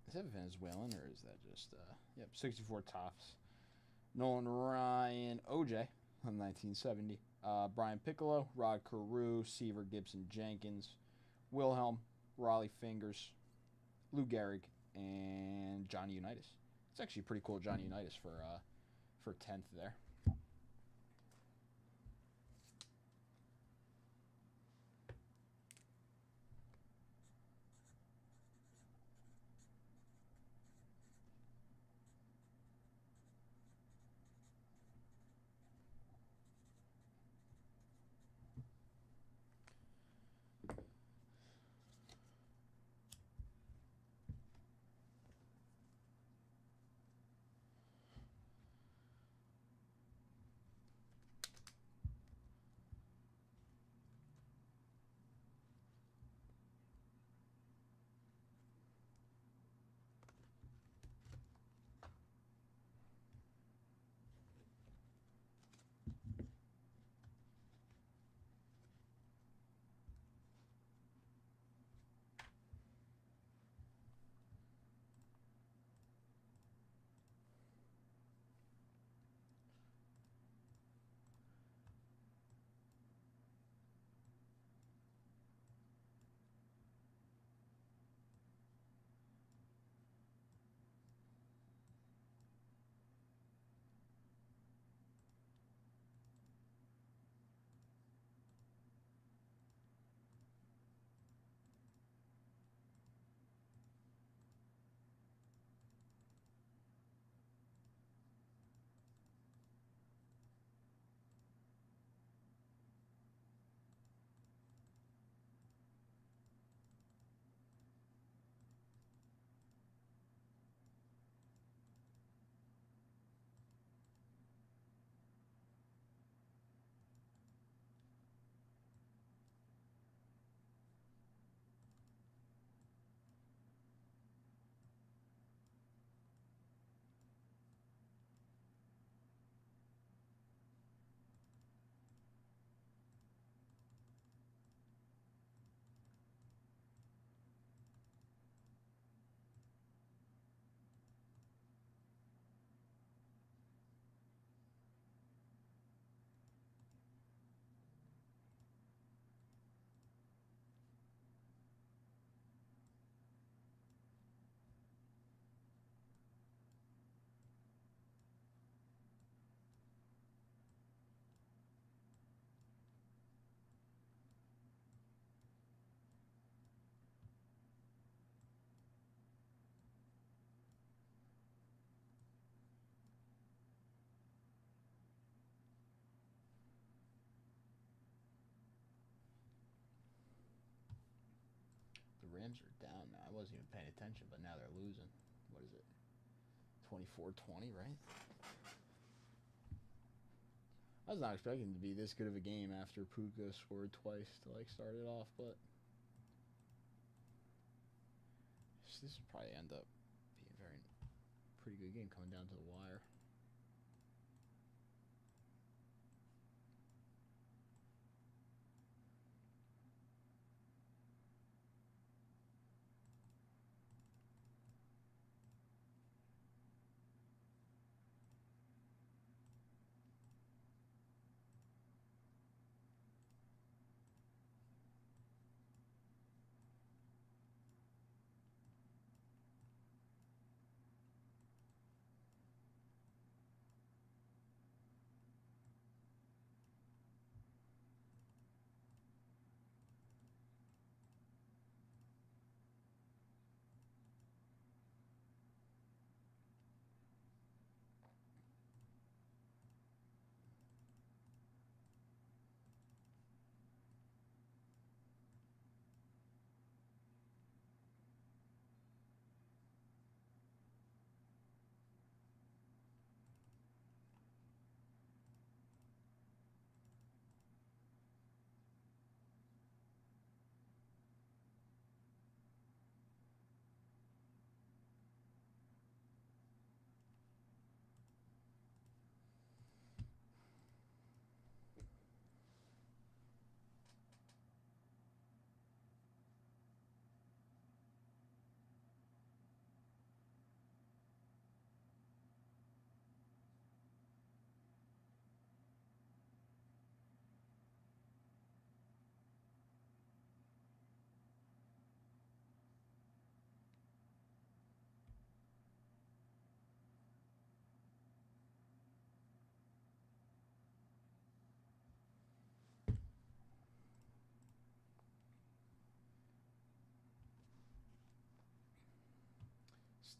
Is that Venezuelan or is that just, yep, 64 tops. Nolan Ryan, OJ from 1970. Brian Piccolo, Rod Carew, Seaver Gibson Jenkins, Wilhelm, Raleigh Fingers, Lou Gehrig, and Johnny Unitas. It's actually pretty cool Johnny Unitas for 10th there. Rams are down now. I wasn't even paying attention, but now they're losing. What is it? 24-20, right? I was not expecting it to be this good of a game after Puka scored twice to start it off, but this will probably end up being a pretty good game coming down to the wire.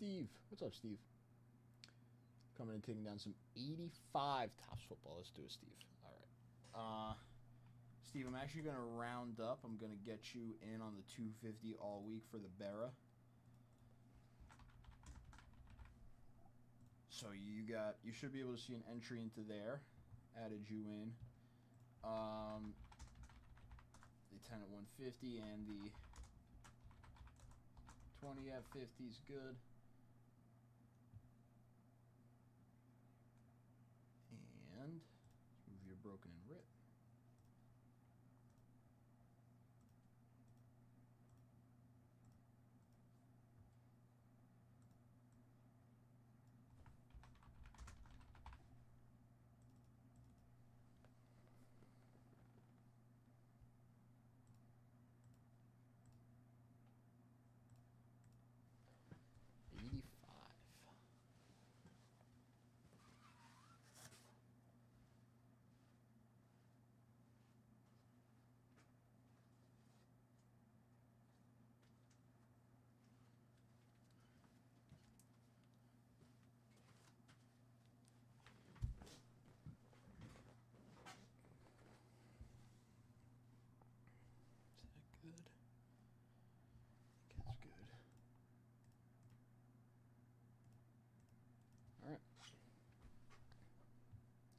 Steve. What's up, Steve? Coming and taking down some 85 Topps football. Let's do it, Steve. All right. Steve, I'm actually going to round up. I'm going to get you in on the 250 all week for the Berra. So you should be able to see an entry into there. Added you in. The 10 at 150 and the 20 at 50 is good. And move your broken and rip. That's good.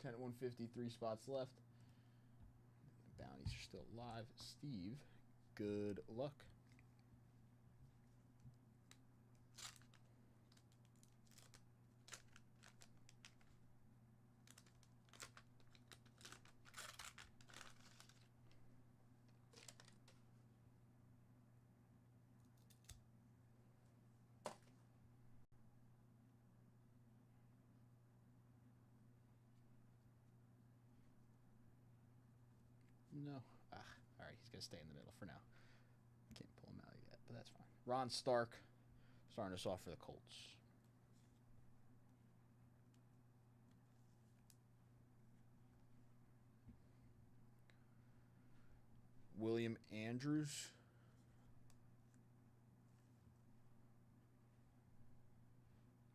10 at 150, 3 spots left. The bounties are still live. Steve, good luck. No. All right, he's going to stay in the middle for now. Can't pull him out yet, but that's fine. Ron Stark starting us off for the Colts. William Andrews.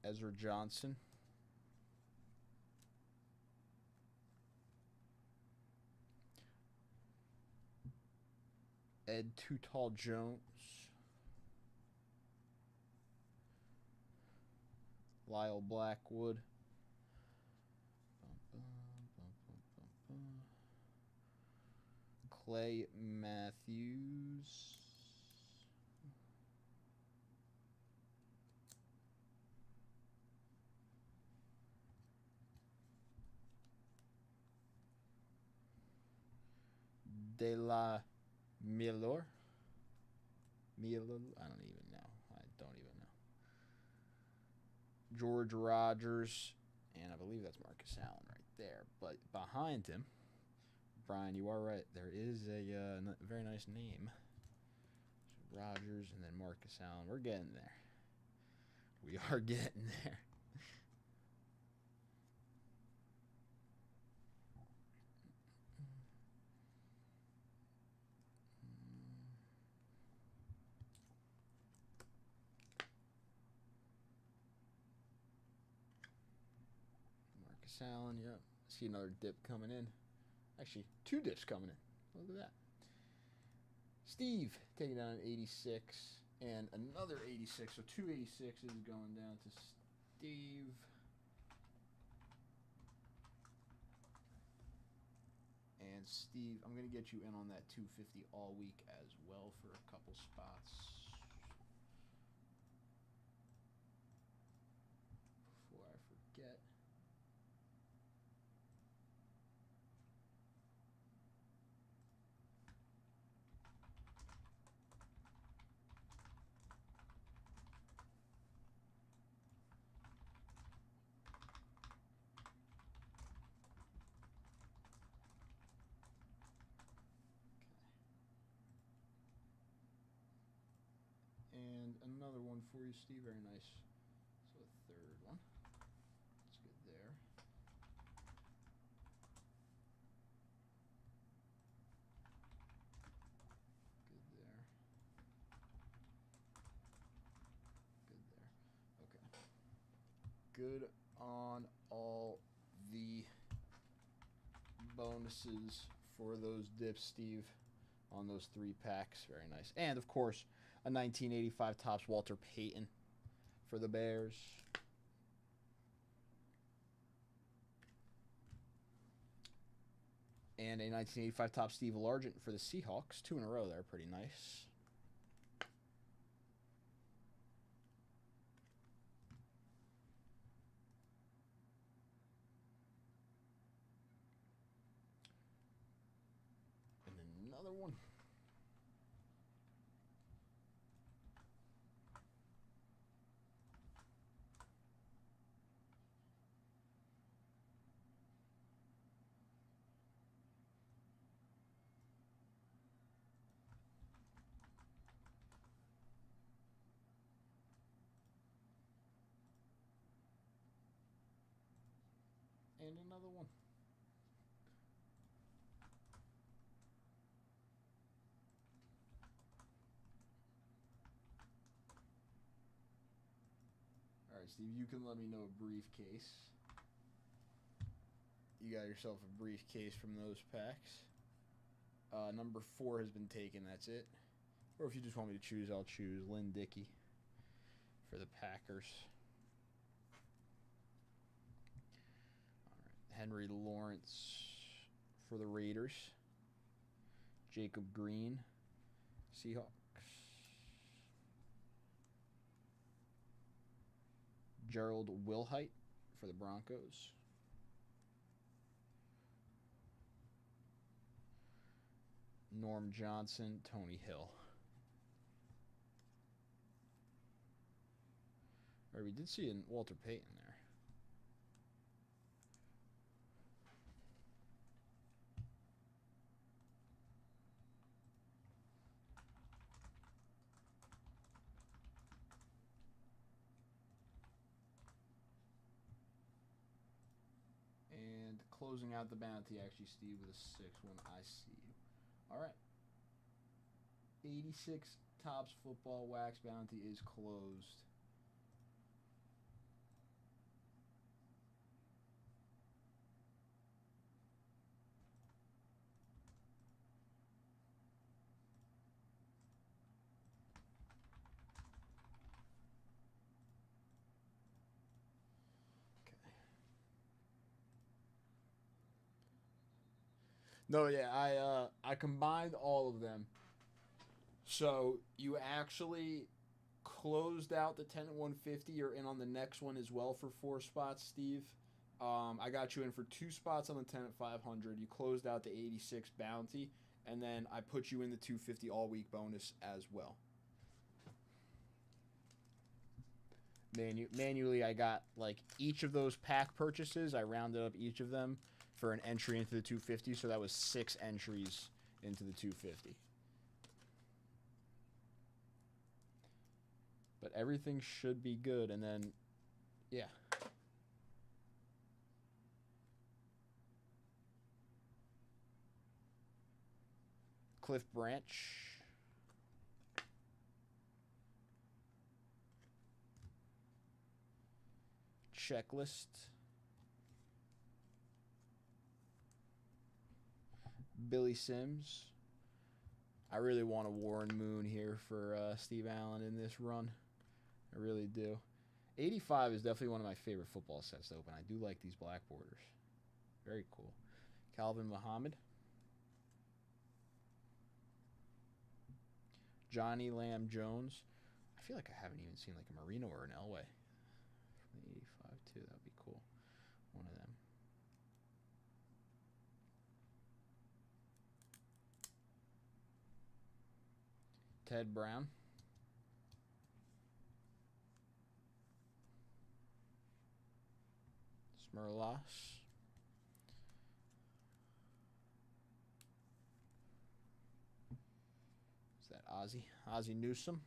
Ezra Johnson. Ed Too Tall Jones. Lyle Blackwood. Clay Matthews. De La Milor. I don't even know. George Rogers. And I believe that's Marcus Allen right there. But behind him, Brian, you are right. There is a very nice name. So Rogers and then Marcus Allen. We're getting there. We are getting there. Marcus Allen, yep. See another dip coming in. Actually, 2 dips coming in. Look at that. Steve taking down an 86 and another 86. So 2 86s going down to Steve. And Steve, I'm going to get you in on that 250 all week as well for a couple spots. Before I forget. And another one for you, Steve. Very nice. So a third one. That's good there. Good there. Good there. Okay. Good on all the bonuses for those dips, Steve, on those 3 packs. Very nice. And, of course, a 1985 Topps Walter Payton for the Bears. And a 1985 Topps Steve Largent for the Seahawks. 2 in a row there. Pretty nice. And then another one. And another one. All right, Steve, you can let me know a briefcase. You got yourself a briefcase from those packs. Number 4 has been taken. That's it. Or if you just want me to choose, I'll choose Lynn Dickey for the Packers. All right, Henry Lawrence for the Raiders. Jacob Green, Seahawks. Gerald Wilhite for the Broncos. Norm Johnson, Tony Hill. Or we did see Walter Payton there. And closing out the bounty, actually, Steve, with a 6 when I see you. All right. 86 Topps Football Wax Bounty is closed. No, yeah, I combined all of them. So you actually closed out the 10 at 150. You're in on the next one as well for 4 spots, Steve. I got you in for 2 spots on the 10 at 500. You closed out the 86 bounty, and then I put you in the 250 all week bonus as well. Manually, I got like each of those pack purchases. I rounded up each of them for an entry into the 250, so that was 6 entries into the 250. But everything should be good, and then, yeah. Cliff Branch. Checklist. Billy Sims. I really want a Warren Moon here for Steve Allen in this run. I really do. 85 is definitely one of my favorite football sets to open. I do like these black borders. Very cool. Calvin Muhammad. Johnny Lamb Jones. I feel like I haven't even seen like a Marino or an Elway from the 85 too. That would be cool. One of them. Ted Brown. Smirlas. Is that Ozzie? Ozzie Newsome.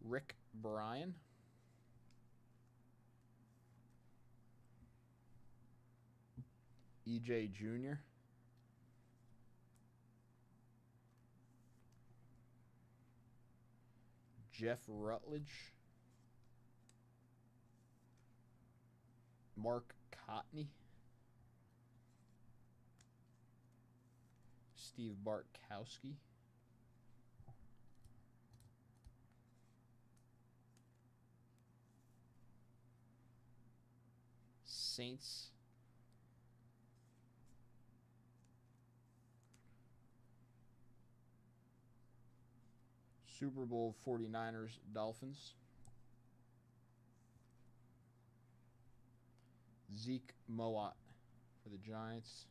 Rick Bryan. EJ Jr. Jeff Rutledge. Mark Cotney. Steve Bartkowski. Saints. Super Bowl 49ers Dolphins. Zeke Mowat for the Giants.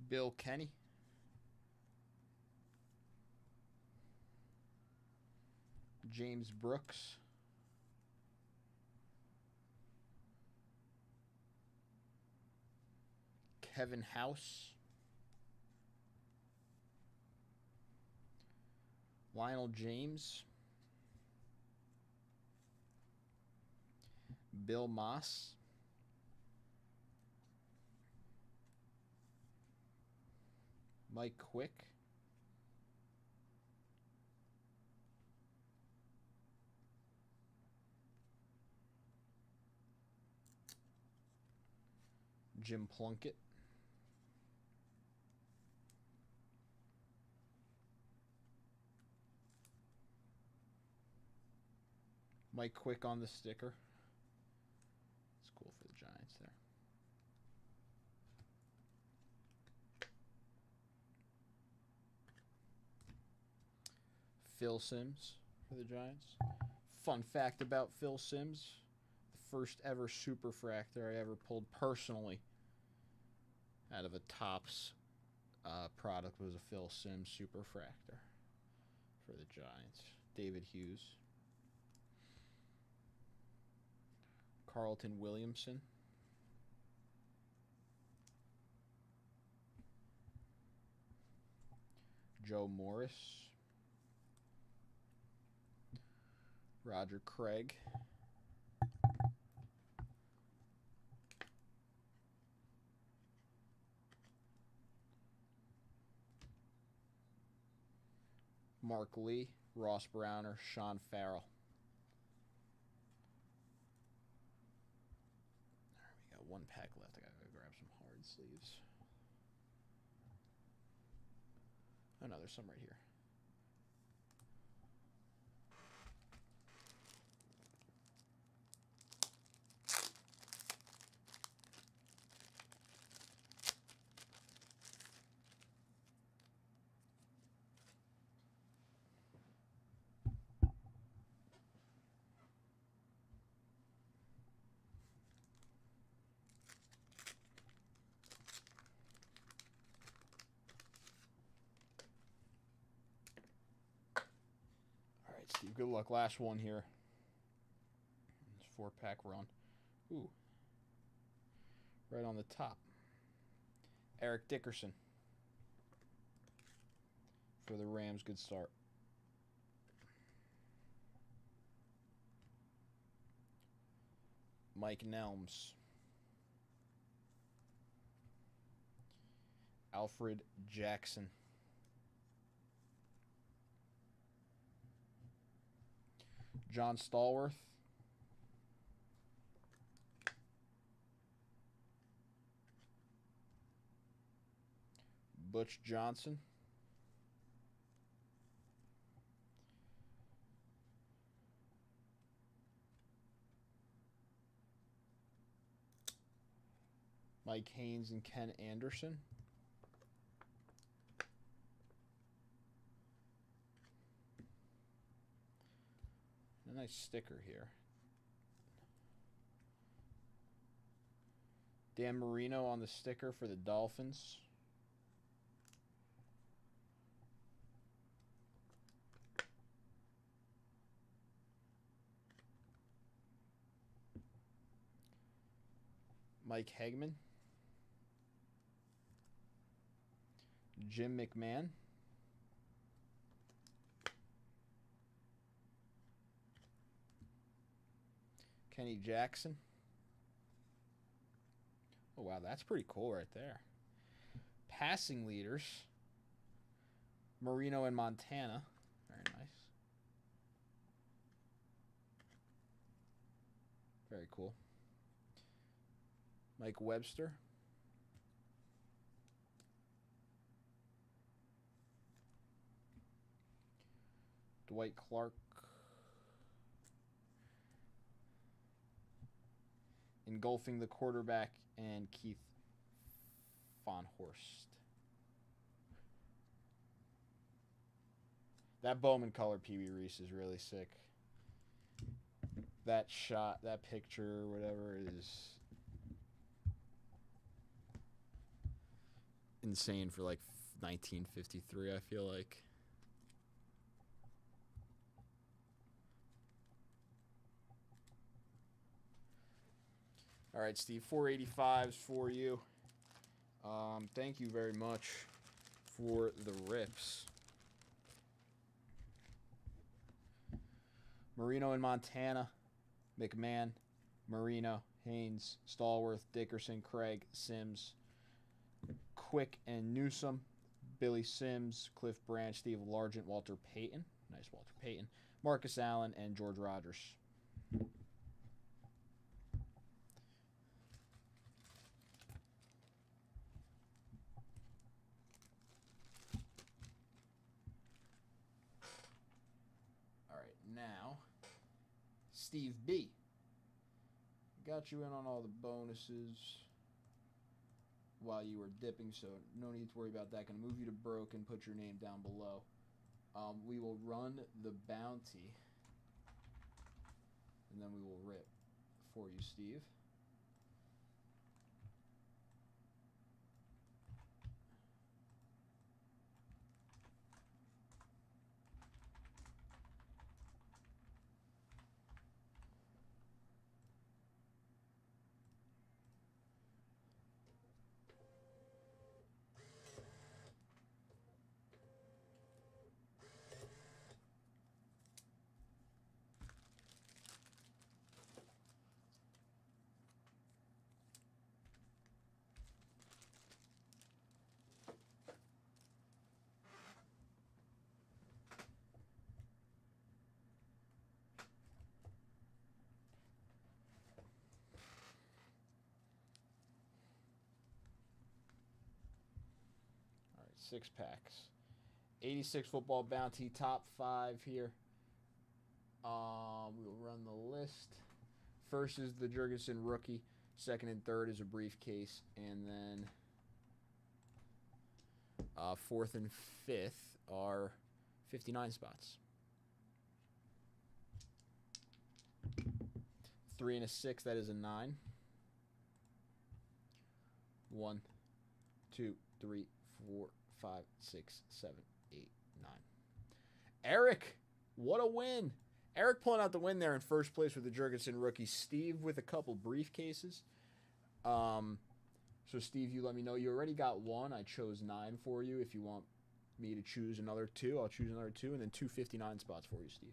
Bill Kenny. James Brooks. Kevin House. Lionel James. Bill Moss. Mike Quick. Jim Plunkett. Mike Quick on the sticker. It's cool for the Giants there. Phil Simms for the Giants. Fun fact about Phil Simms, the first ever superfractor I ever pulled personally out of a Topps product was a Phil Simms superfractor for the Giants. David Hughes. Carlton Williamson. Joe Morris. Roger Craig. Mark Lee, Ross Browner, Sean Farrell. All right, we got one pack left. I gotta grab some hard sleeves. Oh no, there's some right here. All right, Steve, good luck. Last one here. It's 4-pack run. Ooh. Right on the top. Eric Dickerson. For the Rams, good start. Mike Nelms. Alfred Jackson. John Stallworth. Butch Johnson. Mike Haynes and Ken Anderson. A nice sticker here. Dan Marino on the sticker for the Dolphins. Mike Hegman. Jim McMahon. Kenny Jackson. Oh, wow, that's pretty cool right there. Passing leaders. Marino and Montana. Very nice. Very cool. Mike Webster. Dwight Clark. Engulfing the quarterback and Keith Von Horst. That Bowman color Pee Wee Reese is really sick. That shot, that picture, whatever, is insane for like 1953, I feel like. All right, Steve, 485s for you. Thank you very much for the rips. Marino and Montana, McMahon, Marino, Haynes, Stallworth, Dickerson, Craig, Sims, Quick and Newsom, Billy Sims, Cliff Branch, Steve Largent, Walter Payton, nice Walter Payton, Marcus Allen, and George Rogers. Now, Steve B. Got you in on all the bonuses while you were dipping, so no need to worry about that. Going to move you to broke and put your name down below. We will run the bounty, and then we will rip for you, Steve. 6 packs. 86 football bounty, top 5 here. We'll run the list. First is the Jurgensen rookie. Second and third is a briefcase. And then fourth and fifth are 59 spots. 3 and a 6, that is a 9. 1, 2, 3, 4, 5, 6, 7, 8, 9. Eric, what a win. Eric pulling out the win there in first place with the Jurgensen rookie. Steve with a couple briefcases. So, Steve, you let me know. You already got one. I chose 9 for you. If you want me to choose another 2, I'll choose another 2. And then 2 59 spots for you, Steve.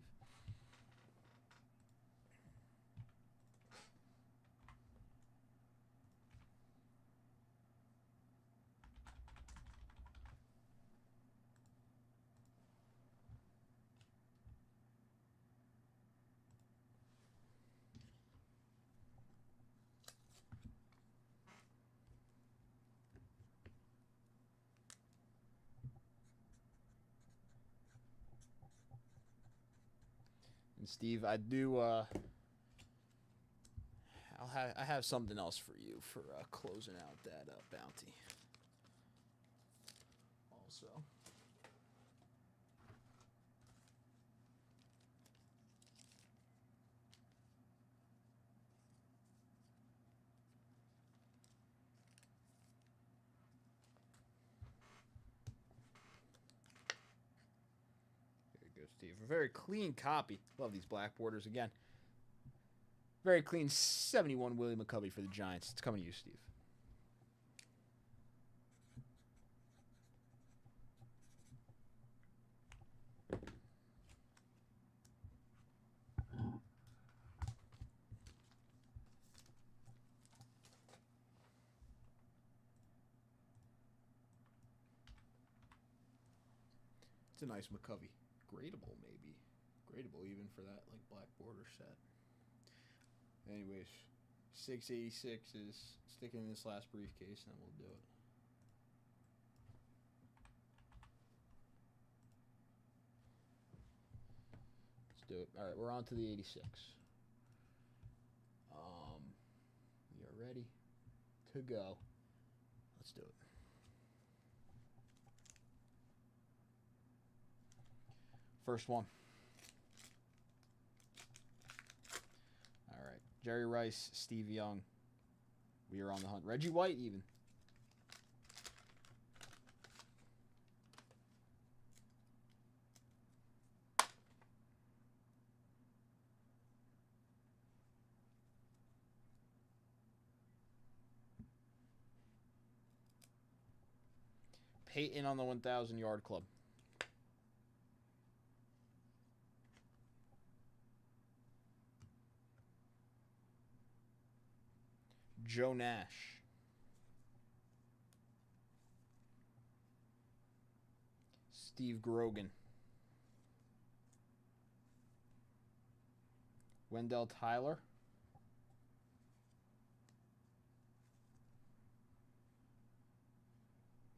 And Steve, I do. I have something else for you for closing out that bounty. Also, there you go, Steve. A very clean copy. Love these black borders again. Very clean 71 William McCovey for the Giants. It's coming to you, Steve. It's a nice McCovey. Gradable, maybe. Gradable even for that like black border set. Anyways, 686 is sticking in this last briefcase, and then we'll do it. Let's do it. All right, we're on to the 86. We are ready to go. Let's do it. First one. All right. Jerry Rice, Steve Young. We are on the hunt. Reggie White, even. Peyton on the 1,000-yard club. Joe Nash. Steve Grogan. Wendell Tyler.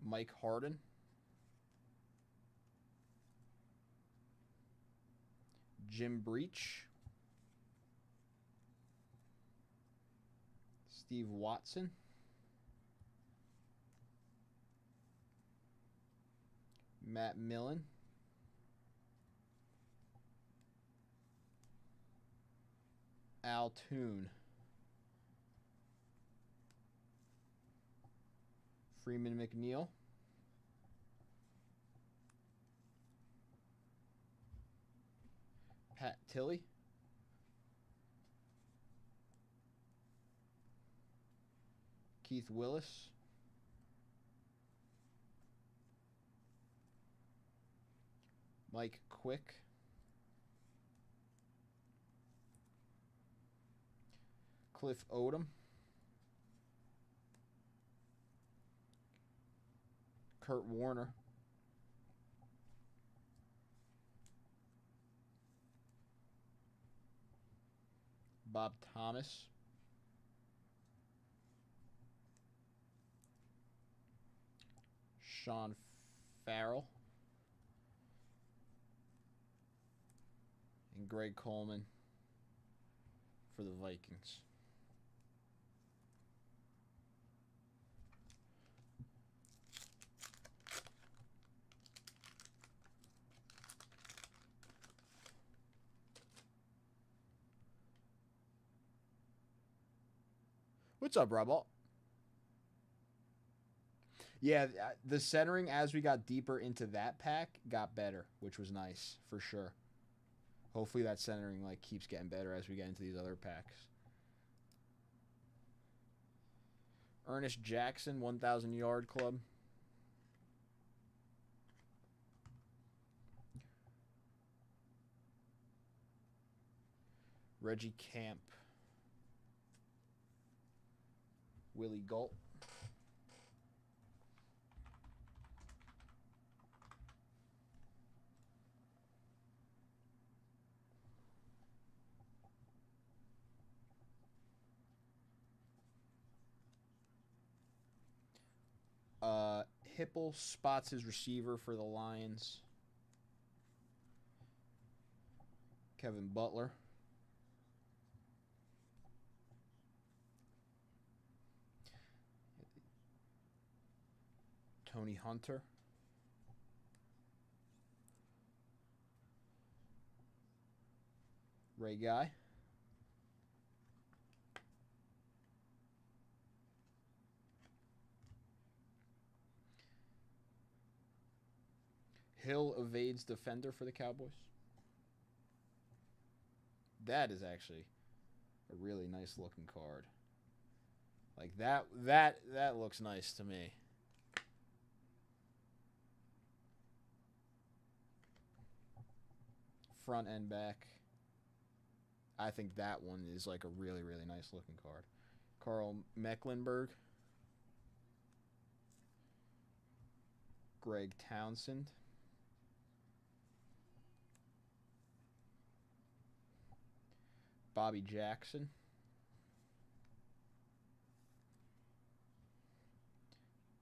Mike Harden. Jim Breach. Steve Watson. Matt Millen. Al Toon. Freeman McNeil. Pat Tilley. Keith Willis. Mike Quick. Cliff Odom. Kurt Warner. Bob Thomas. Sean Farrell. And Greg Coleman for the Vikings. What's up, Rebel? Yeah, the centering as we got deeper into that pack got better, which was nice for sure. Hopefully that centering like keeps getting better as we get into these other packs. Ernest Jackson, 1,000 Yard Club. Reggie Camp. Willie Galt. Hipple spots his receiver for the Lions. Kevin Butler. Tony Hunter. Ray Guy. Hill evades defender for the Cowboys. That is actually a really nice looking card. Like that looks nice to me. Front and back. I think that one is like a really, really nice looking card. Carl Mecklenburg. Greg Townsend. Bobby Jackson.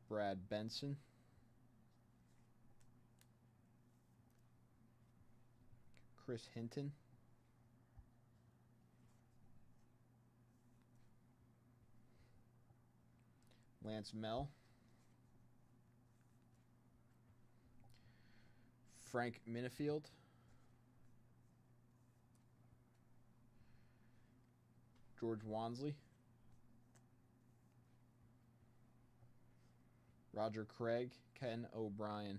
Brad Benson. Chris Hinton. Lance Mell. Frank Minifield. George Wansley. Roger Craig. Ken O'Brien.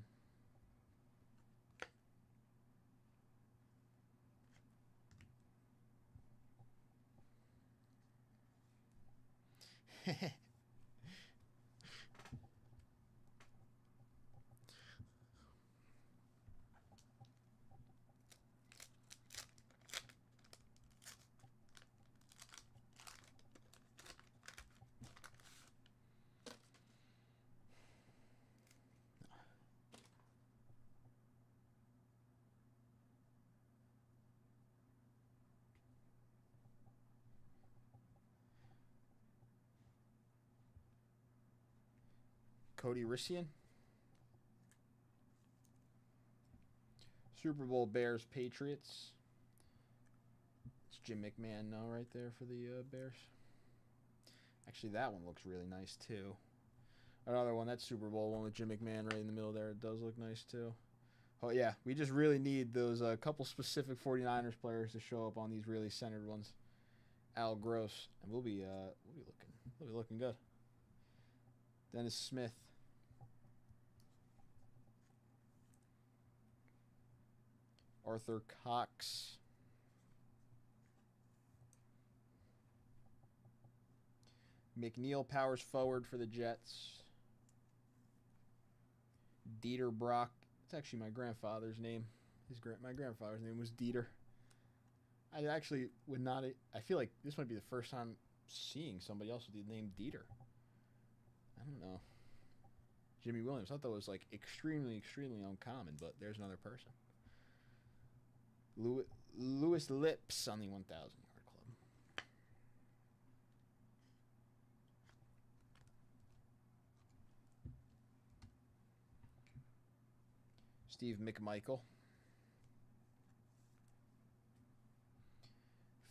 Cody Rissian. Super Bowl Bears Patriots. It's Jim McMahon now right there for the Bears. Actually, that one looks really nice too. Another one, that Super Bowl one with Jim McMahon right in the middle there. It does look nice too. Oh yeah, we just really need those couple specific 49ers players to show up on these really centered ones. Al Gross, and we'll be looking good. Dennis Smith. Arthur Cox. McNeil powers forward for the Jets. Dieter Brock. It's actually my grandfather's name. My grandfather's name was Dieter. I actually would not. I feel like this might be the first time seeing somebody else with the name Dieter. I don't know. Jimmy Williams. I thought that was like extremely, extremely uncommon, but there's another person. Louis Lips on the 1,000 Yard Club. Steve McMichael.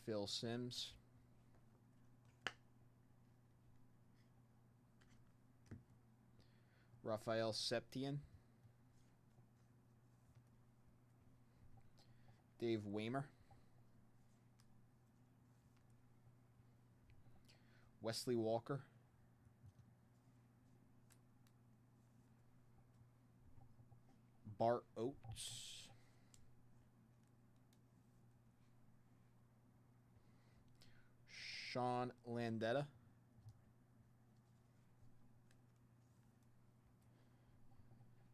Phil Simms. Raphael Septien. Dave Waymer. Wesley Walker. Bart Oates. Sean Landetta.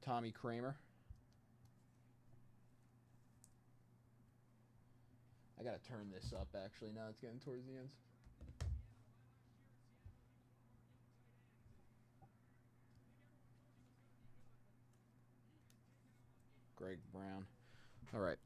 Tommy Kramer. I gotta turn this up actually now it's getting towards the end. Greg Brown. All right.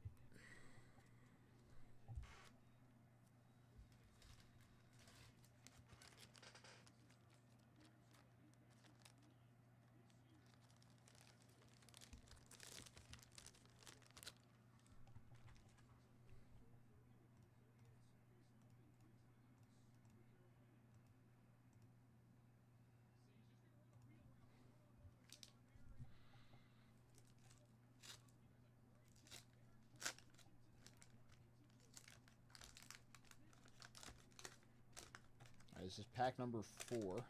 This is pack number 4.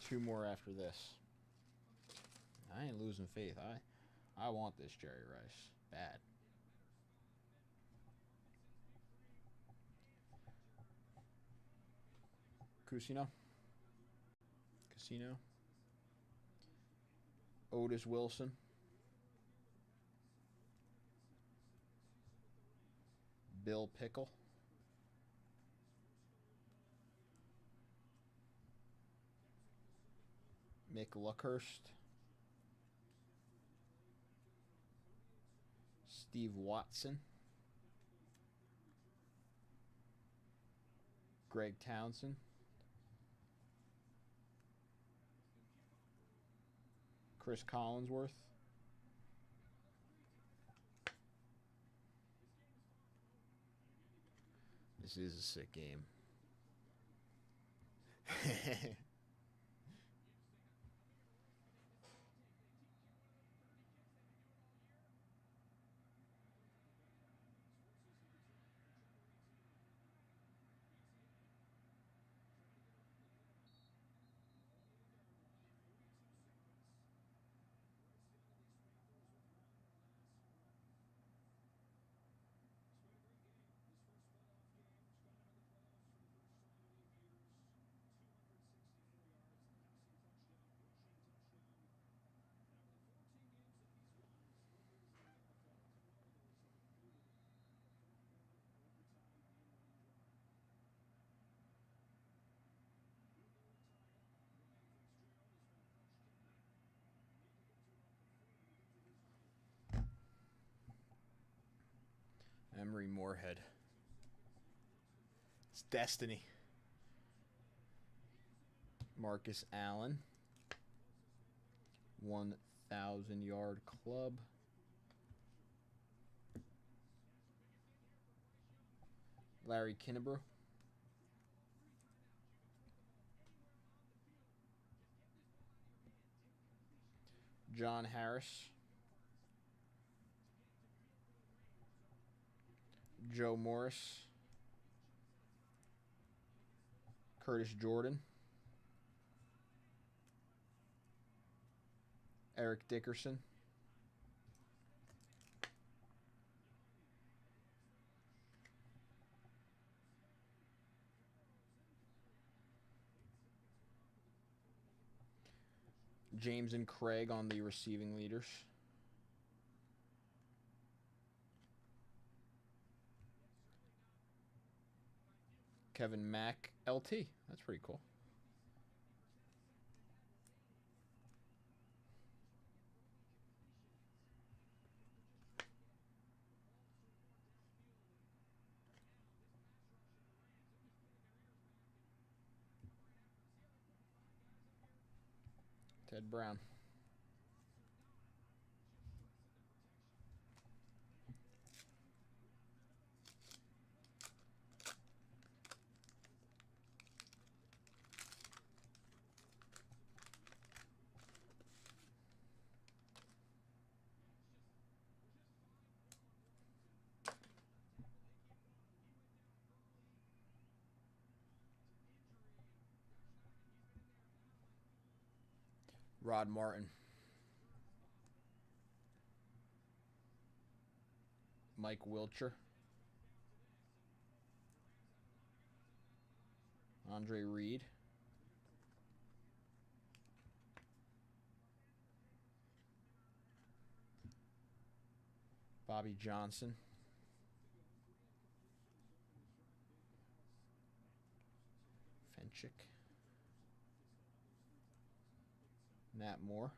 2 more after this. I ain't losing faith. I want this Jerry Rice. Bad. Casino. Otis Wilson. Bill Pickle. Mick Luckhurst. Steve Watson. Greg Townsend. Chris Collinsworth. This is a sick game. Emery Moorhead. It's destiny. Marcus Allen. 1,000-yard club. Larry Kinnebrew. John Harris. Joe Morris. Curtis Jordan. Eric Dickerson. James and Craig on the receiving leaders. Kevin Mack, LT. That's pretty cool. Ted Brown. Rod Martin. Mike Wilcher. Andre Reed. Bobby Johnson. Fenchick. Nat Moore.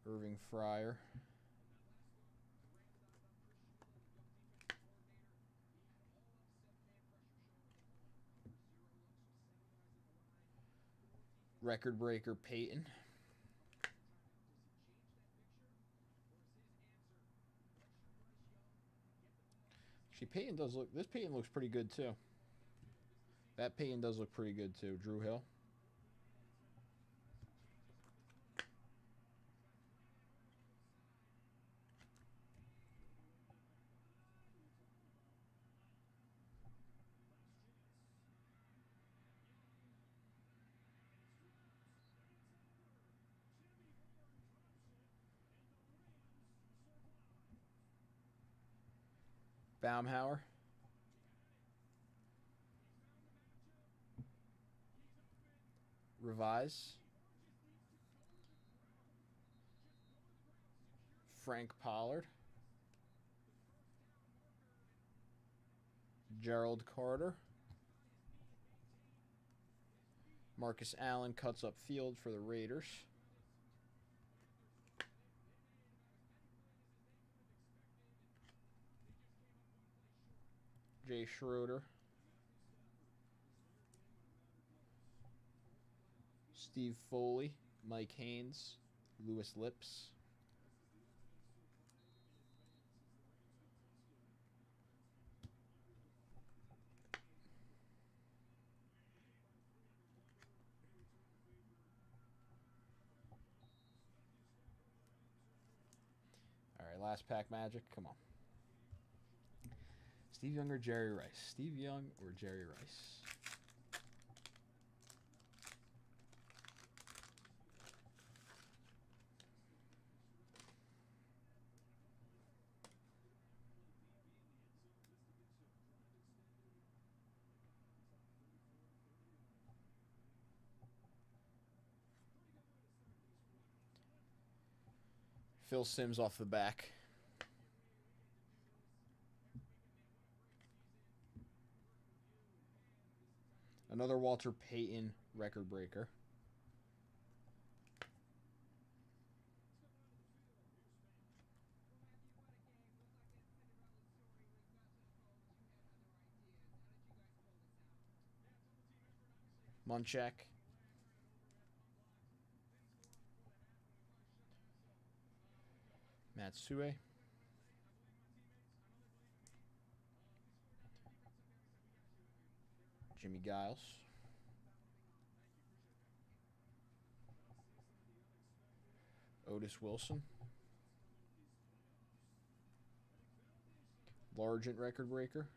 Irving Fryer. Record breaker Peyton. Actually, Peyton does look. This Peyton looks pretty good too. That Peyton does look pretty good too. Drew Hill. Baumhauer. Revise. Frank Pollard. Gerald Carter. Marcus Allen cuts up field for the Raiders. Jay Schroeder. Steve Foley. Mike Haynes. Lewis Lips. All right, last pack magic. Come on. Steve Young or Jerry Rice? Steve Young or Jerry Rice? Phil Simms off the back. Another Walter Payton record breaker. Munchak. Matsue. Jimmy Giles. Otis Wilson. Largent record breaker.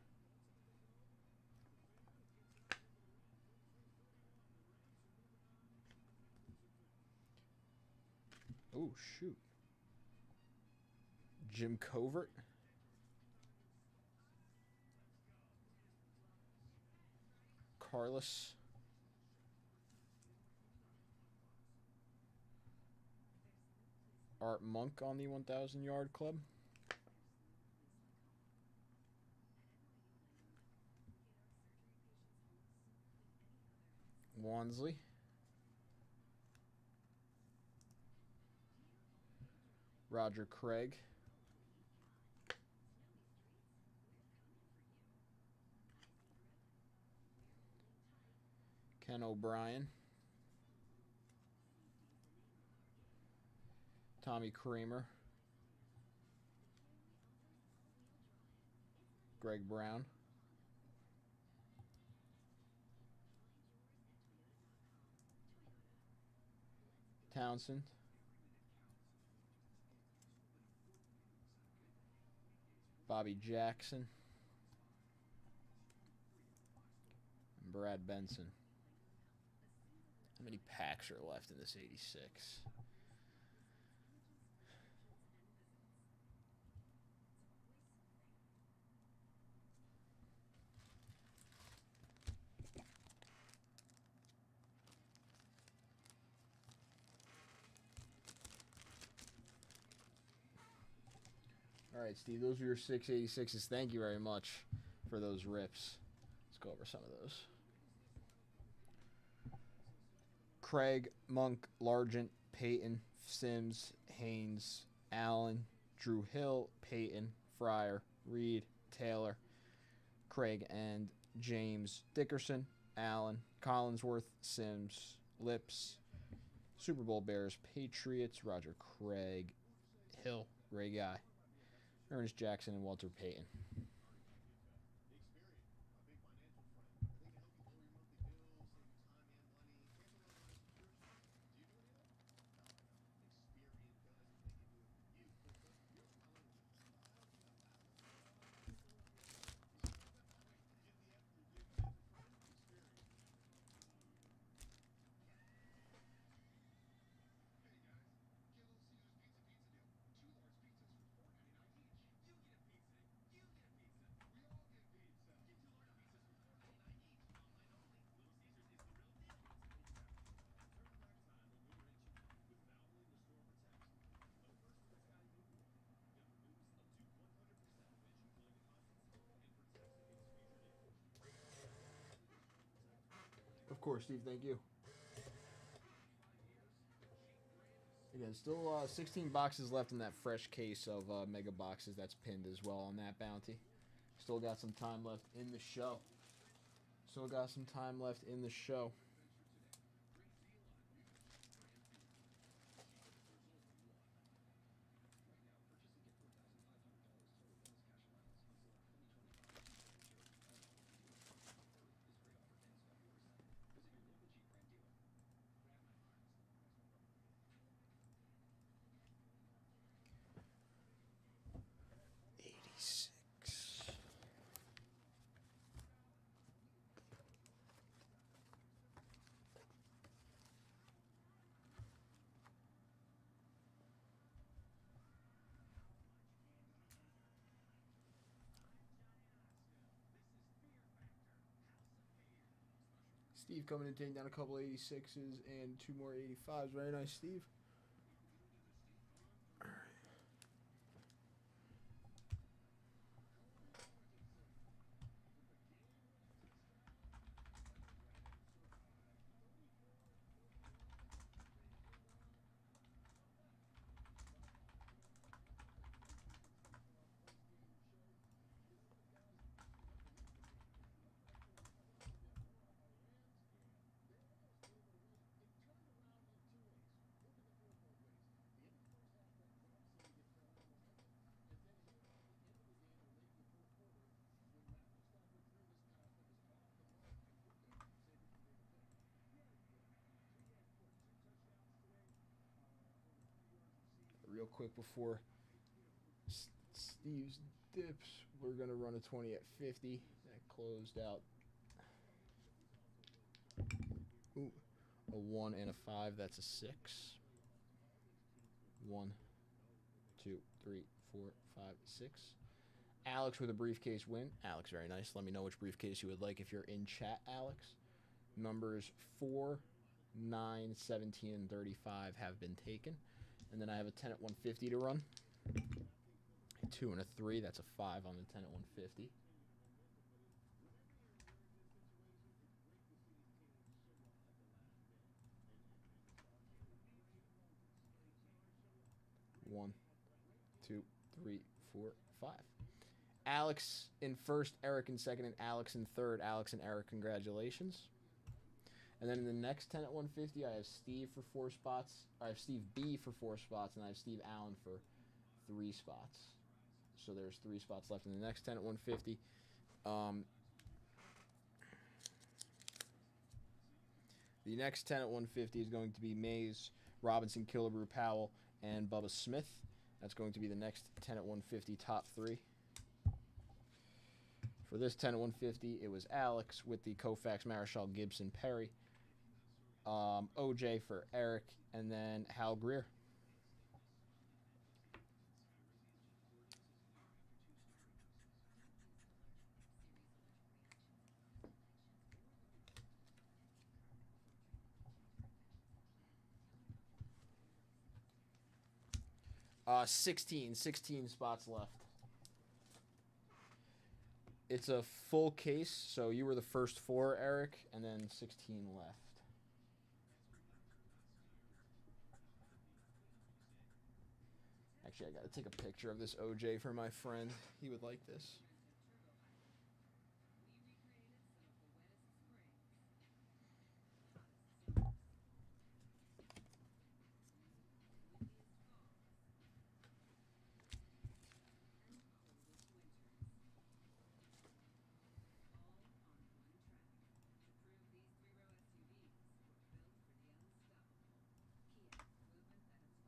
Oh, shoot. Jim Covert. Carlos. Art Monk on the 1,000 Yard Club. Wansley. Roger Craig. Ken O'Brien. Tommy Kramer. Greg Brown. Townsend. Bobby Jackson. And Brad Benson. How many packs are left in this 86? All right, Steve, those are your 686s. Thank you very much for those rips. Let's go over some of those. Craig, Monk, Largent, Peyton, Sims, Haynes, Allen, Drew Hill, Peyton, Fryer, Reed, Taylor, Craig and James Dickerson, Allen, Collinsworth, Sims, Lips, Super Bowl Bears, Patriots, Roger Craig, Hill, Ray Guy, Ernest Jackson, and Walter Payton. Of course, Steve, thank you. Again, still 16 boxes left in that fresh case of mega boxes that's pinned as well on that bounty. Still got some time left in the show. Steve coming in, taking down a couple 86s and 2 more 85s. Very nice, Steve. Real quick before Steve's dips, we're going to run a 20 at 50. That closed out. Ooh, a 1 and a 5. That's a 6. 1, 2, 3, 4, 5, 6. Alex with a briefcase win. Alex, very nice. Let me know which briefcase you would like if you're in chat, Alex. Numbers 4, 9, 17, and 35 have been taken. And then I have a 10 at 150 to run. A 2 and a 3. That's a 5 on the 10 at 150. One, 2, 3, 4, 5. Alex in first, Eric in second, and Alex in third. Alex and Eric, congratulations. And then in the next 10 at 150, I have Steve for 4 spots. I have Steve B for 4 spots, and I have Steve Allen for 3 spots. So there's 3 spots left in the next 10 at 150. The next 10 at 150 is going to be Mays, Robinson, Killebrew, Powell, and Bubba Smith. That's going to be the next 10 at 150 top 3. For this 10 at 150, it was Alex with the Koufax, Marichal, Gibson, Perry. OJ for Eric, and then Hal Greer. Uh, 16 spots left. It's a full case, so you were the first 4, Eric, and then 16 left. Actually, I gotta take a picture of this OJ for my friend. He would like this.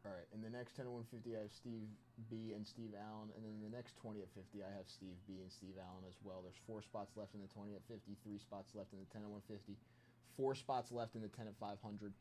All right, in the next 10 at 150, I have Steve B and Steve Allen, and then in the next 20 at 50, I have Steve B and Steve Allen as well. There's 4 spots left in the 20 at 50, 3 spots left in the 10 at 150, 4 spots left in the 10 at 500.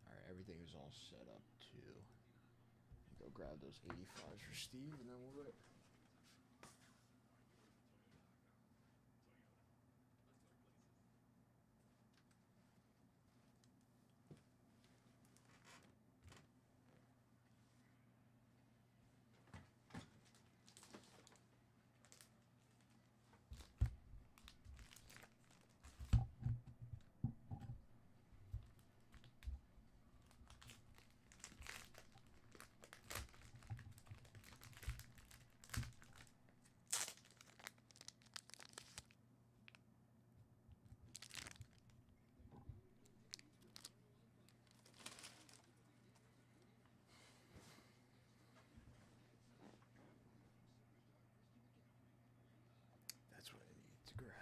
All right, everything is all set up too. Go grab those 85s for Steve, and then we'll rip. That's what I need to grab.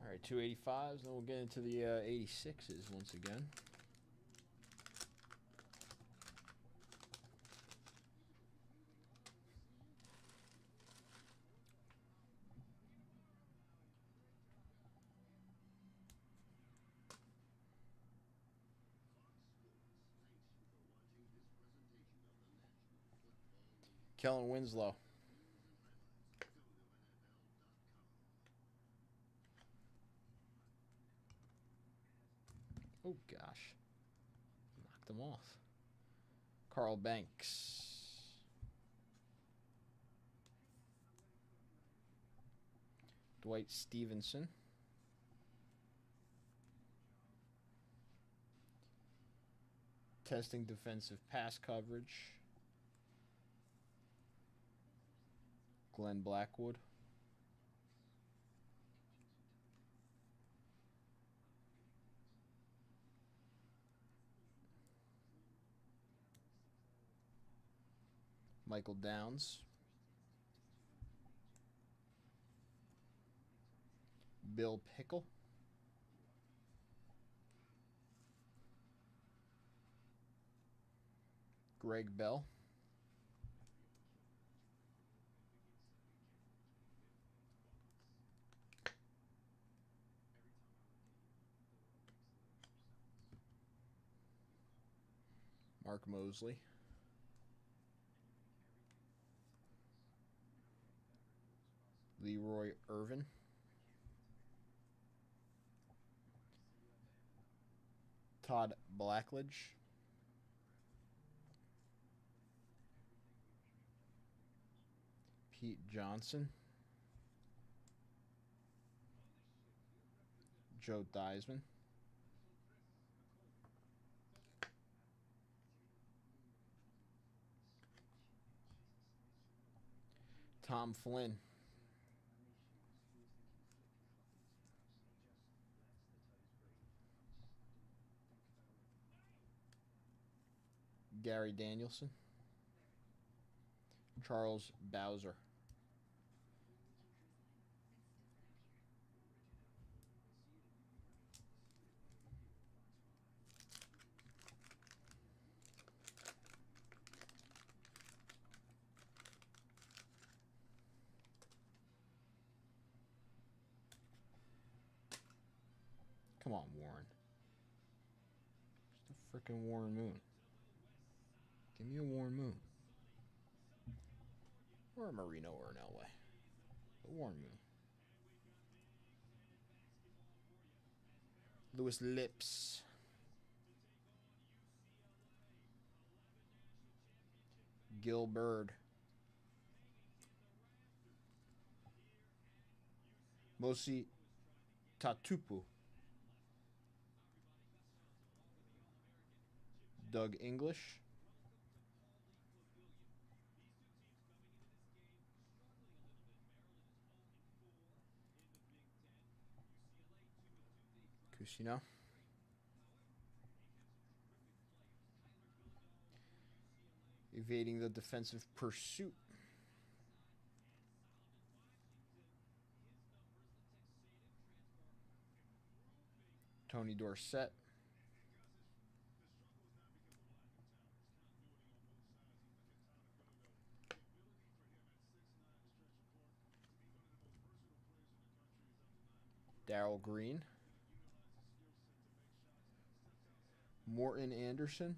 All right, 285s, then we'll get into the 86s once again. Kellen Winslow. Oh, gosh. Knocked him off. Carl Banks. Dwight Stevenson. Testing defensive pass coverage. Glenn Blackwood. Michael Downs. Bill Pickle. Greg Bell. Mark Mosley. Leroy Irvin. Todd Blackledge. Pete Johnson. Joe Theismann. Tom Flynn. Gary Danielson. Charles Bowser. Come on, Warren. Just a freaking Warren Moon. Give me a Warren Moon. Or a Marino or an Elway. A Warren Moon. Lewis Lips. Gil Bird. Mosi Tatupu. Doug English. Cusino. Evading the defensive pursuit. Tony Dorsett. Darryl Green. Morton Anderson.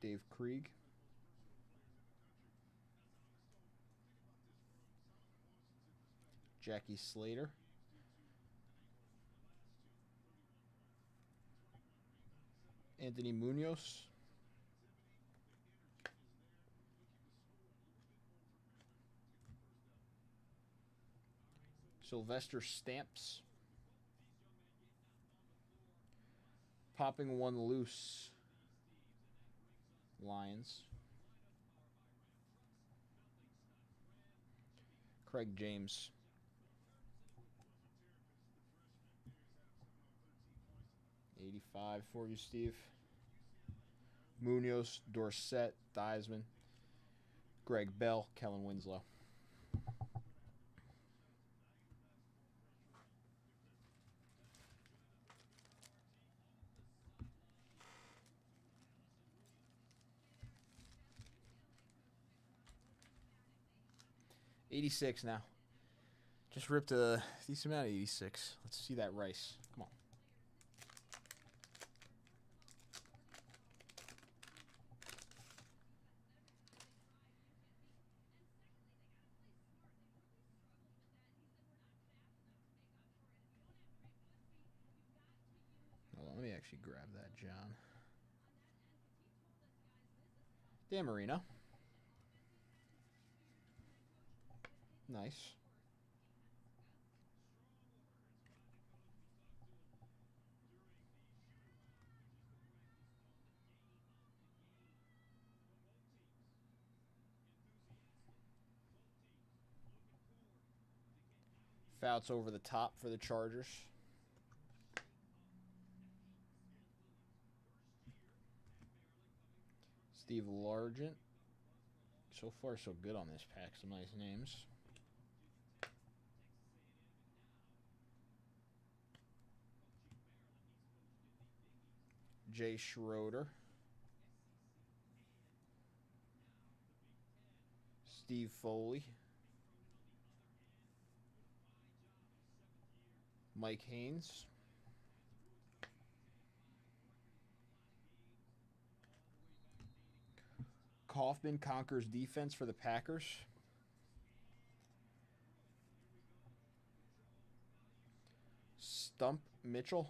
Dave Krieg. Jackie Slater. Anthony Munoz. Sylvester Stamps. Popping one loose. Lions. Craig James. $85 for you, Steve. Munoz, Dorsett, Theismann, Greg Bell, Kellen Winslow. $86 now. Just ripped a decent amount of 86. Let's see that Rice. Come on. Hold on, let me actually grab that, John. Dan Marino. Nice. Fouts over the top for the Chargers. Steve Largent. So far, so good on this pack. Some nice names. Jay Schroeder. Steve Foley. Mike Haynes. Kaufman conquers defense for the Packers. Stump Mitchell.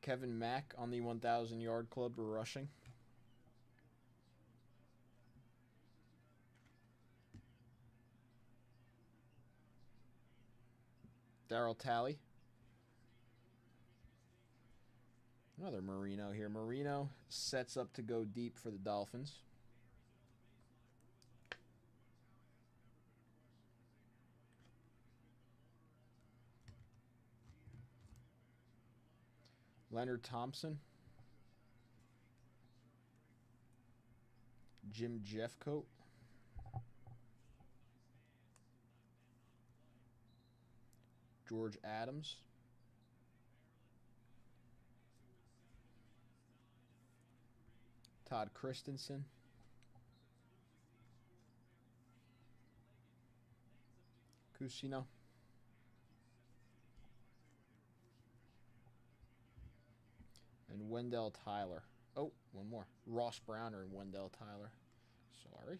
Kevin Mack on the 1,000-yard club rushing. Darryl Talley. Another Marino here. Marino sets up to go deep for the Dolphins. Leonard Thompson. Jim Jeffcoat. George Adams. Todd Christensen. Cusino. And Wendell Tyler. Oh, one more. Ross Browner and Wendell Tyler. Sorry.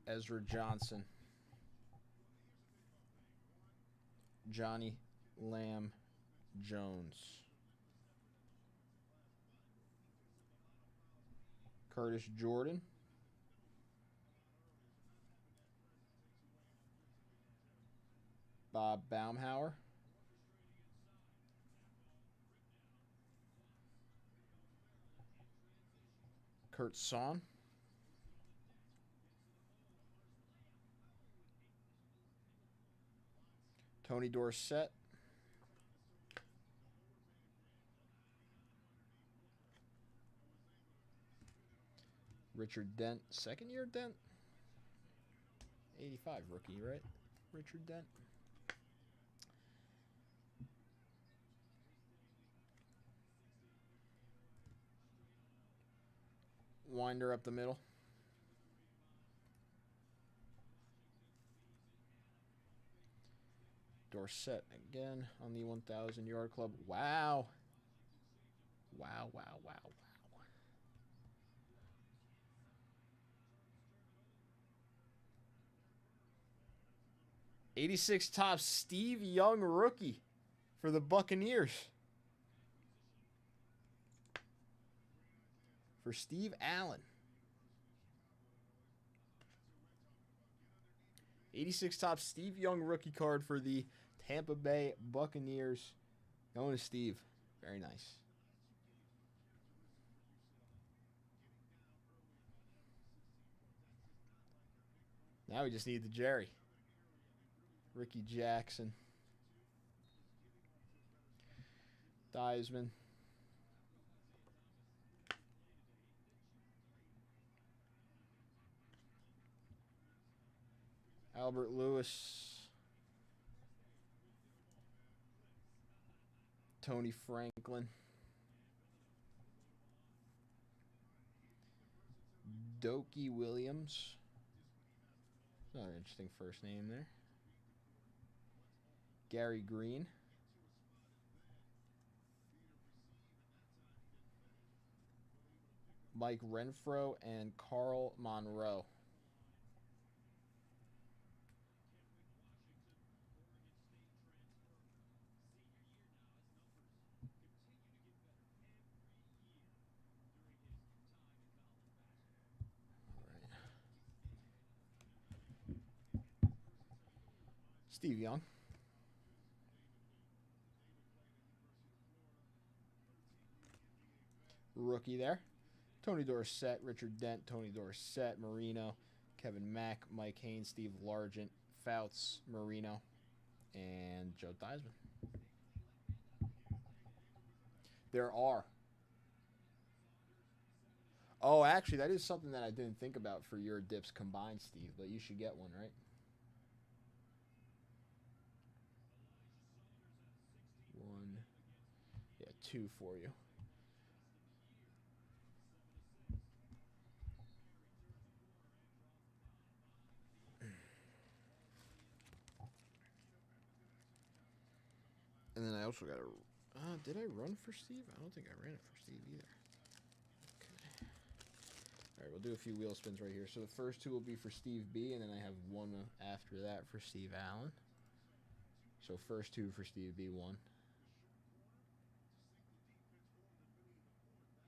Ezra Johnson. Johnny Lamb Jones. Curtis Jordan. Bob Baumhauer. Kurt Son. Tony Dorsett. Richard Dent. Second year Dent? 85 rookie, right? Richard Dent. Winder up the middle. Dorsett again on the 1,000-yard club. Wow. Wow, wow, wow, wow. 86 top Steve Young rookie for the Buccaneers. For Steve Allen. 86 top Steve Young rookie card for the Tampa Bay Buccaneers. Going to Steve. Very nice. Now we just need the Jerry. Ricky Jackson. Theismann. Albert Lewis. Tony Franklin. Doki Williams. Another interesting first name there. Gary Green. Mike Renfro and Carl Monroe. Steve Young. Rookie there. Tony Dorsett, Richard Dent, Tony Dorsett, Marino, Kevin Mack, Mike Haynes, Steve Largent, Fouts, Marino, and Joe Theismann. There are. Oh, actually, that is something that I didn't think about for your dips combined, Steve, but you should get one, right? One. Yeah, two for you. And then I also got a... did I run for Steve? I don't think I ran it for Steve either. Okay. All right, we'll do a few wheel spins right here. So the first two will be for Steve B, and then I have one after that for Steve Allen. So first two for Steve B, one.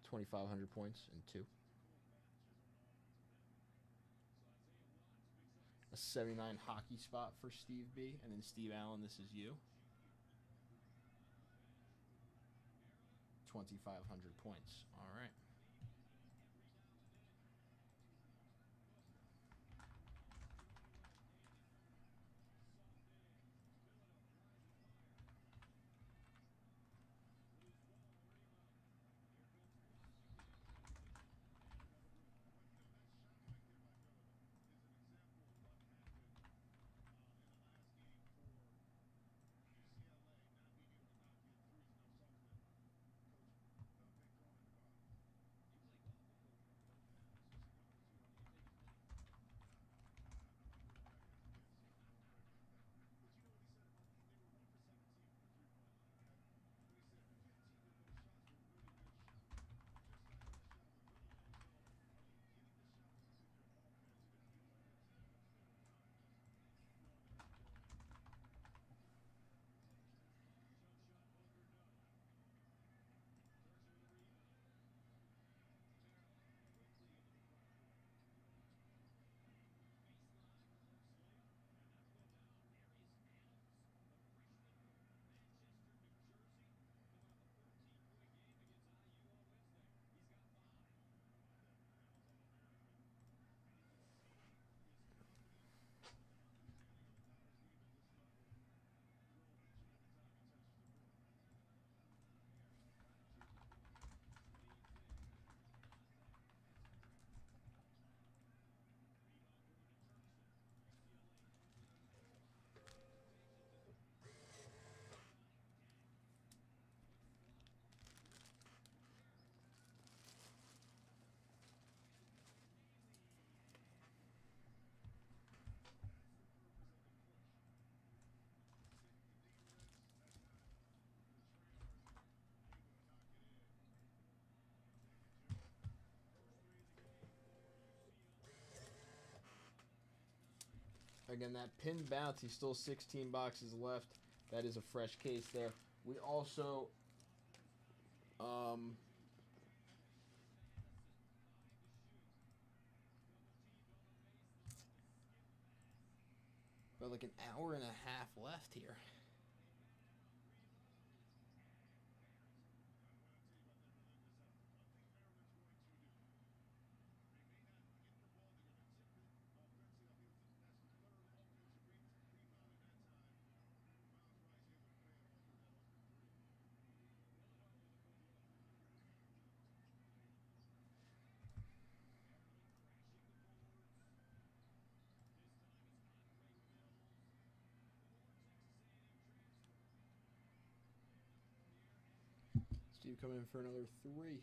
2,500 points and two. A 79 hockey spot for Steve B, and then Steve Allen, this is you. 2,500 points. All right. Again, that pinned bounty, still 16 boxes left. That is a fresh case there. We also about like an hour and a half left here. Steve coming in for another three.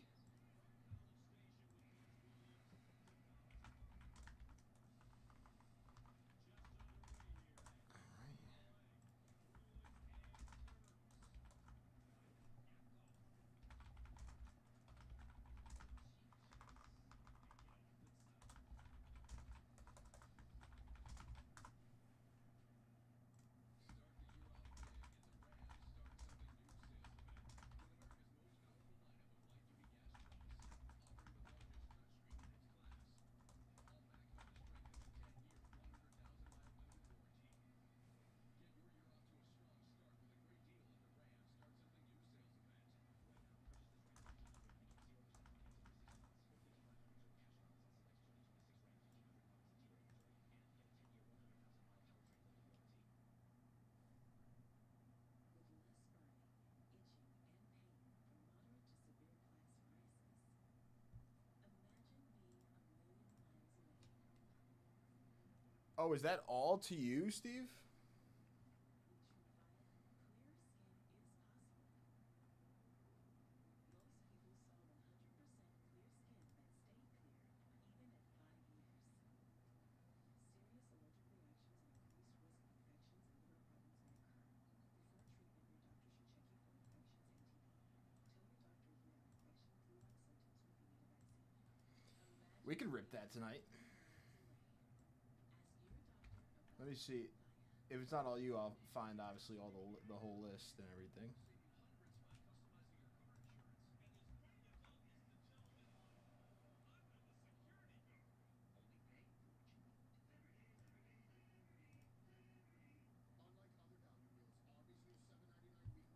Oh, is that all to you, Steve? We could rip that tonight. Let me see. If it's not all you, I'll find obviously all the whole list and everything.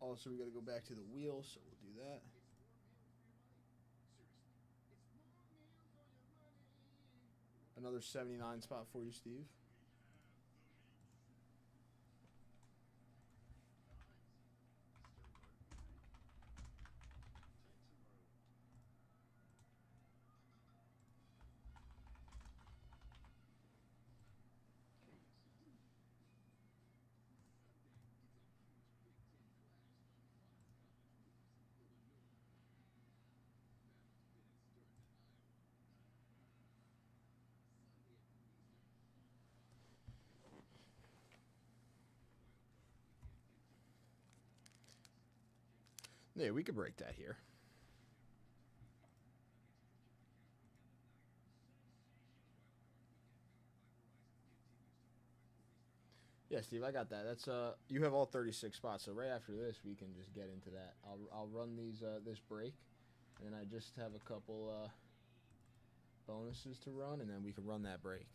Also, we got to go back to the wheel, so we'll do that. Another 79 spot for you, Steve. Yeah, we could break that here. Yeah, Steve, I got that. That's you have all 36 spots, so right after this, we can just get into that. I'll run these this break, and then I just have a couple bonuses to run, and then we can run that break.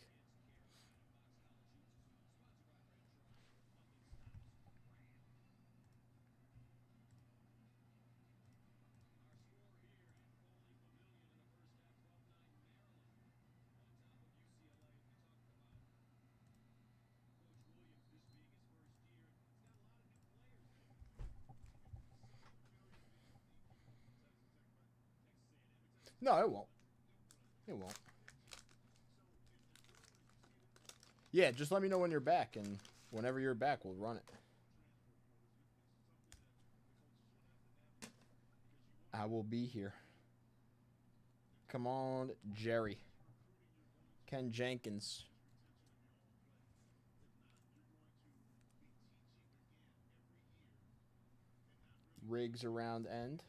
No, it won't. It won't. Yeah, just let me know when you're back, and whenever you're back, we'll run it. I will be here. Come on, Jerry. Ken Jenkins. Riggs around end.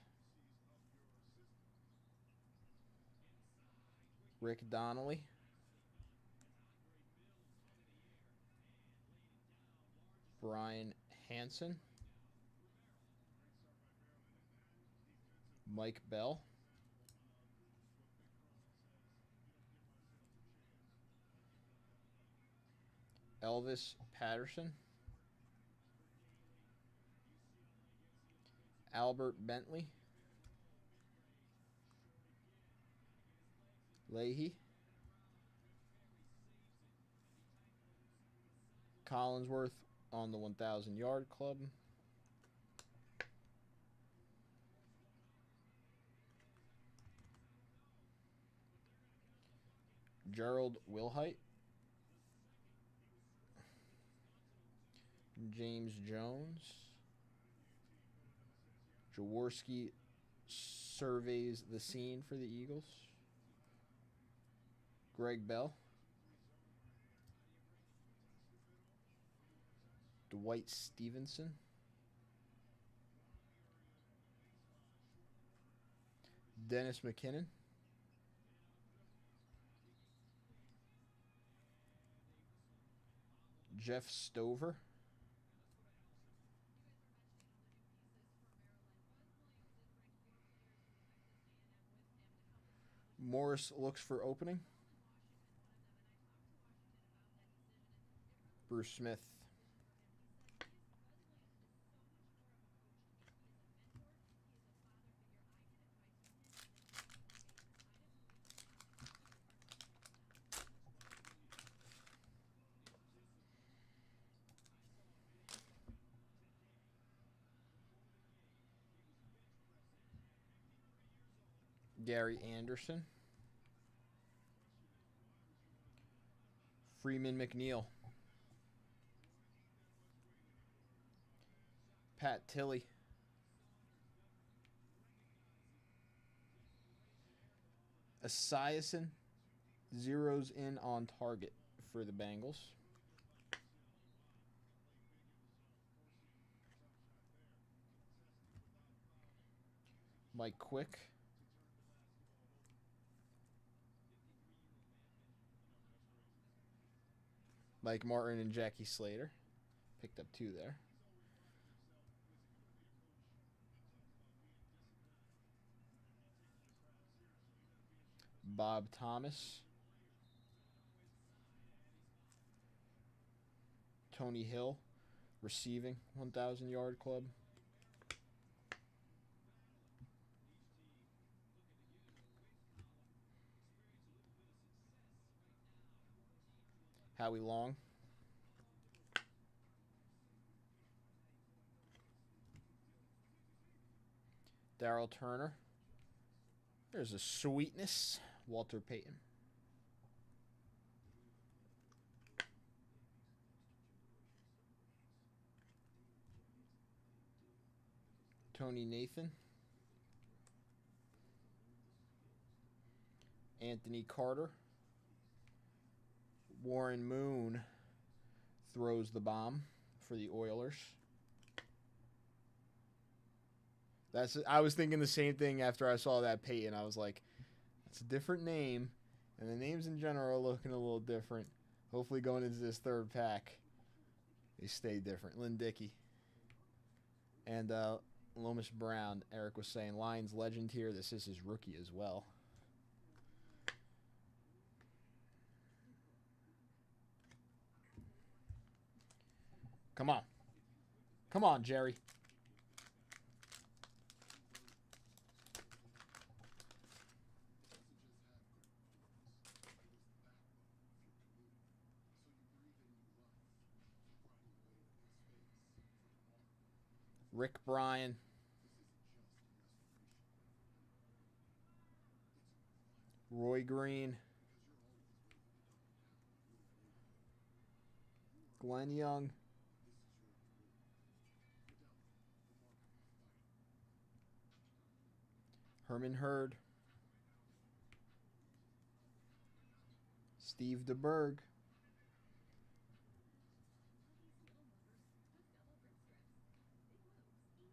Rick Donnelly. Brian Hansen. Mike Bell. Elvis Patterson. Albert Bentley. Leahy. Collinsworth on the 1,000-yard club. Gerald Wilhite. James Jones. Jaworski surveys the scene for the Eagles. Greg Bell. Dwight Stevenson. Dennis McKinnon. Jeff Stover. Morris looks for opening. Bruce Smith. Gary Anderson. Freeman McNeil. Pat Tilley. Esiason zeros in on target for the Bengals. Mike Quick. Mike Martin and Jackie Slater. Picked up 2 there. Bob Thomas. Tony Hill. Receiving 1,000-yard club. Howie Long. Darryl Turner. There's a sweetness. Walter Payton. Tony Nathan. Anthony Carter. Warren Moon throws the bomb for the Oilers. I was thinking the same thing after I saw that Peyton. I was like, it's a different name, and the names in general are looking a little different. Hopefully going into this third pack, they stay different. Lynn Dickey. And Lomas Brown, Eric was saying, Lions legend here. This is his rookie as well. Come on. Come on, Jerry. Rick Bryan. Roy Green. Glenn Young. Herman Hurd. Steve DeBerg.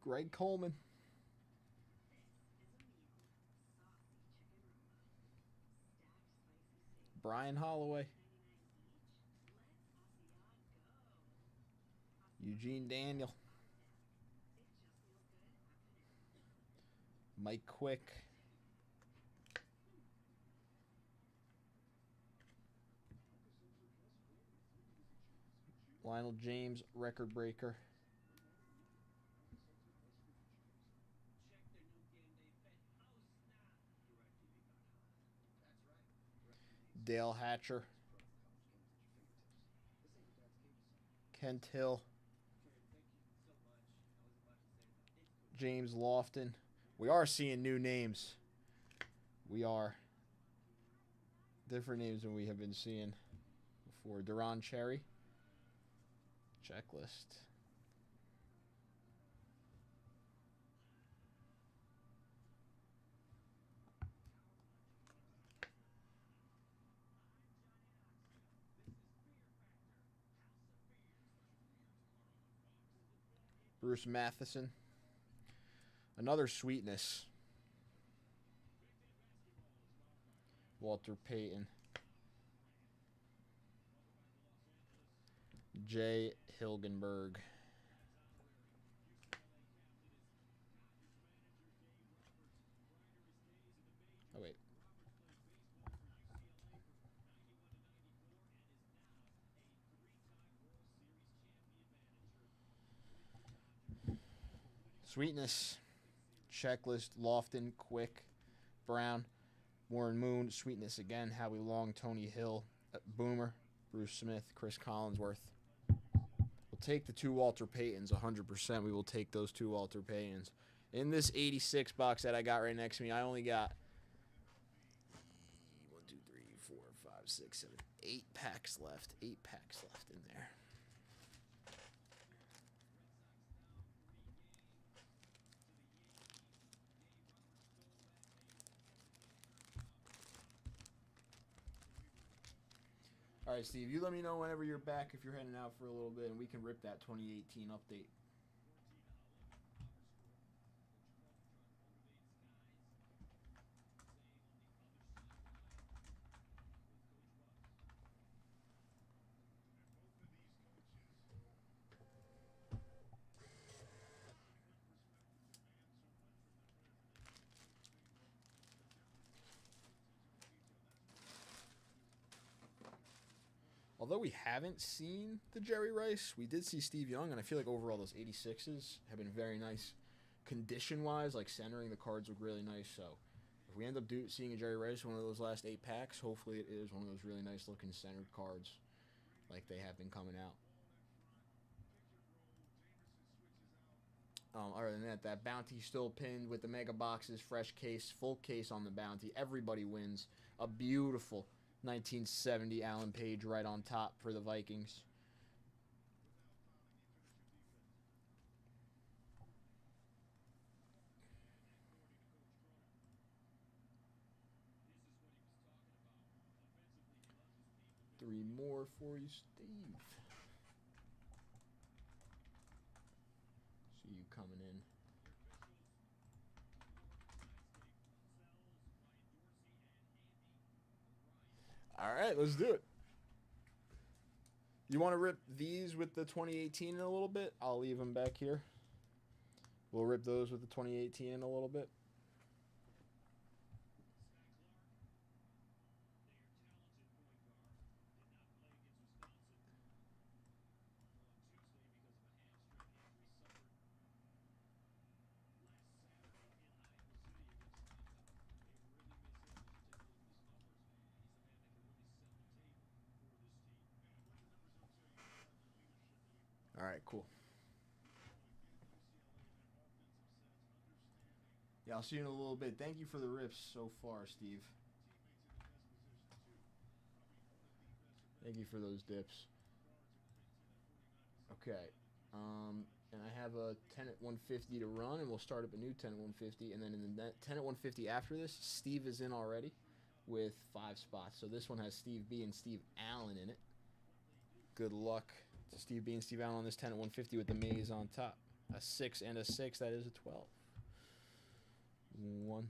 Greg Coleman. Brian Holloway. Eugene Daniel. Mike Quick. Lionel James, record breaker. Dale Hatcher. Kent Hill. James Lofton. We are seeing new names. We are. Different names than we have been seeing before. Duron Cherry. Checklist. Bruce Matheson. Another sweetness. Walter Payton. Jay Hilgenberg. Oh, wait. Sweetness. Checklist. Lofton. Quick. Brown. Warren Moon. Sweetness again. Howie Long. Tony Hill. Boomer. Bruce Smith. Chris Collinsworth. We'll take the 2 Walter Paytons. 100%. We will take those 2 Walter Paytons. In this 86 box that I got right next to me, I only got 1, 2, 3, 4, 5, 6, 7, 8 packs left. 8 packs left in there. All right, Steve, you let me know whenever you're back if you're heading out for a little bit, and we can rip that 2018 update. Although we haven't seen the Jerry Rice, we did see Steve Young, and I feel like overall those 86s have been very nice condition-wise. Like centering the cards look really nice. So if we end up seeing a Jerry Rice, one of those last 8 packs, hopefully it is one of those really nice looking centered cards like they have been coming out. Other than that, that bounty still pinned with the mega boxes, fresh case, full case on the bounty. Everybody wins. A beautiful 1970 Alan Page right on top for the Vikings. Three more for you, Steve. See you coming in. All right, let's do it. You want to rip these with the 2018 in a little bit? I'll leave them back here. We'll rip those with the 2018 in a little bit. All right, cool. Yeah, I'll see you in a little bit. Thank you for the rips so far, Steve. Thank you for those dips. Okay. And I have a 10 at 150 to run, and we'll start up a new 10 at 150. And then in the 10 at 150 after this, Steve is in already with 5 spots. So this one has Steve B and Steve Allen in it. Good luck to Steve B and Steve Allen on this 10 at 150 with the maze on top. A 6 and a 6, that is a 12. 1,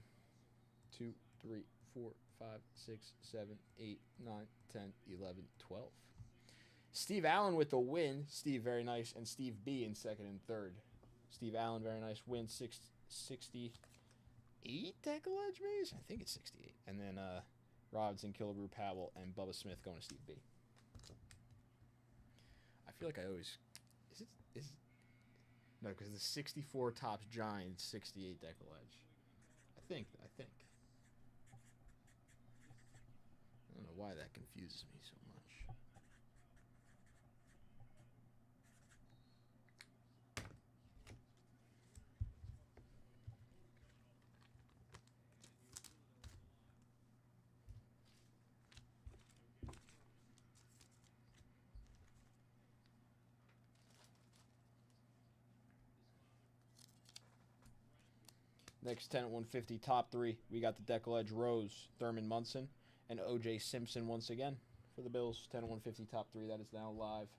2, 3, 4, 5, 6, 7, 8, 9, 10, 11, 12. Steve Allen with the win. Steve, very nice. And Steve B in second and third. Steve Allen, very nice. Win 68 Decollage maze? I think it's 68. And then Robinson, Killebrew, Powell, and Bubba Smith going to Steve B. I feel like I always... No, because the 64 tops Giants, 68 Decollage. I think. I don't know why that confuses me so much. Next 10 at 150, top 3. We got the Decollage Rose, Thurman Munson, and O.J. Simpson once again for the Bills. 10 at 150, top 3. That is now live.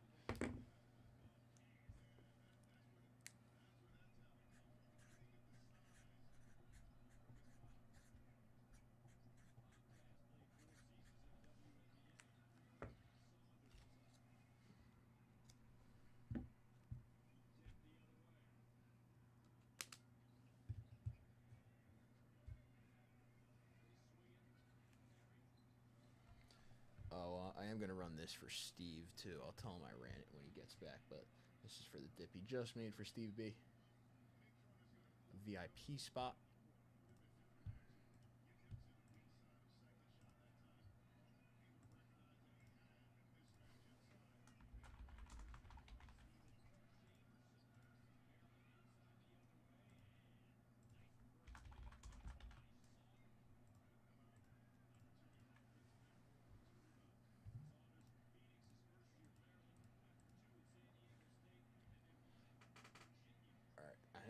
I am going to run this for Steve, too. I'll tell him I ran it when he gets back, but this is for the dip he just made for Steve B. A VIP spot.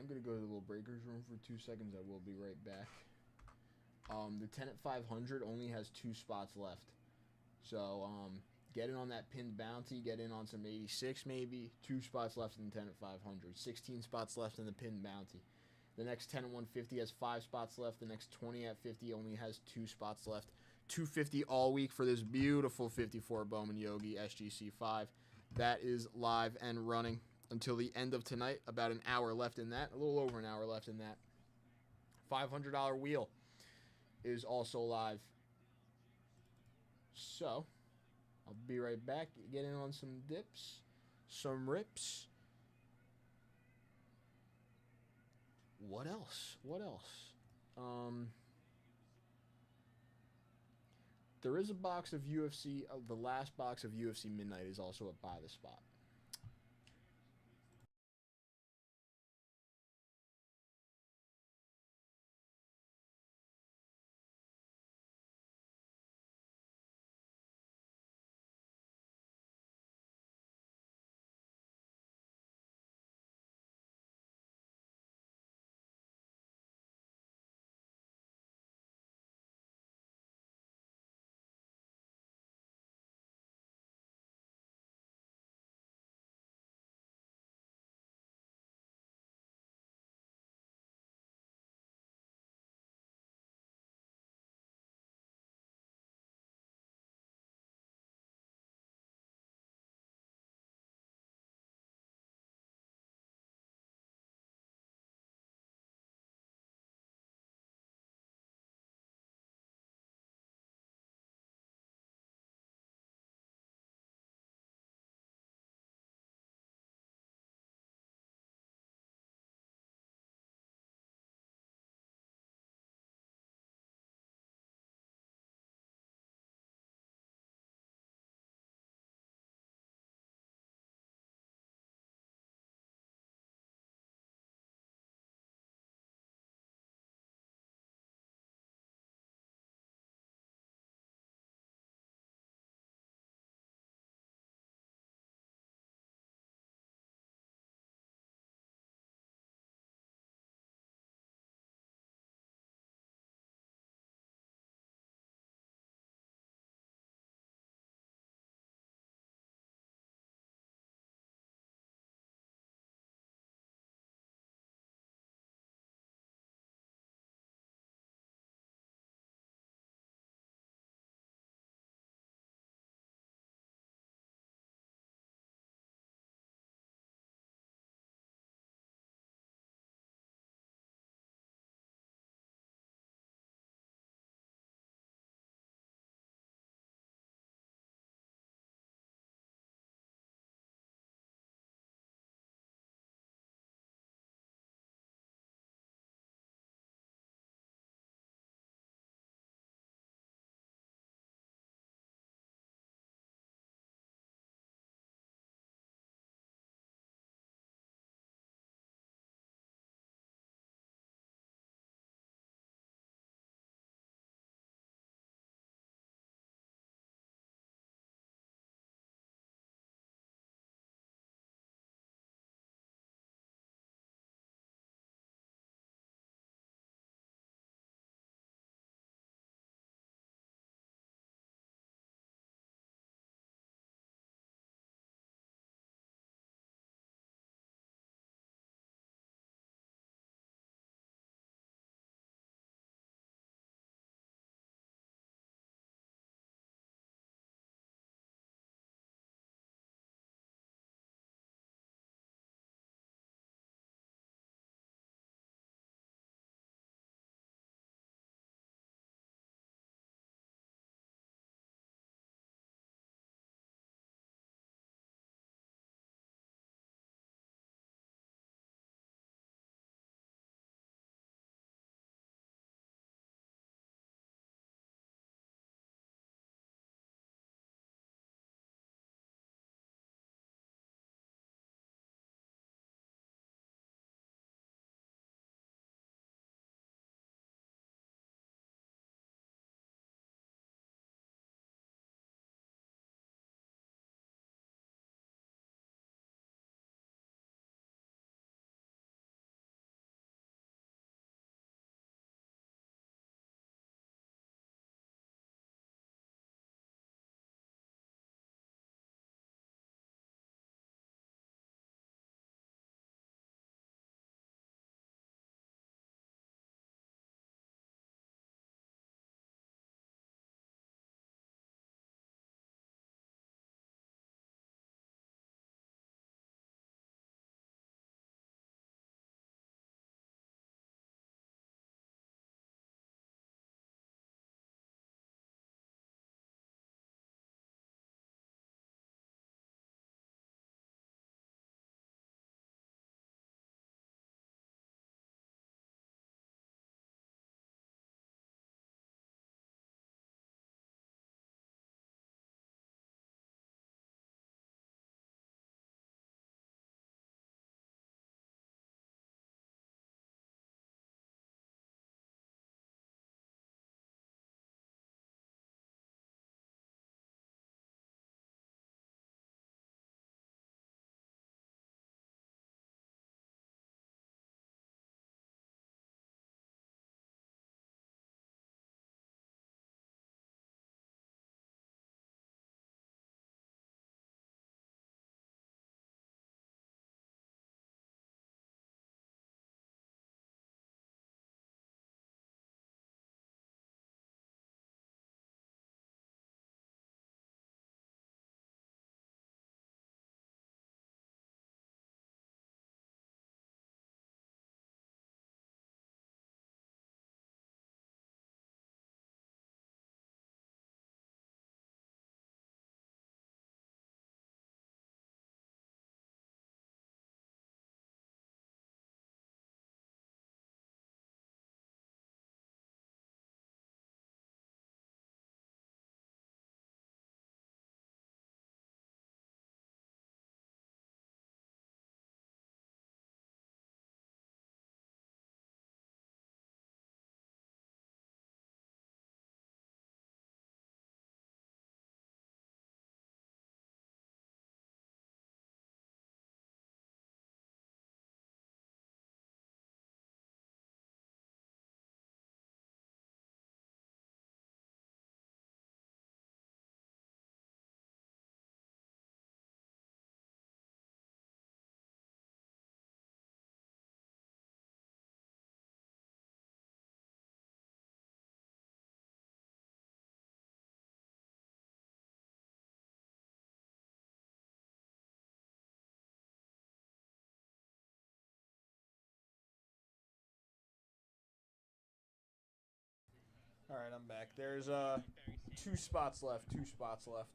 am going to go to the little breakers room for 2 seconds. I will be right back. The 10 at 500 only has 2 spots left. So, get in on that pinned bounty. Get in on some 86 maybe. 2 spots left in the 10 at 500. 16 spots left in the pinned bounty. The next 10 at 150 has 5 spots left. The next 20 at 50 only has 2 spots left. 250 all week for this beautiful 54 Bowman Yogi SGC5. That is live and running until the end of tonight. About an hour left in that. A little over an hour left in that. $500 wheel is also live. So, I'll be right back. Get in on some dips, some rips. What else? What else? There is a box of UFC. The last box of UFC Midnight is also at Buy the Spot. All right, I'm back. There's 2 spots left. 2 spots left.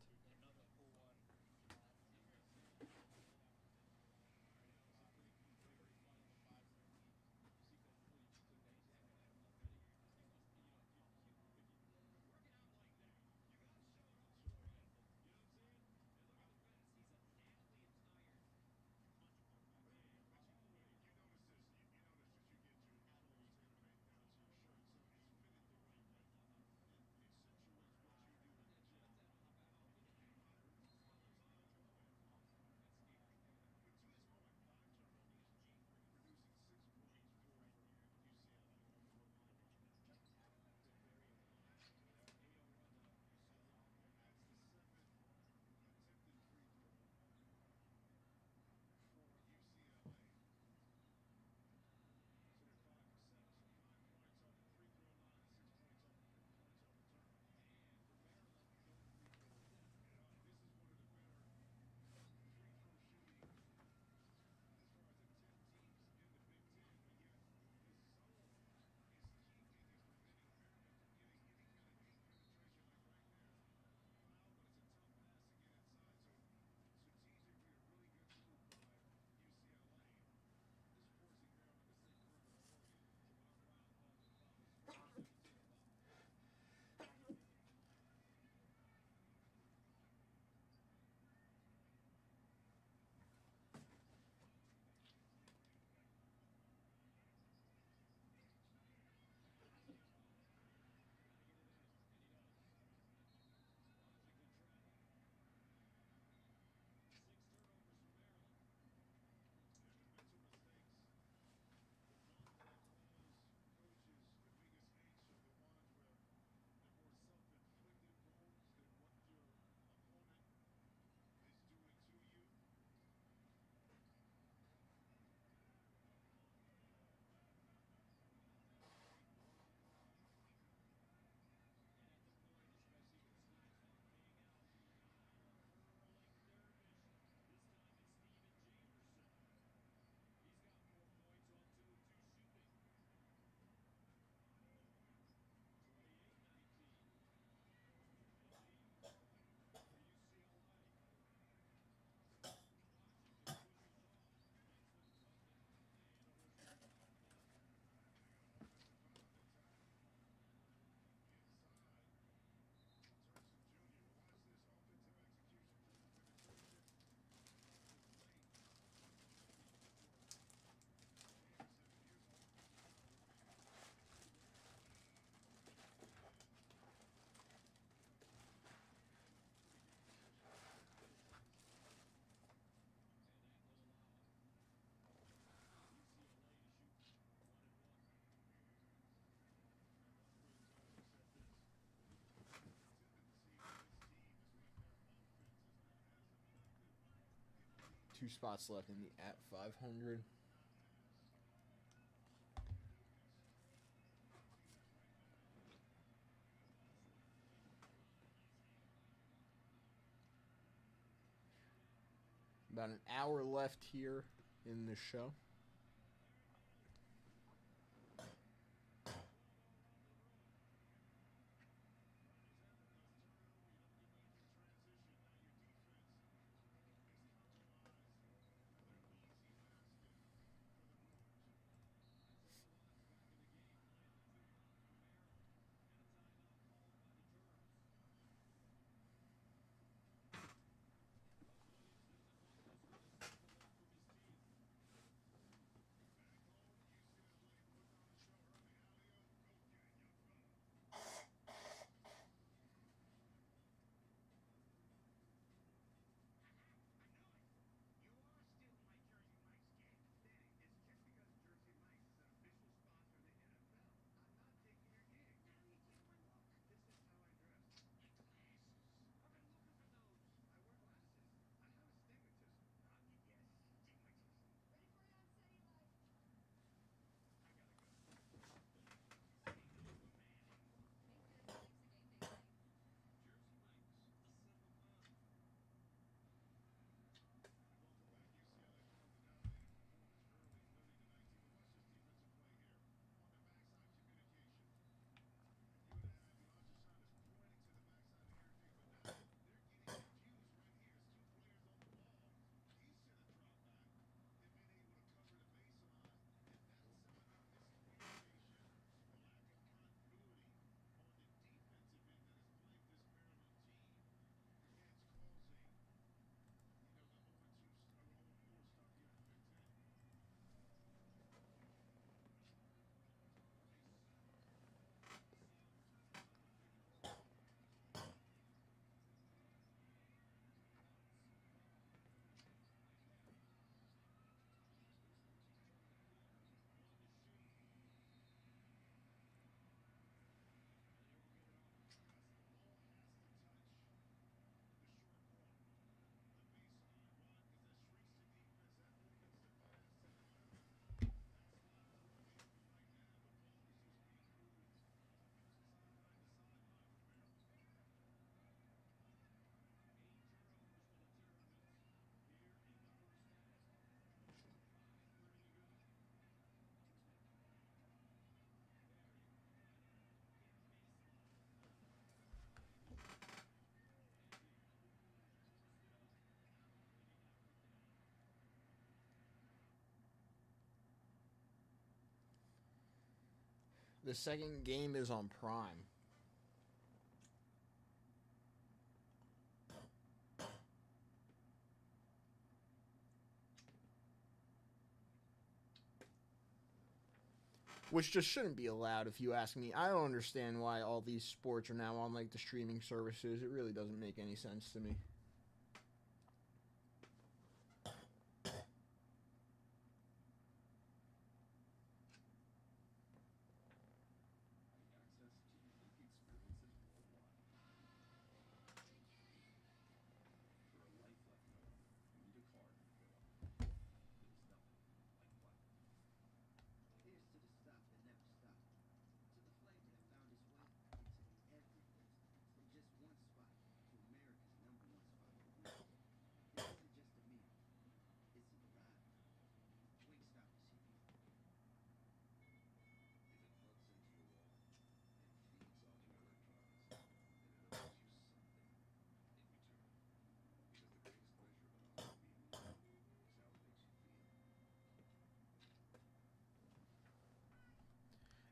Two spots left in the at 500. About an hour left here in the show. The second game is on Prime. Which just shouldn't be allowed if you ask me. I don't understand why all these sports are now on like the streaming services. It really doesn't make any sense to me.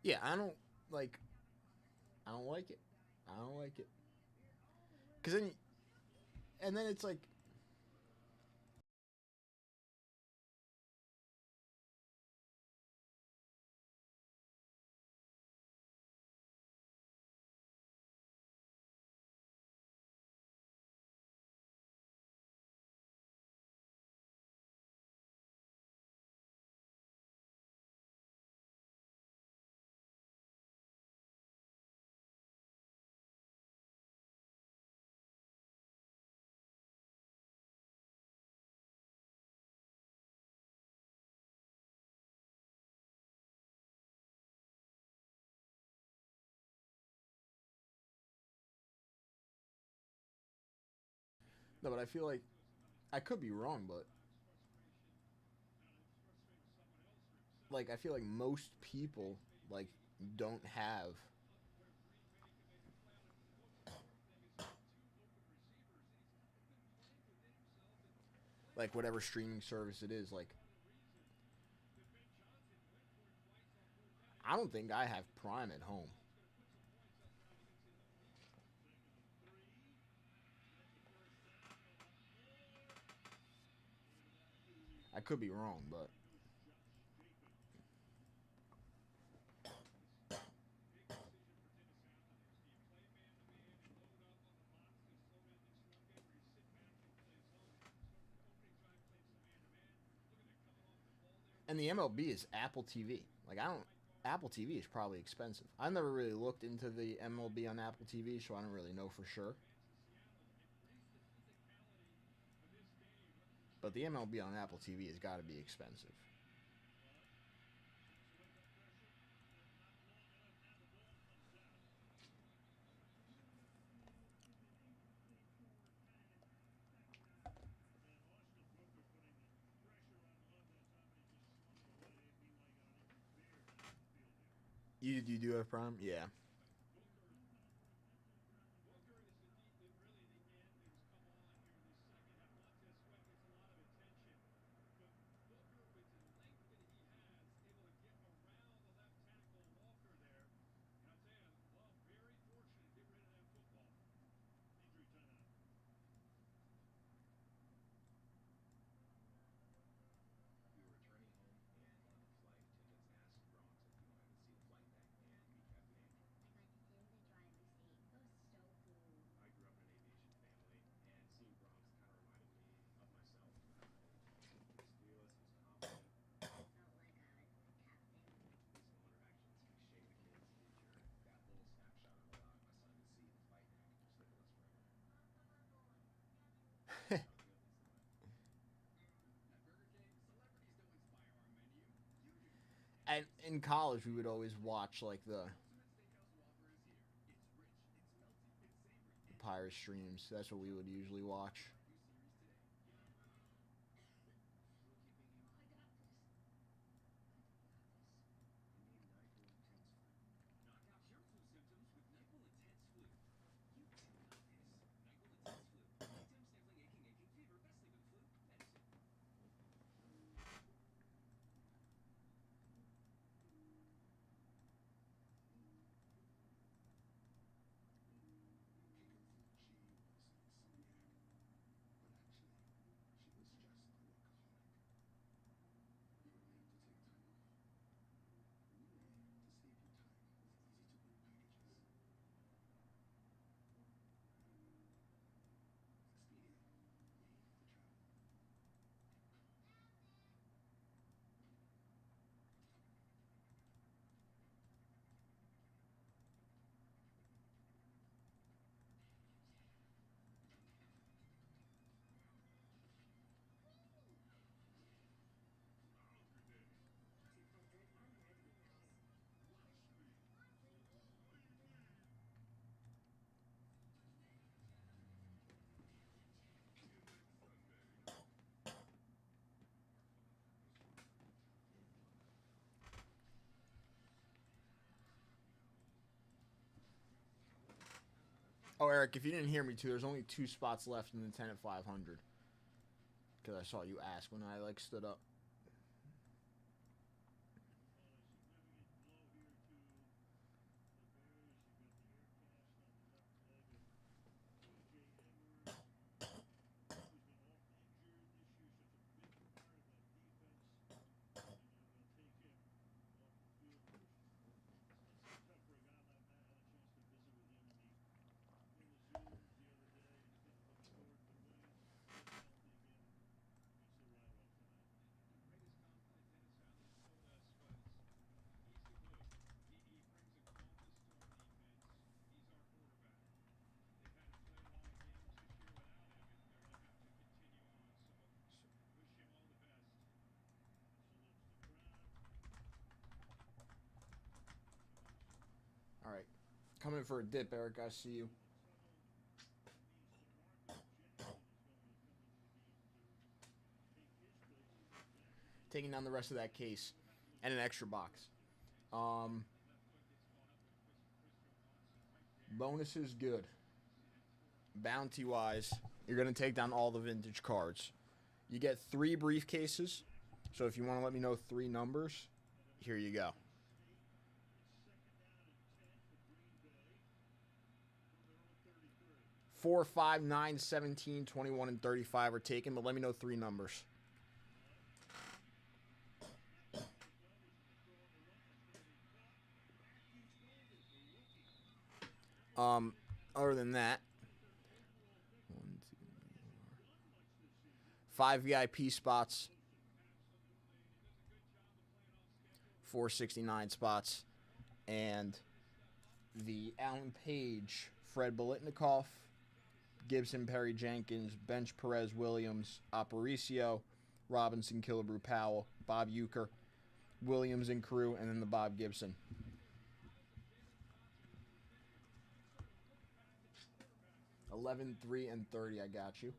Yeah, I don't like. I don't like it. I don't like it. Cause then, and then it's like, no, but I feel like I could be wrong, but like I feel like most people like don't have like whatever streaming service it is. Like I don't think I have Prime at home. I could be wrong, but and the MLB is Apple TV. Like I don't. Apple TV is probably expensive. I've never really looked into the MLB on Apple TV, so I don't really know for sure. But the MLB on Apple TV has got to be expensive. You do have Prime? Yeah. And in college, we would always watch like the pirate streams. That's what we would usually watch. Oh, Eric, if you didn't hear me too, there's only 2 spots left in the 10 at 500. Because I saw you ask when I stood up. All right. Coming for a dip, Eric. I see you. Taking down the rest of that case and an extra box. Bonus is good. Bounty wise, you're going to take down all the vintage cards. You get 3 briefcases. So if you want to let me know 3 numbers, here you go. 4, 5, 9, 17, 21, and 35 are taken, but let me know 3 numbers. Other than that, 5 VIP spots, 469 spots, and the Alan Page, Fred Bolitnikoff, Gibson, Perry Jenkins, Bench, Perez, Williams, Aparicio, Robinson, Killebrew, Powell, Bob Uecker, Williams and crew, and then the Bob Gibson. 11, 3, and 30, I got you.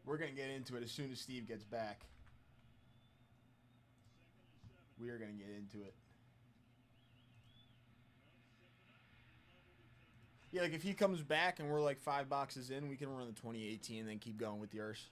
We're going to get into it as soon as Steve gets back. We are going to get into it. Yeah, like if he comes back and we're like 5 boxes in, we can run the 2018 and then keep going with yours.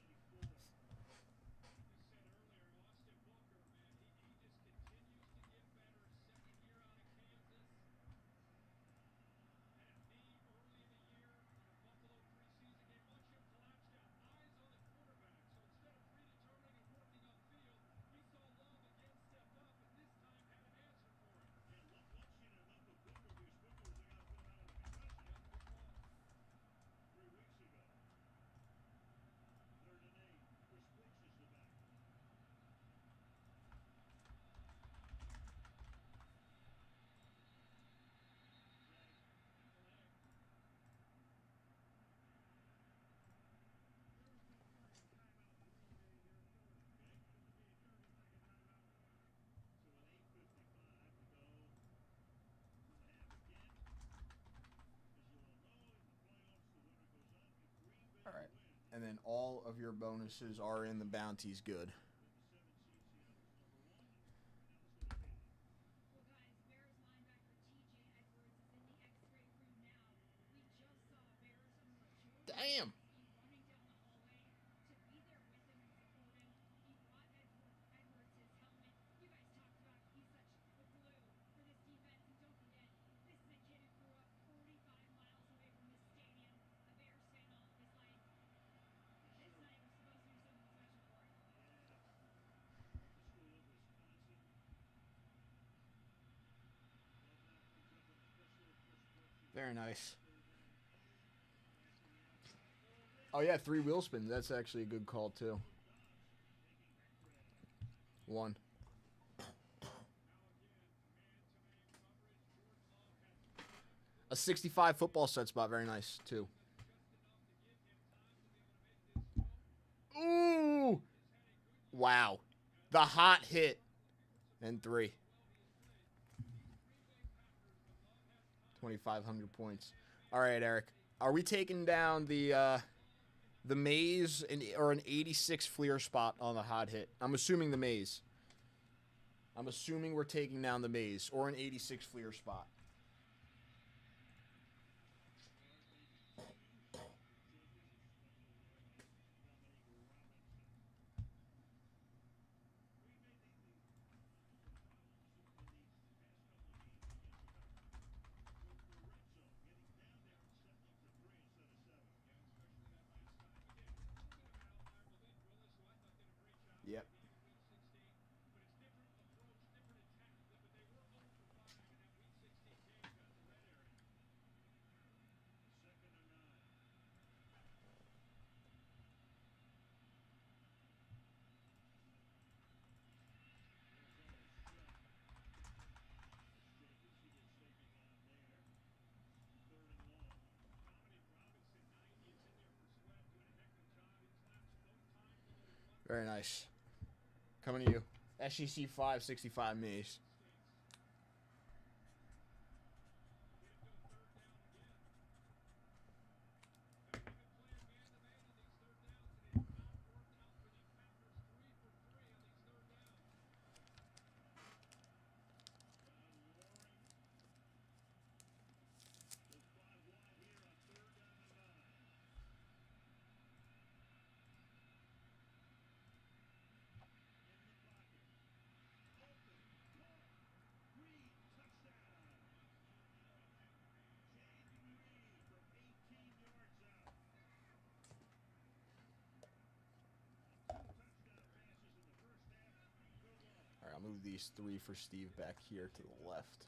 All right. And then all of your bonuses are in the bounties good. Damn. Very nice. Oh, yeah, 3 wheel spins. That's actually a good call, too. 1. A 65 football set spot. Very nice, 2. Ooh! Wow. The hot hit. And 3. 2,500 points. All right, Eric. Are we taking down the maze or an 86 Fleer spot on the hot hit? I'm assuming the maze. I'm assuming we're taking down the maze or an 86 Fleer spot. Yep. Very nice. Coming to you. SEC 565 maze. All right, I'll move these 3 for Steve back here to the left.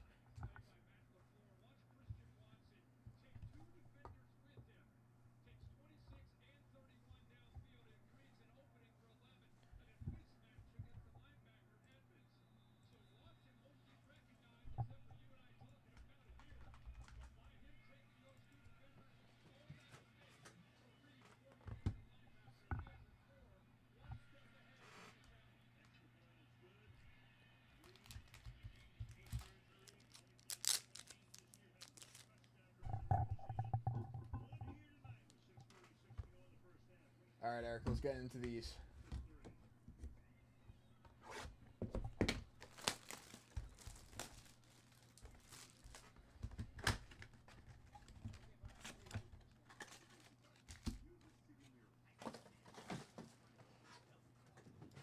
All right, Eric, let's get into these.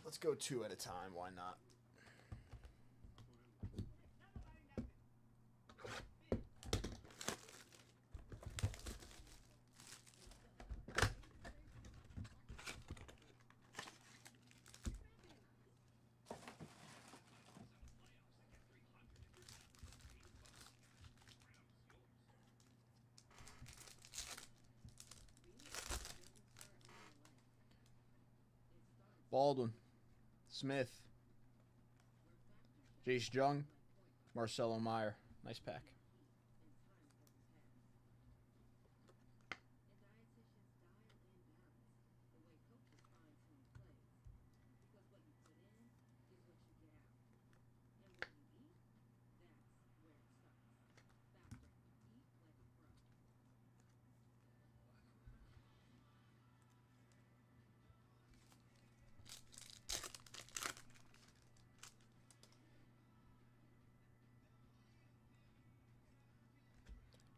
Let's go 2 at a time. Why not? Baldwin, Smith, Jace Jung, Marcelo Meyer. Nice pack.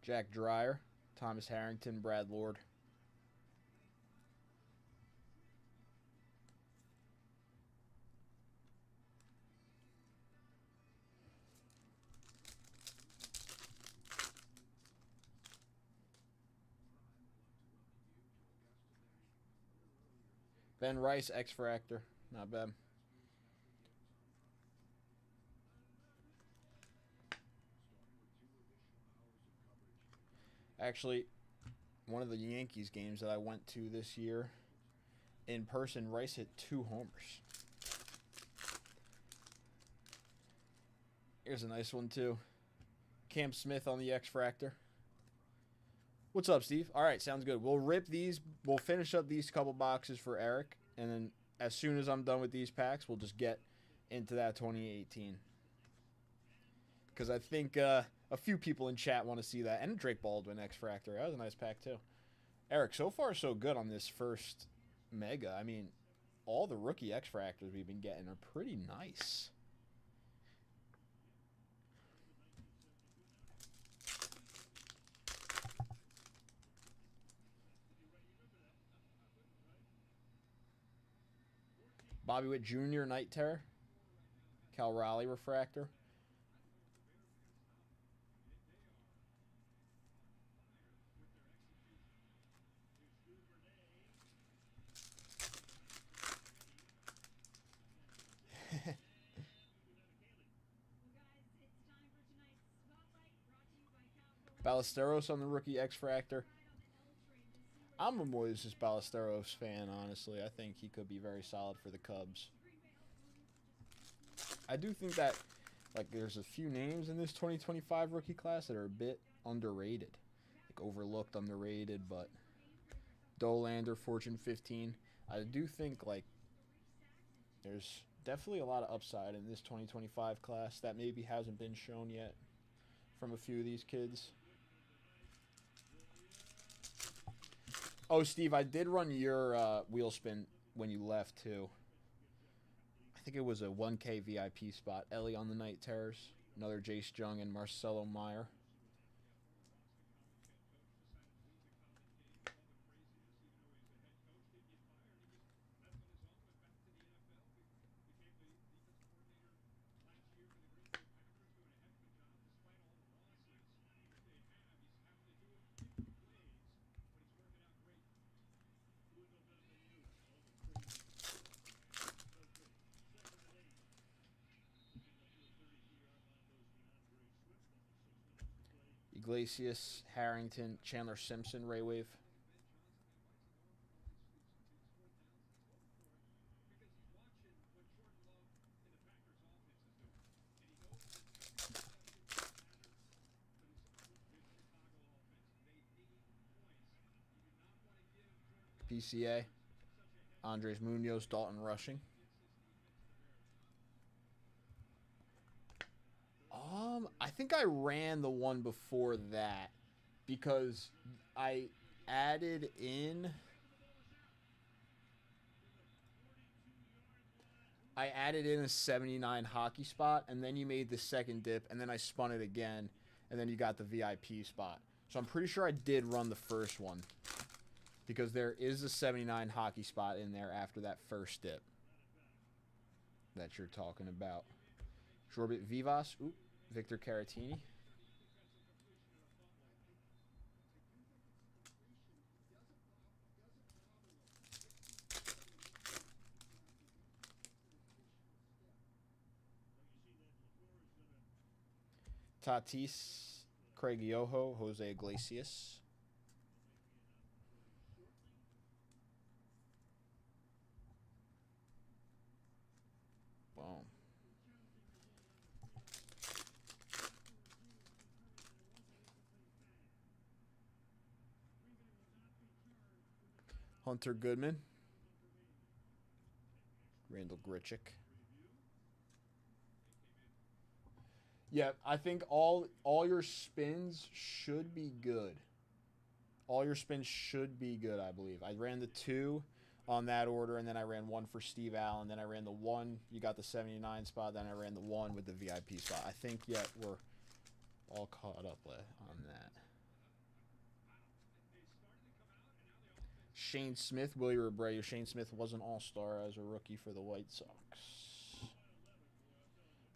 Jack Dreyer, Thomas Harrington, Brad Lord. Ben Rice, X-Fractor. Not bad. Actually, one of the Yankees games that I went to this year, in person, Rice hit 2 homers. Here's a nice one, too. Cam Smith on the X-Fractor. What's up, Steve? All right, sounds good. We'll rip these. We'll finish up these couple boxes for Eric, and then as soon as I'm done with these packs, we'll just get into that 2018. Because I think a few people in chat want to see that. And Drake Baldwin X-Fractor. That was a nice pack, too. Eric, so far so good on this first Mega. I mean, all the rookie X-Fractors we've been getting are pretty nice. Bobby Witt Jr. Night Terror. Cal Raleigh Refractor. Ballesteros on the rookie X-Fractor. I'm a Moises Ballesteros fan, honestly. I think he could be very solid for the Cubs. I do think that, like, there's a few names in this 2025 rookie class that are a bit underrated. Like, overlooked, underrated, but Dolander, Fortune 15. I do think, like, there's definitely a lot of upside in this 2025 class that maybe hasn't been shown yet from a few of these kids. Oh, Steve, I did run your wheel spin when you left, too. I think it was a 1K VIP spot. Ellie on the Night Terrors. Another Jace Jung and Marcelo Meyer. Iglesias, Harrington, Chandler Simpson, Ray Wave. PCA, Andres Munoz, Dalton Rushing. I think I ran the one before that because I added in a 79 hockey spot, and then you made the second dip, and then I spun it again, and then you got the VIP spot. So I'm pretty sure I did run the first one because there is a 79 hockey spot in there after that first dip that you're talking about. Jorbit Vivas. Oop. Victor Caratini. Tatis, Craig Yoho, Jose Iglesias. Boom. Hunter Goodman. Randall Grichuk. Yeah, I think all your spins should be good. All your spins should be good, I believe. I ran the 2 on that order, and then I ran 1 for Steve Allen. Then I ran the 1. You got the 79 spot. Then I ran the 1 with the VIP spot. I think, yeah, we're all caught up on that. Shane Smith, Willie Rebreu. Shane Smith was an all-star as a rookie for the White Sox.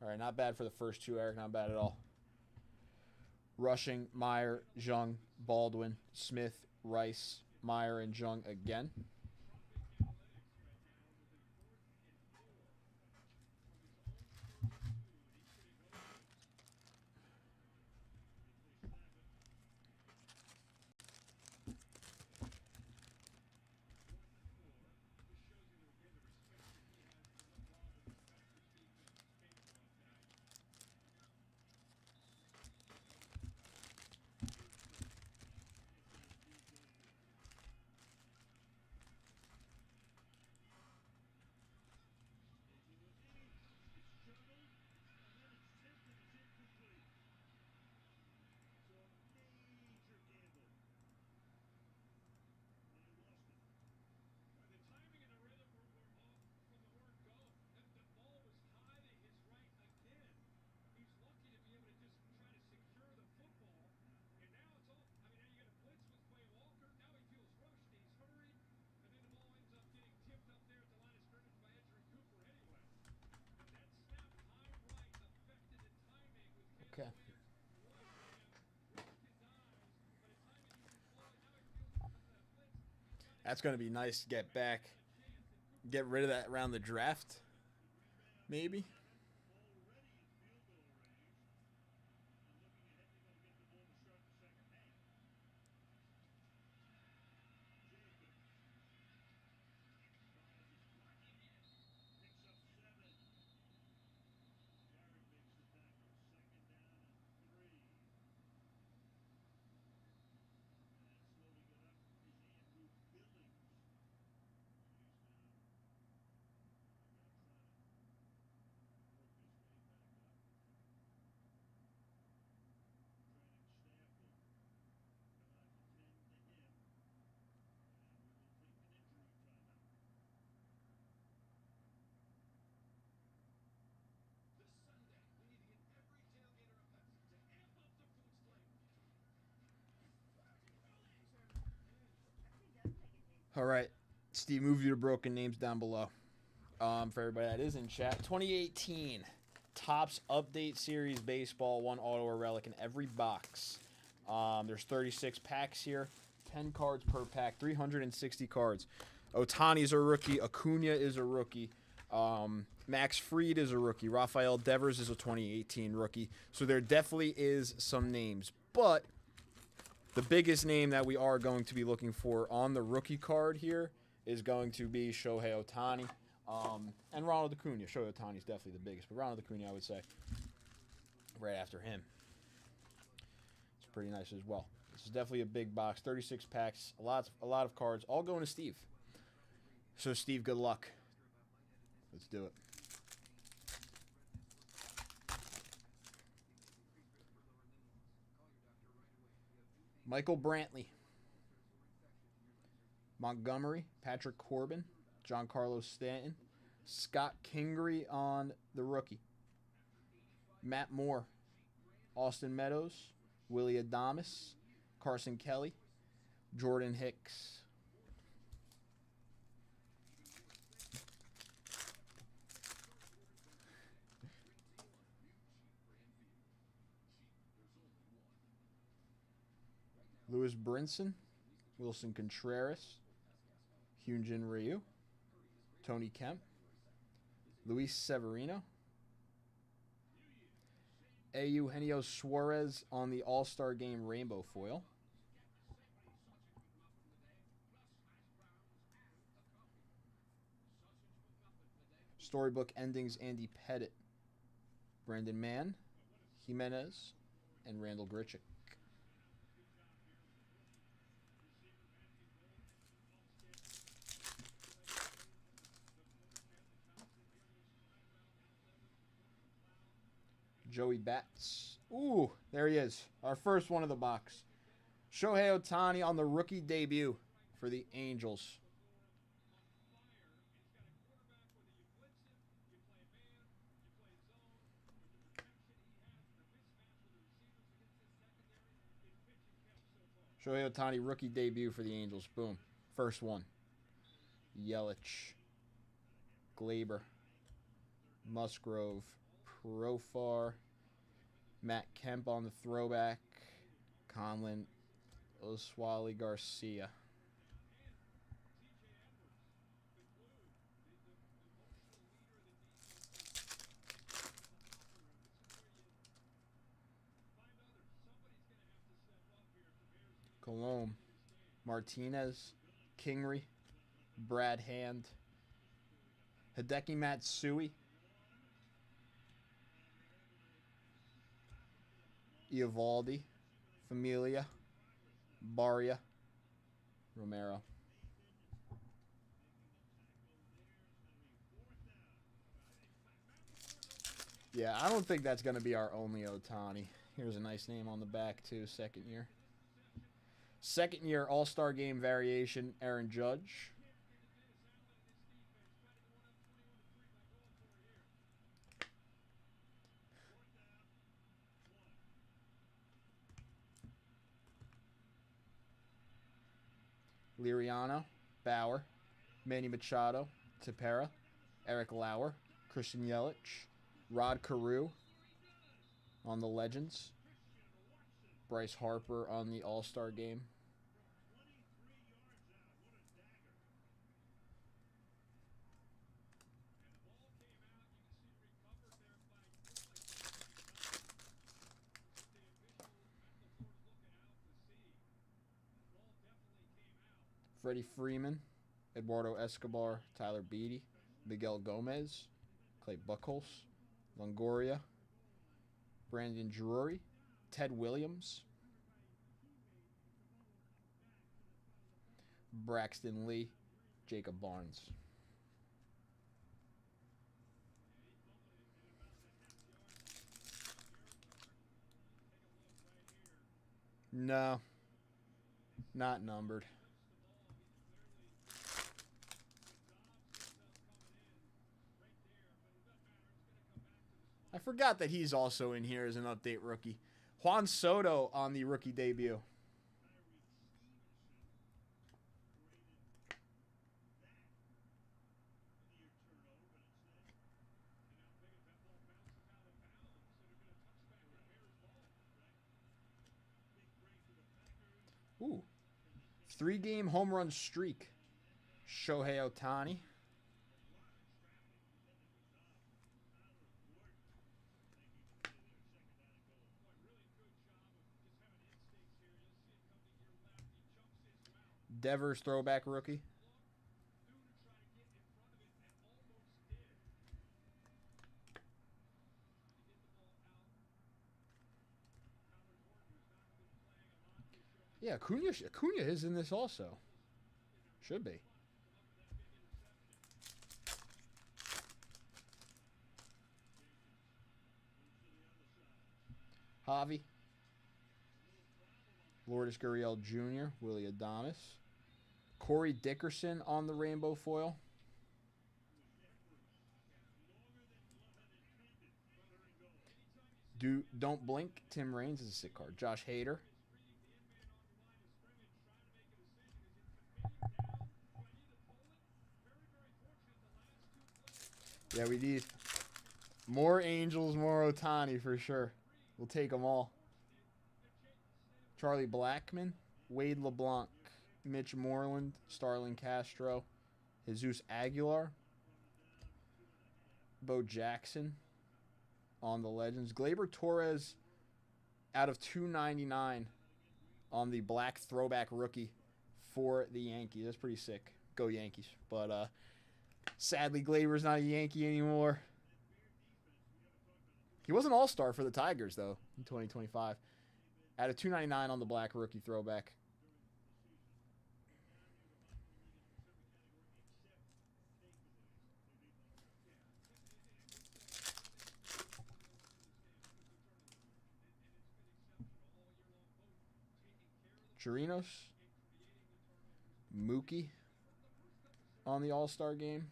All right, not bad for the first 2, Eric. Not bad at all. Rushing, Meyer, Jung, Baldwin, Smith, Rice, Meyer, and Jung again. Okay. That's going to be nice to get back. Get rid of that around the draft. Maybe. All right. Steve, move your broken names down below. For everybody that is in chat. 2018 Topps Update Series Baseball. 1 auto or relic in every box. There's 36 packs here. 10 cards per pack. 360 cards. Ohtani's a rookie. Acuna is a rookie. Max Fried is a rookie. Rafael Devers is a 2018 rookie. So there definitely is some names. But the biggest name that we are going to be looking for on the rookie card here is going to be Shohei Ohtani. And Ronald Acuna. Shohei Ohtani is definitely the biggest, but Ronald Acuna, I would say, right after him. It's pretty nice as well. This is definitely a big box. 36 packs, a lot of cards, all going to Steve. So, Steve, good luck. Let's do it. Michael Brantley. Montgomery, Patrick Corbin, Giancarlo Stanton, Scott Kingery on the rookie, Matt Moore, Austin Meadows, Willie Adames, Carson Kelly, Jordan Hicks. Lewis Brinson, Wilson Contreras, Hyunjin Ryu, Tony Kemp, Luis Severino, Eugenio Suarez on the All-Star Game Rainbow Foil, Storybook Endings Andy Pettit, Brandon Mann, Jimenez, and Randall Grichuk. Joey Bats. Ooh, there he is. Our first one of the box. Shohei Ohtani on the rookie debut for the Angels. Shohei Ohtani rookie debut for the Angels. Boom. First one. Yelich. Glaber. Musgrove. Profar. Matt Kemp on the throwback. Conlon. Oswaldy Garcia. Colomb. Martinez. Kingery. Brad Hand. Hideki Matsui. Eovaldi, Familia, Barria, Romero. Yeah, I don't think that's going to be our only Ohtani. Here's a nice name on the back, too, second year. Second year All-Star Game variation, Aaron Judge. Liriano, Bauer, Manny Machado, Tepera, Eric Lauer, Christian Yelich, Rod Carew, on the Legends. Bryce Harper on the All-Star game. Freddie Freeman, Eduardo Escobar, Tyler Beatty, Miguel Gomez, Clay Buchholz, Longoria, Brandon Drury, Ted Williams, Braxton Lee, Jacob Barnes. No, not numbered. I forgot that he's also in here as an update rookie. Juan Soto on the rookie debut. Ooh. 3-game home run streak. Shohei Ohtani. Devers throwback rookie. Yeah, Acuna is in this also. Should be. Javi. Lourdes Gurriel Jr., Willie Adames. Corey Dickerson on the rainbow foil. Don't Blink, Tim Raines is a sick card. Josh Hader. Yeah, we need more Angels, more Ohtani for sure. We'll take them all. Charlie Blackmon, Wade LeBlanc, Mitch Moreland, Starlin Castro, Jesus Aguilar, Bo Jackson on the Legends. Gleyber Torres out of 299 on the black throwback rookie for the Yankees. That's pretty sick. Go Yankees. But sadly, Gleyber's not a Yankee anymore. He was an all-star for the Tigers, though, in 2025. Out of 299 on the black rookie throwback. Chirinos. Mookie on the All-Star game.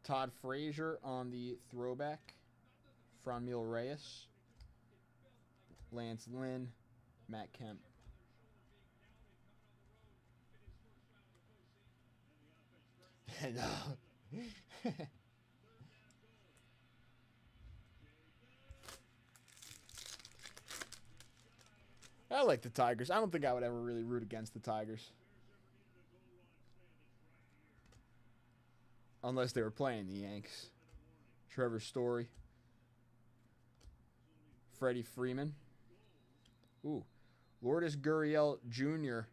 Todd Frazier on the throwback. Franmil Reyes. Lance Lynn. Matt Kemp. I like the Tigers. I don't think I would ever really root against the Tigers. Unless they were playing the Yanks. Trevor Story. Freddie Freeman. Ooh. Lourdes Gurriel Jr.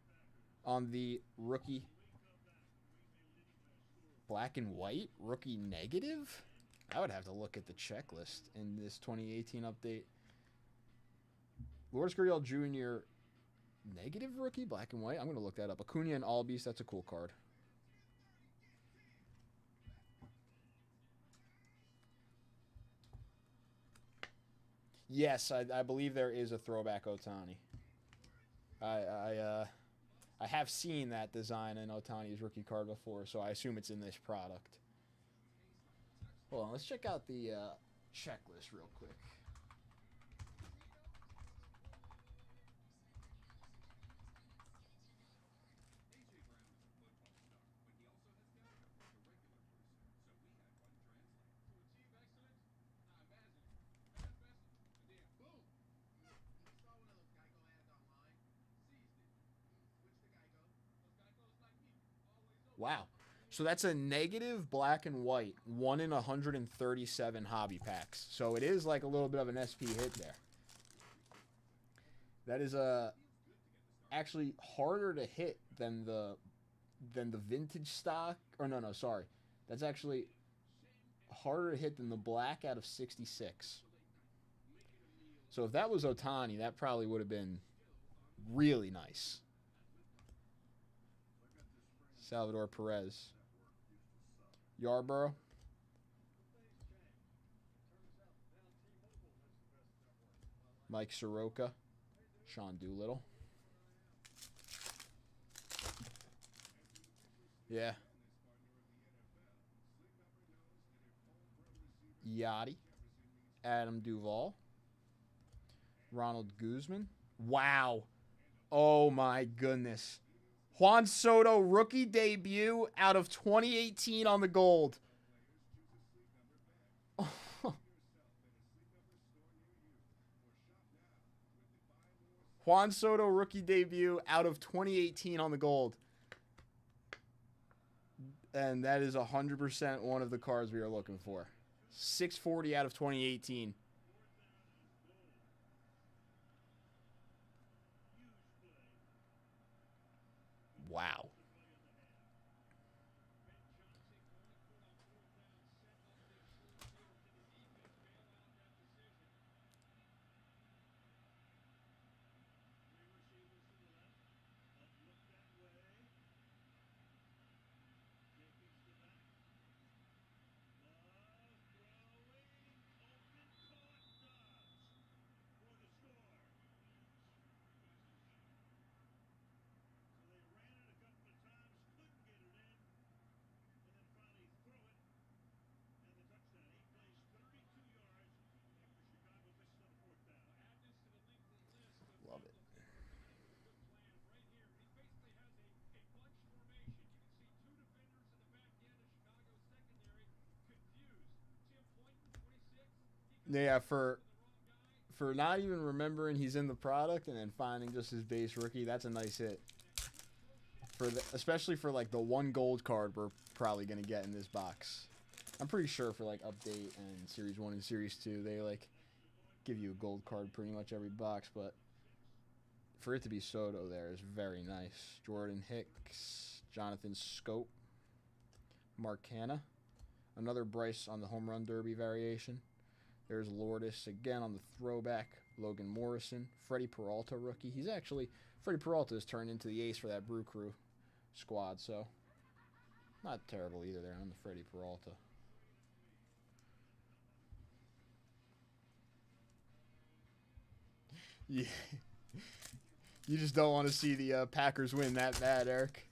on the rookie. Black and white? Rookie negative? I would have to look at the checklist in this 2018 update. Lourdes Gurriel Jr. Negative rookie? Black and white? I'm going to look that up. Acuna and Albies. That's a cool card. Yes, I believe there is a throwback Ohtani. I have seen that design in Ohtani's rookie card before, so I assume it's in this product. Hold on, let's check out the checklist real quick. Wow. So that's a negative black and white, 1 in 137 hobby packs. So it is like a little bit of an SP hit there. That is actually harder to hit than the vintage stock. Or no, sorry. That's actually harder to hit than the black out of 66. So if that was Ohtani, that probably would have been really nice. Salvador Perez. Yarborough. Mike Soroka. Sean Doolittle. Yeah. Yachty. Adam Duvall. Ronald Guzman. Wow. Oh my goodness. Juan Soto rookie debut out of 2018 on the gold. Juan Soto rookie debut out of 2018 on the gold. And that is 100% one of the cards we are looking for. 640 out of 2018. Wow. Love it. Yeah, for not even remembering he's in the product and then finding just his base rookie, that's a nice hit. Especially for like the one gold card we're probably gonna get in this box. I'm pretty sure for like update and series 1 and series 2, they like give you a gold card pretty much every box, but for it to be Soto there is very nice. Jordan Hicks, Jonathan Scope, Mark Hanna, another Bryce on the home run derby variation. There's Lourdes again on the throwback. Logan Morrison. Freddie Peralta rookie. Freddie Peralta has turned into the ace for that Brew Crew squad, so not terrible either there on the Freddie Peralta. Yeah. You just don't want to see the Packers win that bad, Eric.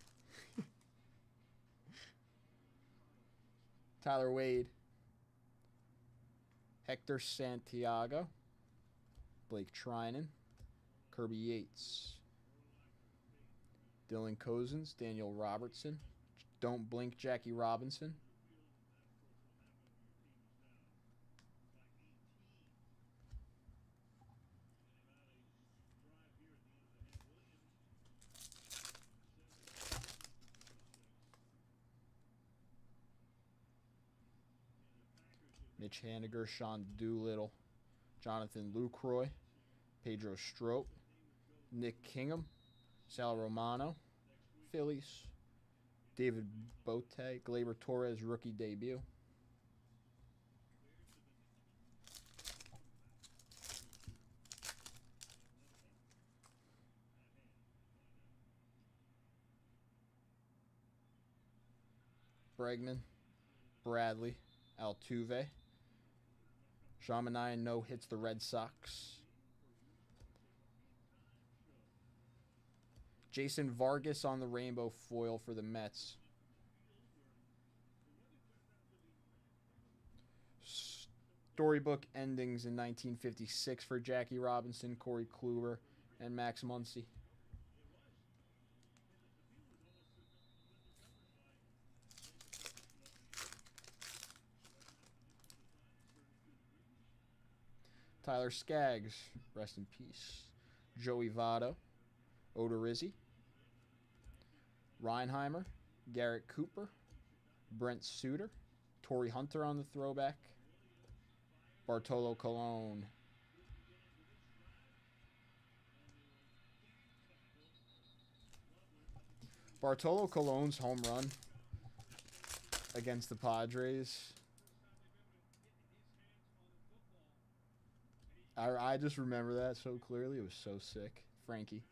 Tyler Wade. Hector Santiago, Blake Trinan, Kirby Yates, Dylan Cozens, Daniel Robertson, Don't Blink Jackie Robinson, Mitch Haniger, Sean Doolittle, Jonathan Lucroy, Pedro Strop, Nick Kingham, Sal Romano, Phillies, David Bote, Gleyber Torres rookie debut. Bregman, Bradley, Altuve. Shamanian no hits the Red Sox. Jason Vargas on the rainbow foil for the Mets. Storybook endings in 1956 for Jackie Robinson, Corey Kluber, and Max Muncy. Tyler Skaggs, rest in peace. Joey Votto, Odorizzi, Reinheimer, Garrett Cooper, Brent Suter, Torrey Hunter on the throwback, Bartolo Colon. Bartolo Colon's home run against the Padres. I just remember that so clearly. It was so sick. Frankie.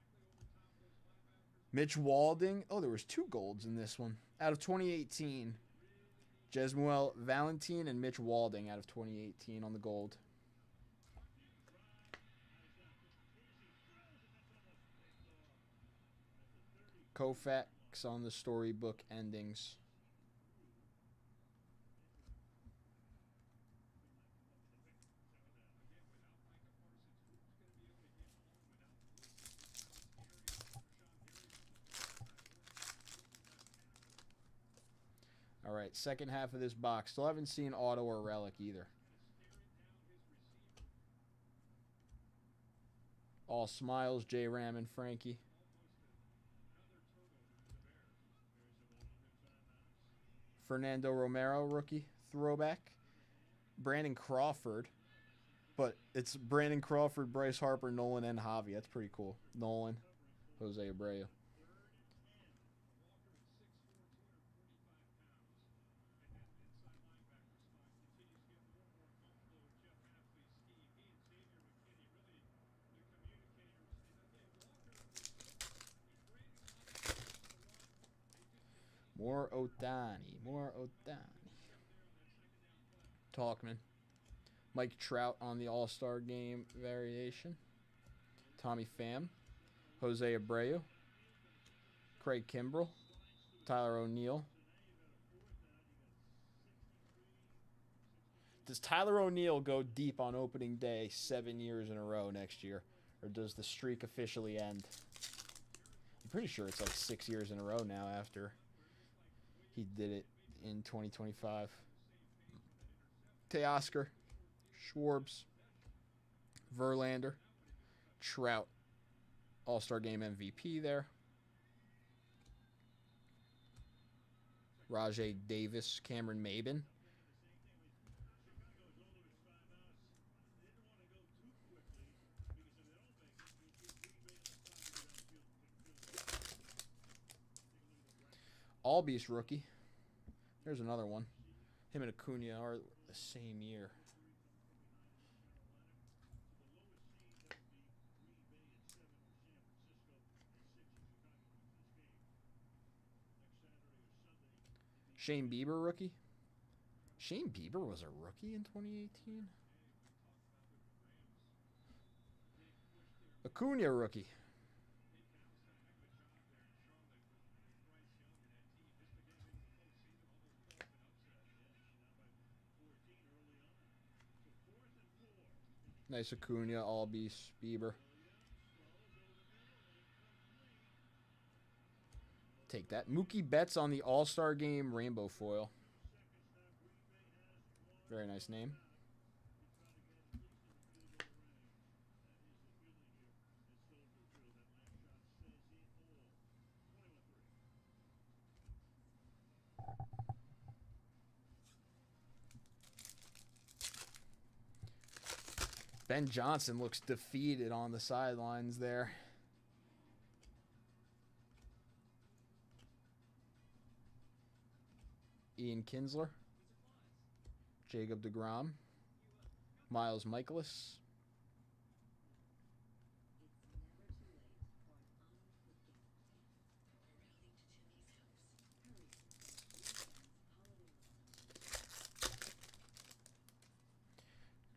Mitch Walding. Oh, there was 2 golds in this one. Out of 2018. Jesmuel Valentin and Mitch Walding out of 2018 on the gold. Koufax on the storybook endings. All right, second half of this box. Still haven't seen auto or relic either. All smiles, J. Ram and Frankie. Fernando Romero, rookie, throwback. Brandon Crawford. But it's Brandon Crawford, Bryce Harper, Nolan, and Javi. That's pretty cool. Nolan, Jose Abreu. More Ohtani. More Ohtani. Talkman. Mike Trout on the All-Star Game variation. Tommy Pham. Jose Abreu. Craig Kimbrell. Tyler O'Neill. Does Tyler O'Neill go deep on opening day 7 years in a row next year? Or does the streak officially end? I'm pretty sure it's like 6 years in a row now after he did it in 2025. Teoscar, Schwarbs, Verlander, Trout, All-Star Game MVP there. Rajay Davis, Cameron Maybin. Albies rookie. There's another one. Him and Acuna are the same year. Shane Bieber rookie. Shane Bieber was a rookie in 2018. Acuna rookie. Nice Acuna, Albies, Bieber. Take that. Mookie Betts on the All-Star Game rainbow foil. Very nice name. Ben Johnson looks defeated on the sidelines there. Ian Kinsler. Jacob deGrom. Miles Michaelis.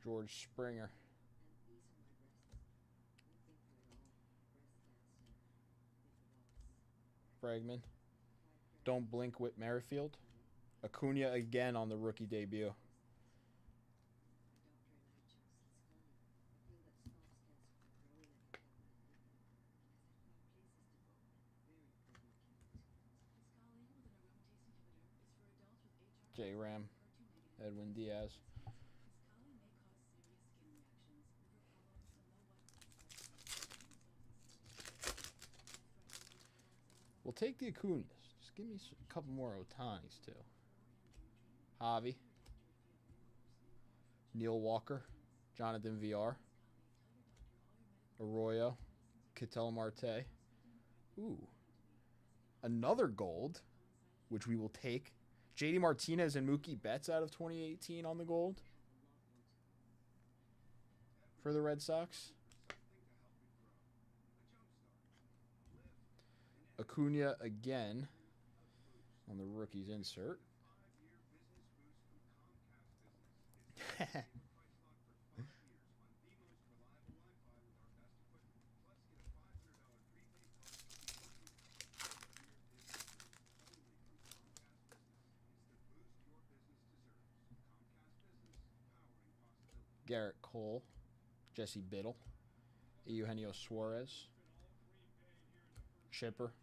George Springer. Bregman. Don't blink Whit Merrifield. Acuna again on the rookie debut. J. Ram. Edwin Diaz. We'll take the Acunas. Just Give me a couple more Otanis, too. Javi. Neil Walker. Jonathan VR. Arroyo. Ketel Marte. Ooh. Another gold, which we will take. JD Martinez and Mookie Betts out of 2018 on the gold for the Red Sox. Acuna again on the rookies insert. Garrett Cole, Jesse Biddle, Eugenio Suarez, Chipper.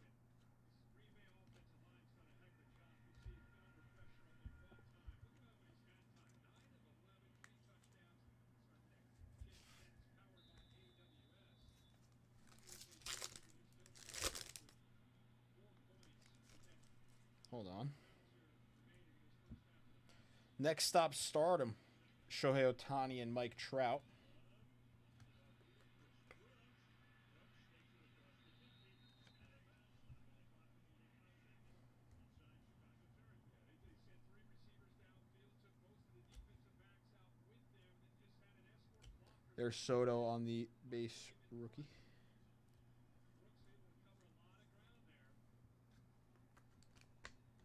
Hold on. Next stop, Stardom. Shohei Ohtani and Mike Trout. There's Soto on the base rookie.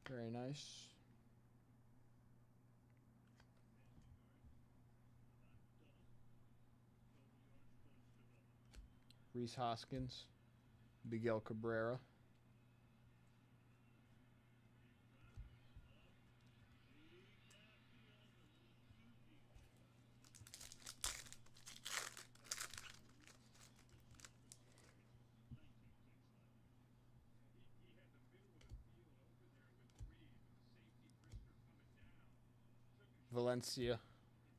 Very nice. Rhys Hoskins, Miguel Cabrera. Valencia,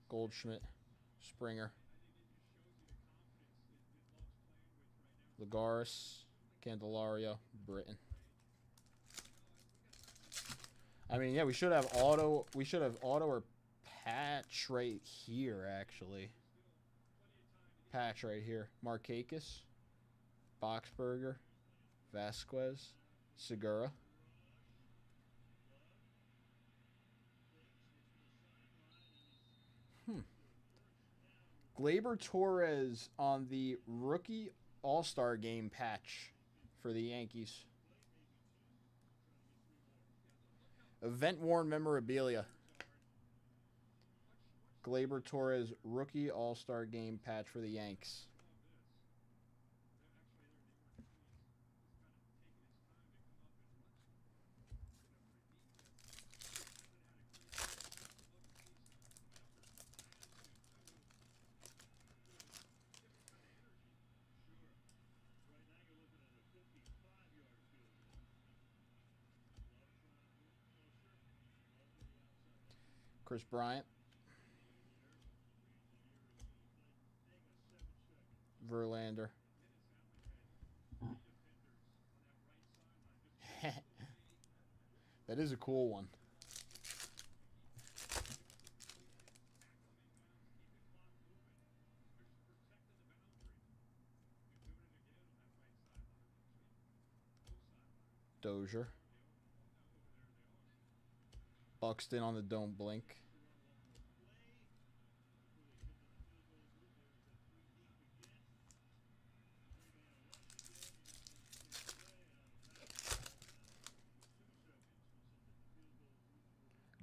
Goldschmidt, Springer, Lagares, Candelario, Britton. I mean, yeah, we should have auto. We should have auto or patch right here, actually. Patch right here. Markakis, Boxberger, Vasquez, Segura. Gleyber Torres on the rookie All-Star game patch for the Yankees. Event-worn memorabilia. Gleyber Torres rookie All-Star game patch for the Yanks. Chris Bryant. Verlander. That is a cool one. Dozier. Buxton on the Don't Blink.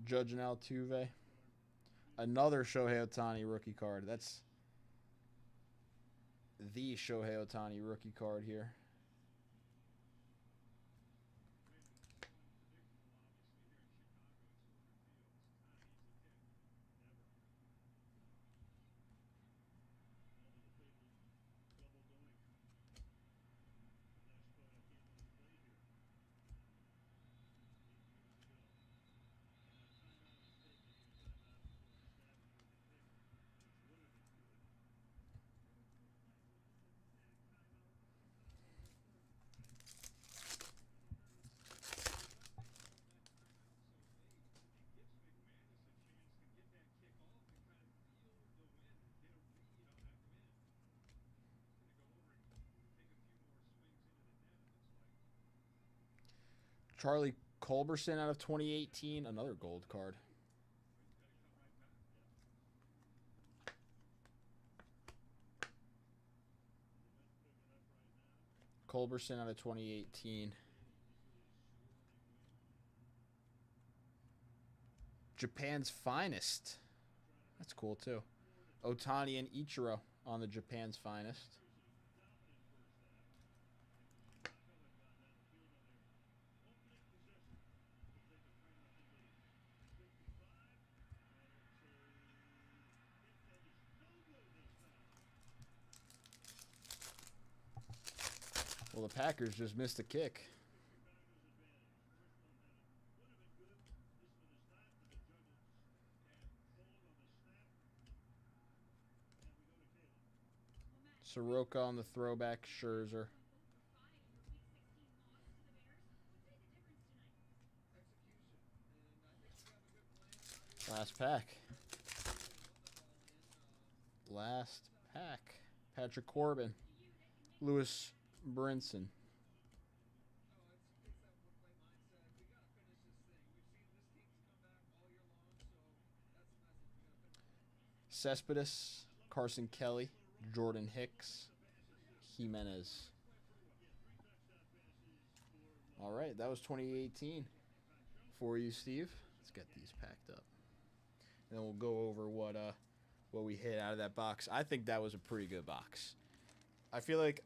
Judge and Altuve. Another Shohei Ohtani rookie card. That's the Shohei Ohtani rookie card here. Charlie Culberson out of 2018. Another gold card. Culberson out of 2018. Japan's finest. That's cool too. Otani and Ichiro on the Japan's finest. Well, the Packers just missed a kick. Soroka on the throwback, Scherzer. Last pack. Last pack. Patrick Corbin. Lewis Brinson. Cespedes. Carson Kelly. Jordan Hicks. Jimenez. All right, that was 2018 for you, Steve. Let's get these packed up. And then we'll go over what we hit out of that box. I think that was a pretty good box. I feel like,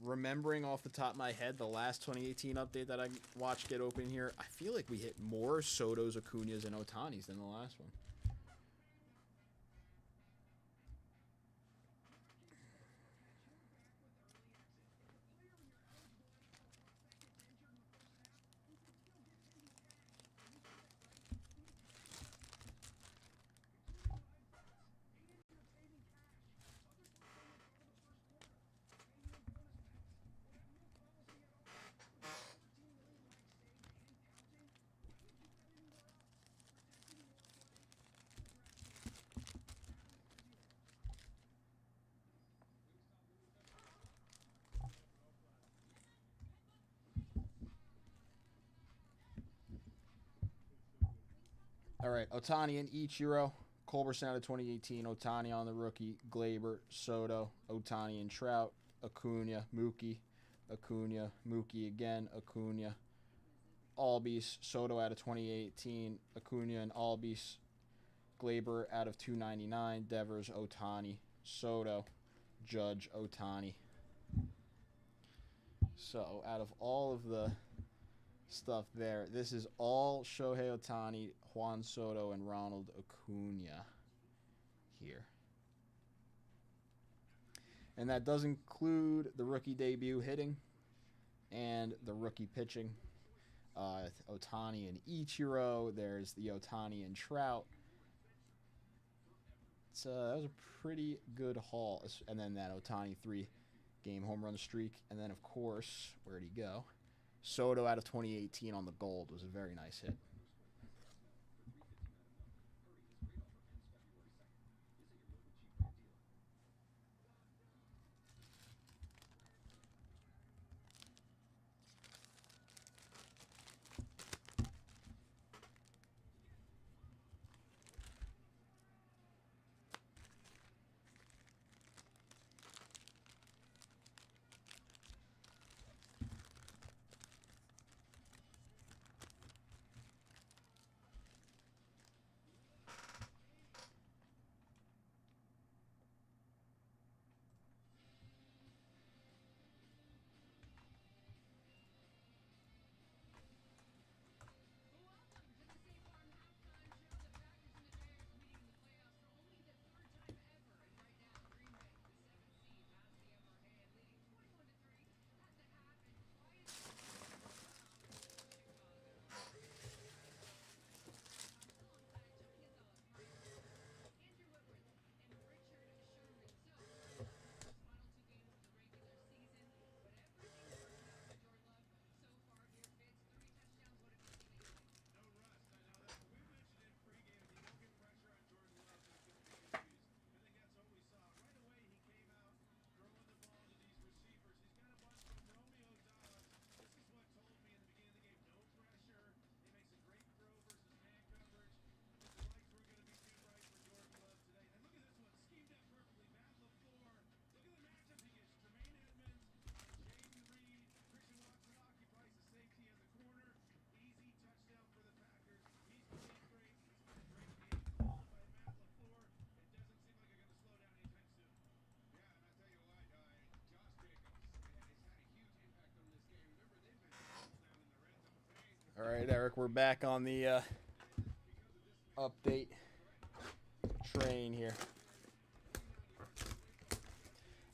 remembering off the top of my head, the last 2018 update that I watched get open here, I feel like we hit more Sotos, Acuñas, and Otanis than the last one. All right, Otani and Ichiro. Culberson out of 2018. Otani on the rookie. Glaber, Soto, Otani and Trout. Acuña, Mookie. Acuña, Mookie again. Acuña. Albies, Soto out of 2018. Acuña and Albies. Glaber out of 299. Devers, Otani. Soto, Judge, Otani. So out of all of the stuff there, this is all Shohei Ohtani, Juan Soto, and Ronald Acuña here. And that does include the rookie debut hitting and the rookie pitching. Ohtani and Ichiro. There's the Ohtani and Trout. That was a pretty good haul. And then that Ohtani 3-game home run streak. And then, of course, where'd he go? Soto out of 2018 on the gold was a very nice hit. right, Eric, we're back on the update train here.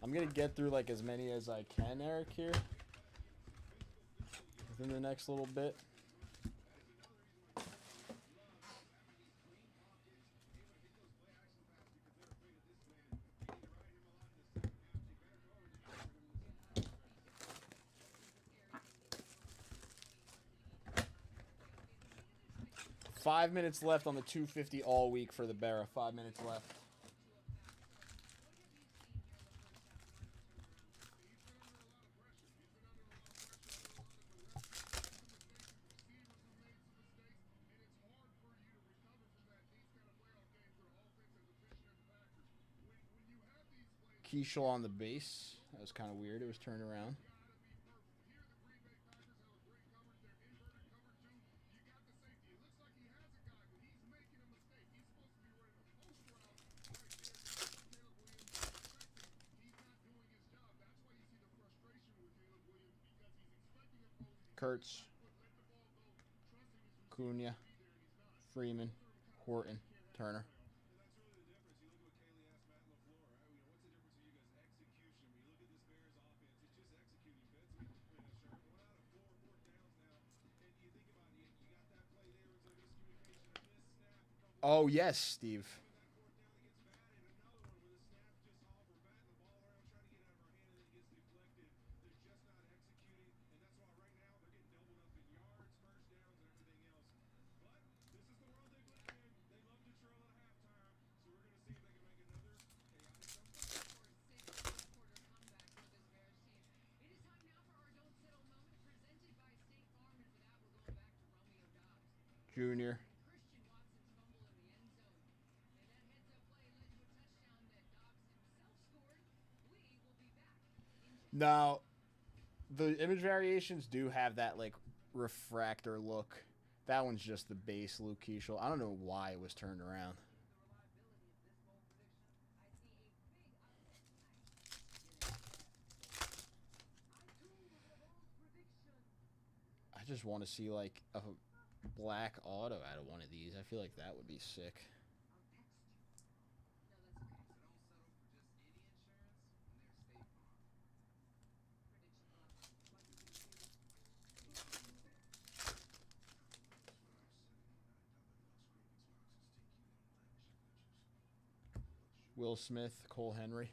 I'm going to get through like as many as I can, Eric, here within the next little bit. Five minutes left on the 250 all week for the Barra. 5 minutes left. Keishel on the base. That was kind of weird. It was turned around. Kurtz, Cunha, Freeman, Horton, Turner. Oh, yes, Steve. Junior. Now, the image variations do have that, like, refractor look. That one's just the base Luke Keishel. I don't know why it was turned around. I just want to see, like, a black auto out of one of these. I feel like that would be sick. Will Smith, Cole Henry.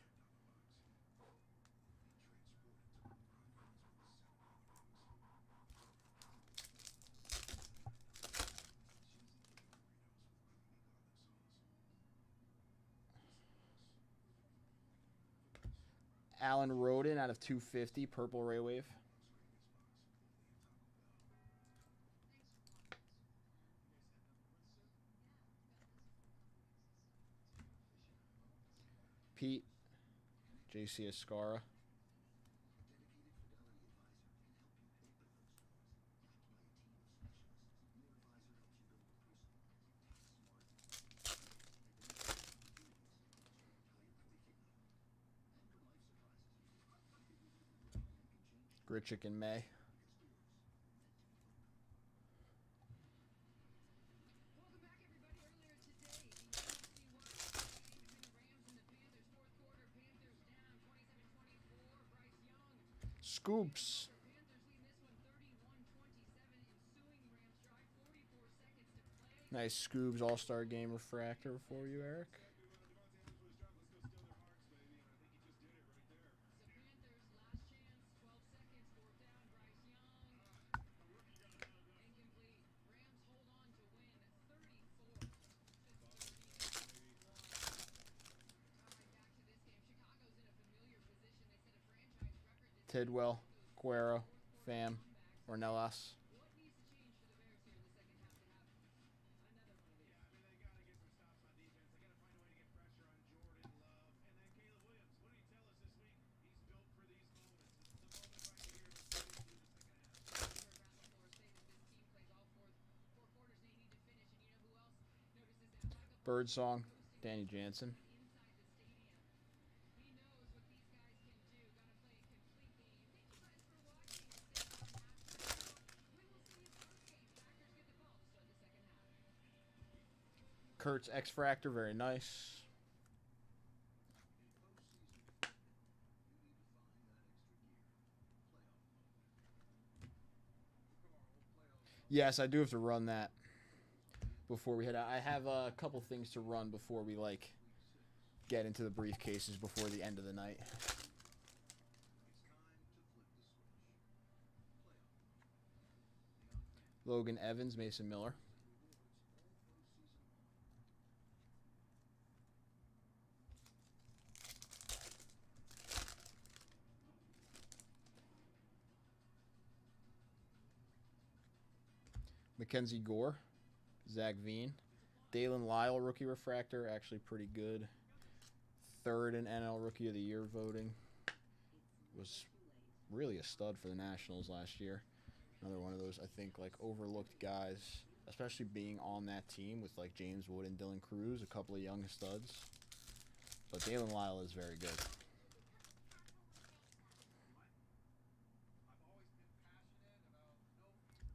Alan Roden out of 250, purple Ray Wave. Pete, JC Escara. Grichuk and May. Scoops. Nice Scoobs All-Star Game refractor for you, Eric. Tidwell, Cuero, Pham, Ornelas. Birdsong, Danny Jansen. Kurtz X-Fractor, very nice. Yes, I do have to run that before we head out. I have a couple things to run before we, like, get into the briefcases before the end of the night. Logan Evans, Mason Miller. Mackenzie Gore, Zach Veen. Dalen Lyle, rookie refractor, actually pretty good. Third in NL Rookie of the Year voting. Was really a stud for the Nationals last year. Another one of those, I think, like, overlooked guys, especially being on that team with, like, James Wood and Dylan Cruz, a couple of young studs. But Dalen Lyle is very good.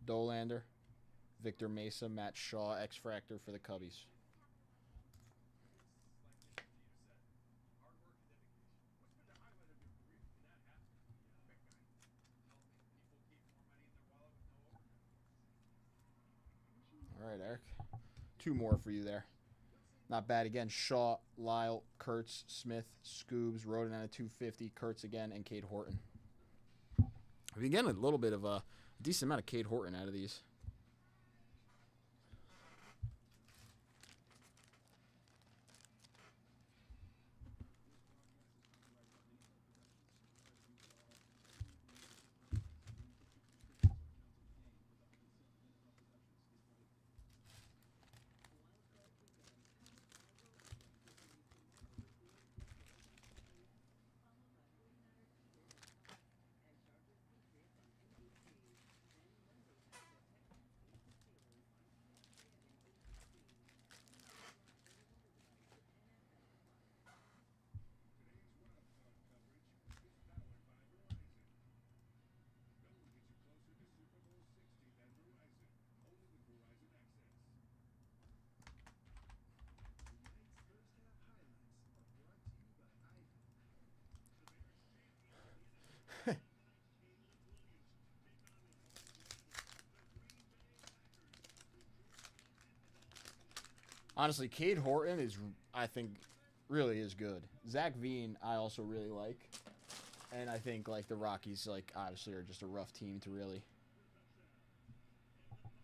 Dolander, Victor Mesa, Matt Shaw, X-Fractor for the Cubbies. All right, Eric. 2 more for you there. Not bad again. Shaw, Lyle, Kurtz, Smith, Scoobs, Roden at a 250, Kurtz again, and Cade Horton. We get a little bit of a decent amount of Cade Horton out of these. Honestly, Cade Horton is, I think, really is good. Zach Veen, I also really like. And I think, like, the Rockies, like, obviously are just a rough team to really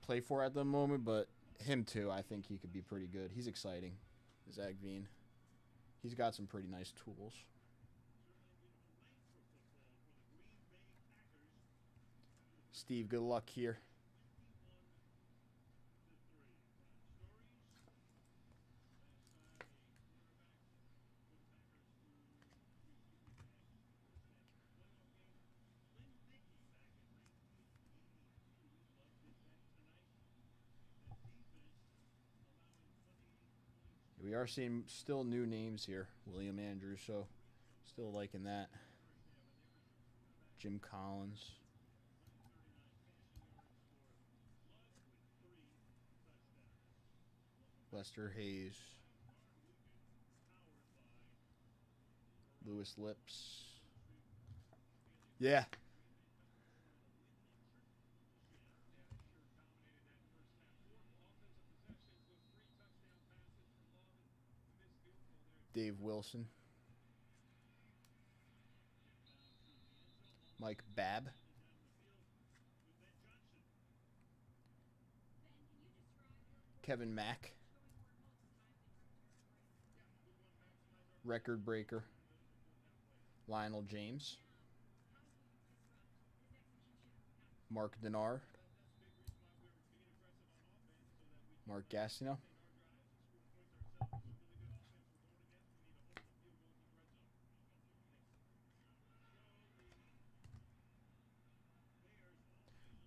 play for at the moment. But him, too, I think he could be pretty good. He's exciting, Zach Veen. He's got some pretty nice tools. Steve, good luck here. We are seeing still new names here. William Andrews, so still liking that. Jim Collins. Lester Hayes. Lewis Lips. Yeah. Dave Wilson. Mike Babb. Kevin Mack. Record breaker. Lionel James. Mark Denard. Mark Gastineau.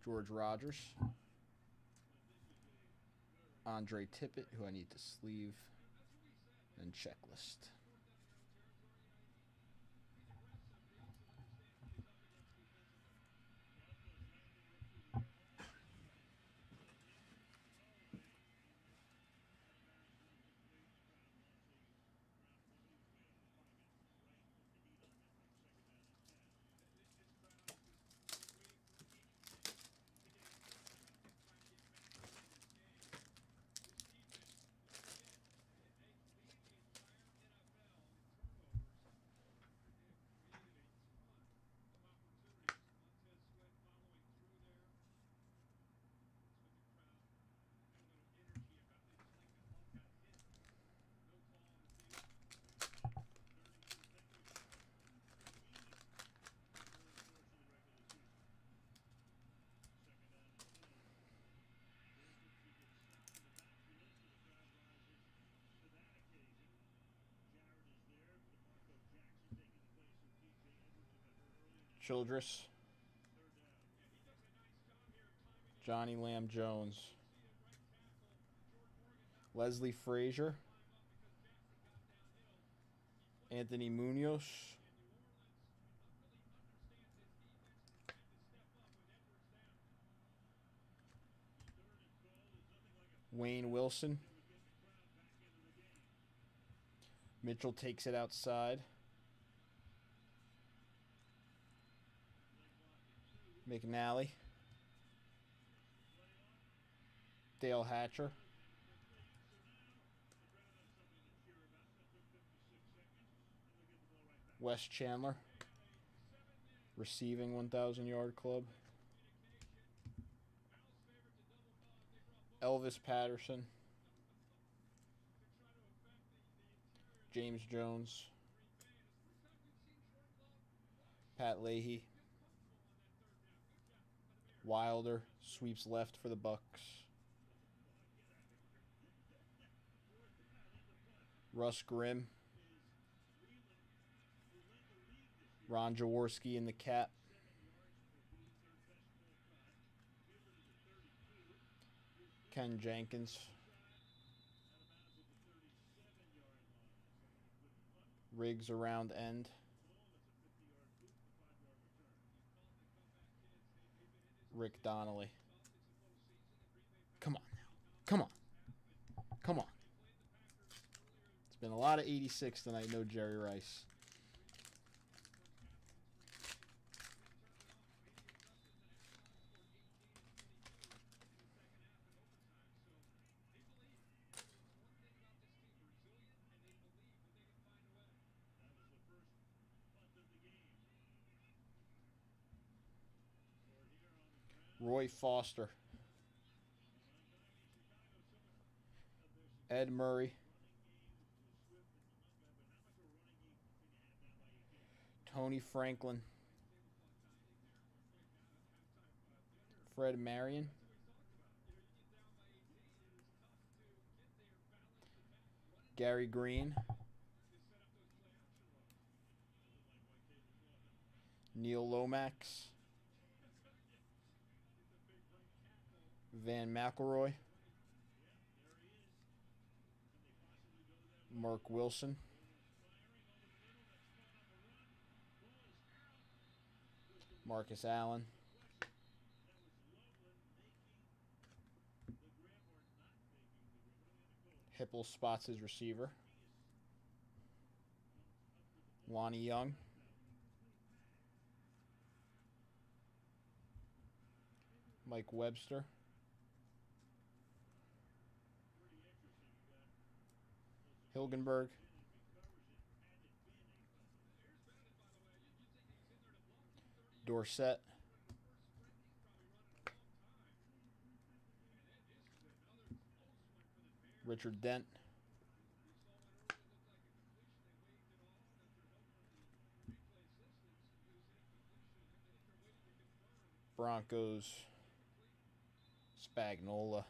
George Rogers. Andre Tippett, who I need to sleeve. And checklist. Childress. Johnny Lamb Jones. Leslie Frazier. Anthony Munoz. Wayne Wilson. Mitchell takes it outside. McNally. Dale Hatcher. Wes Chandler. Receiving 1,000-yard club. Elvis Patterson. James Jones. Pat Leahy. Wilder sweeps left for the Bucks. Russ Grimm. Ron Jaworski in the cap. Ken Jenkins. Riggs around end. Rick Donnelly. Come on now. Come on. Come on. It's been a lot of 86 tonight. No Jerry Rice. Roy Foster. Ed Murray. Tony Franklin. Fred Marion. Gary Green. Neil Lomax. Van McElroy. Mark Wilson. Marcus Allen. Hipple spots his receiver. Lonnie Young. Mike Webster. Hilgenberg. Dorsett. Richard Dent. Broncos. Spagnola.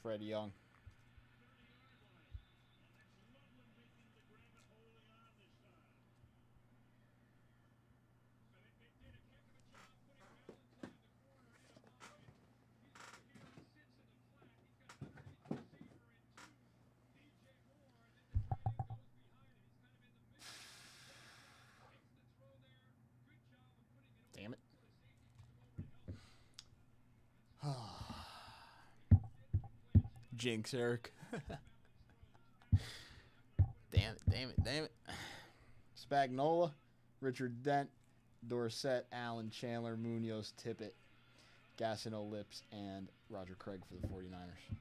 Fred Young. Damn it. Jinx, Eric. Damn it, damn it, damn it. Spagnola, Richard Dent, Dorsett, Allen, Chandler, Munoz, Tippett, Gassino, Lips, and Roger Craig for the 49ers.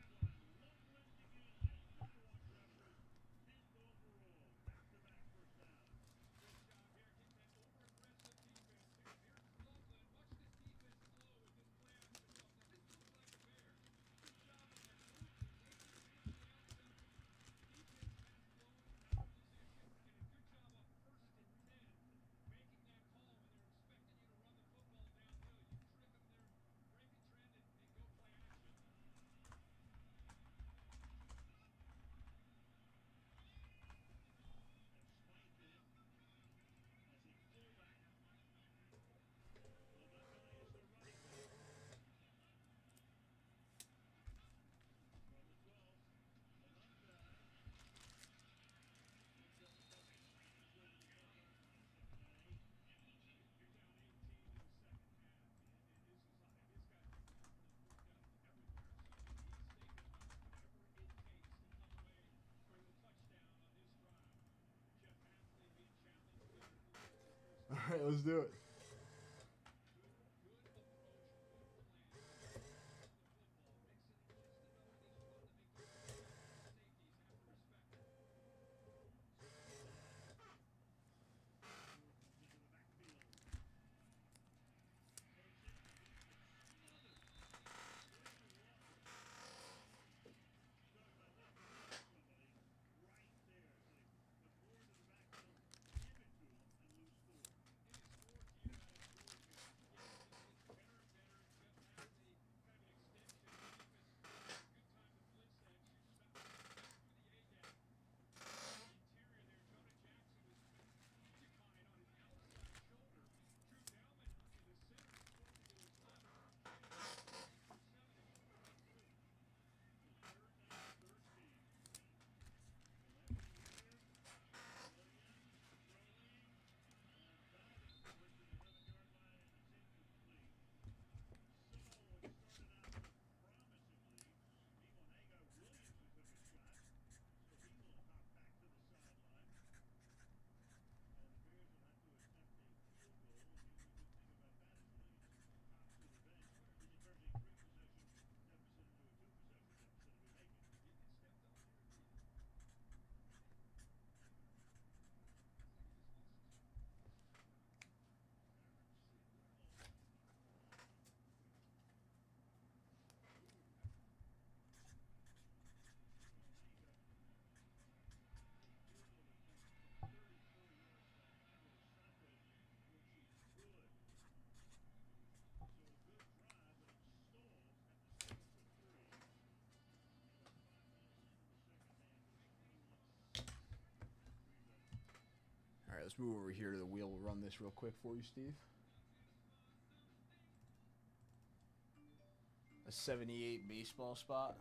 right, let's do it. All right, let's move over here to the wheel. We'll run this real quick for you, Steve. A 78 baseball spot.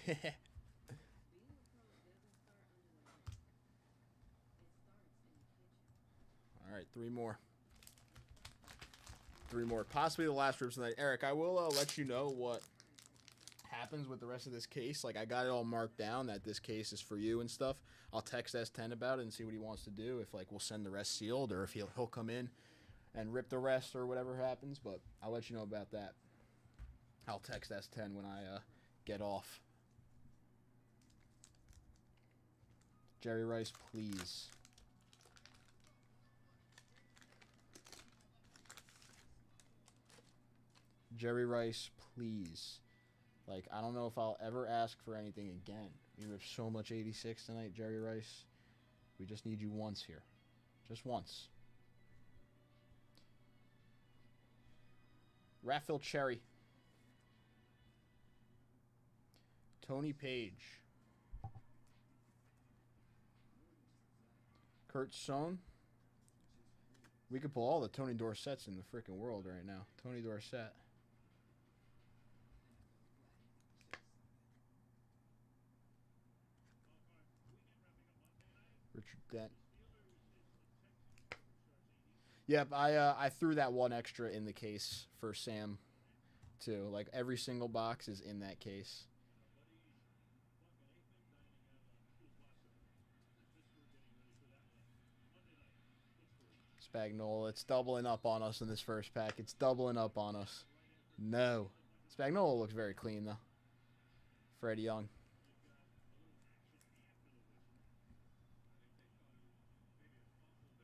All right, three more. Three more. Possibly the last rips tonight. Eric, I will let you know what happens with the rest of this case. Like, I got it all marked down that this case is for you and stuff. I'll text S10 about it and see what he wants to do. If, like, we'll send the rest sealed or if he'll come in and rip the rest or whatever happens. But I'll let you know about that. I'll text S10 when I get off. Jerry Rice, please. Jerry Rice, please. Like, I don't know if I'll ever ask for anything again. You have so much 86 tonight, Jerry Rice. We just need you once here. Just once. Raphael Cherry. Tony Page. Kurt Sohn. We could pull all the Tony Dorsetts in the freaking world right now. Tony Dorsett. Richard Dent. Yep, I threw that one extra in the case for Sam, too. Like, every single box is in that case. Spagnola, it's doubling up on us in this first pack. It's doubling up on us. No. Spagnola looks very clean, though. Freddie Young.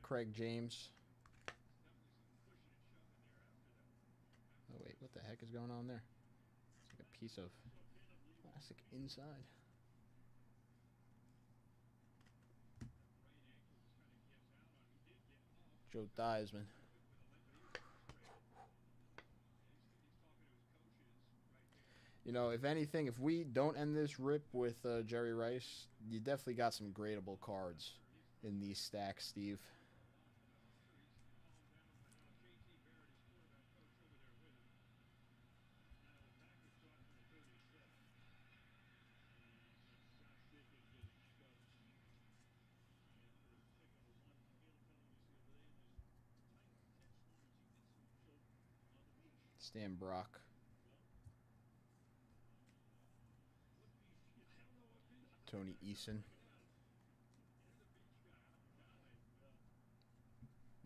Craig James. What the heck is going on there? It's like a piece of plastic inside. Joe Theismann. You know, if anything, if we don't end this rip with Jerry Rice, you definitely got some gradable cards in these stacks, Steve. Stan Brock. Tony Eason.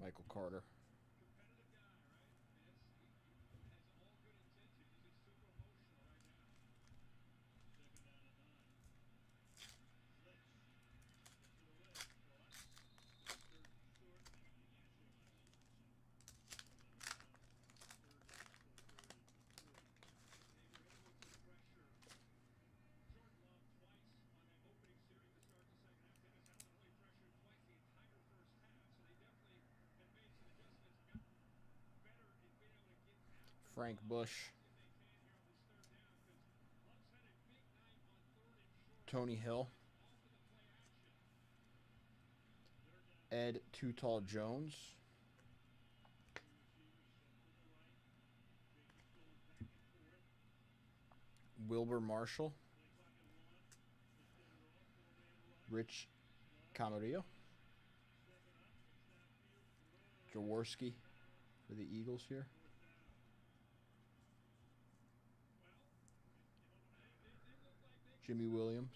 Michael Carter. Frank Bush. Tony Hill. Ed Too Tall Jones. Wilbur Marshall. Rich Camarillo. Jaworski for the Eagles here. Jimmy Williams.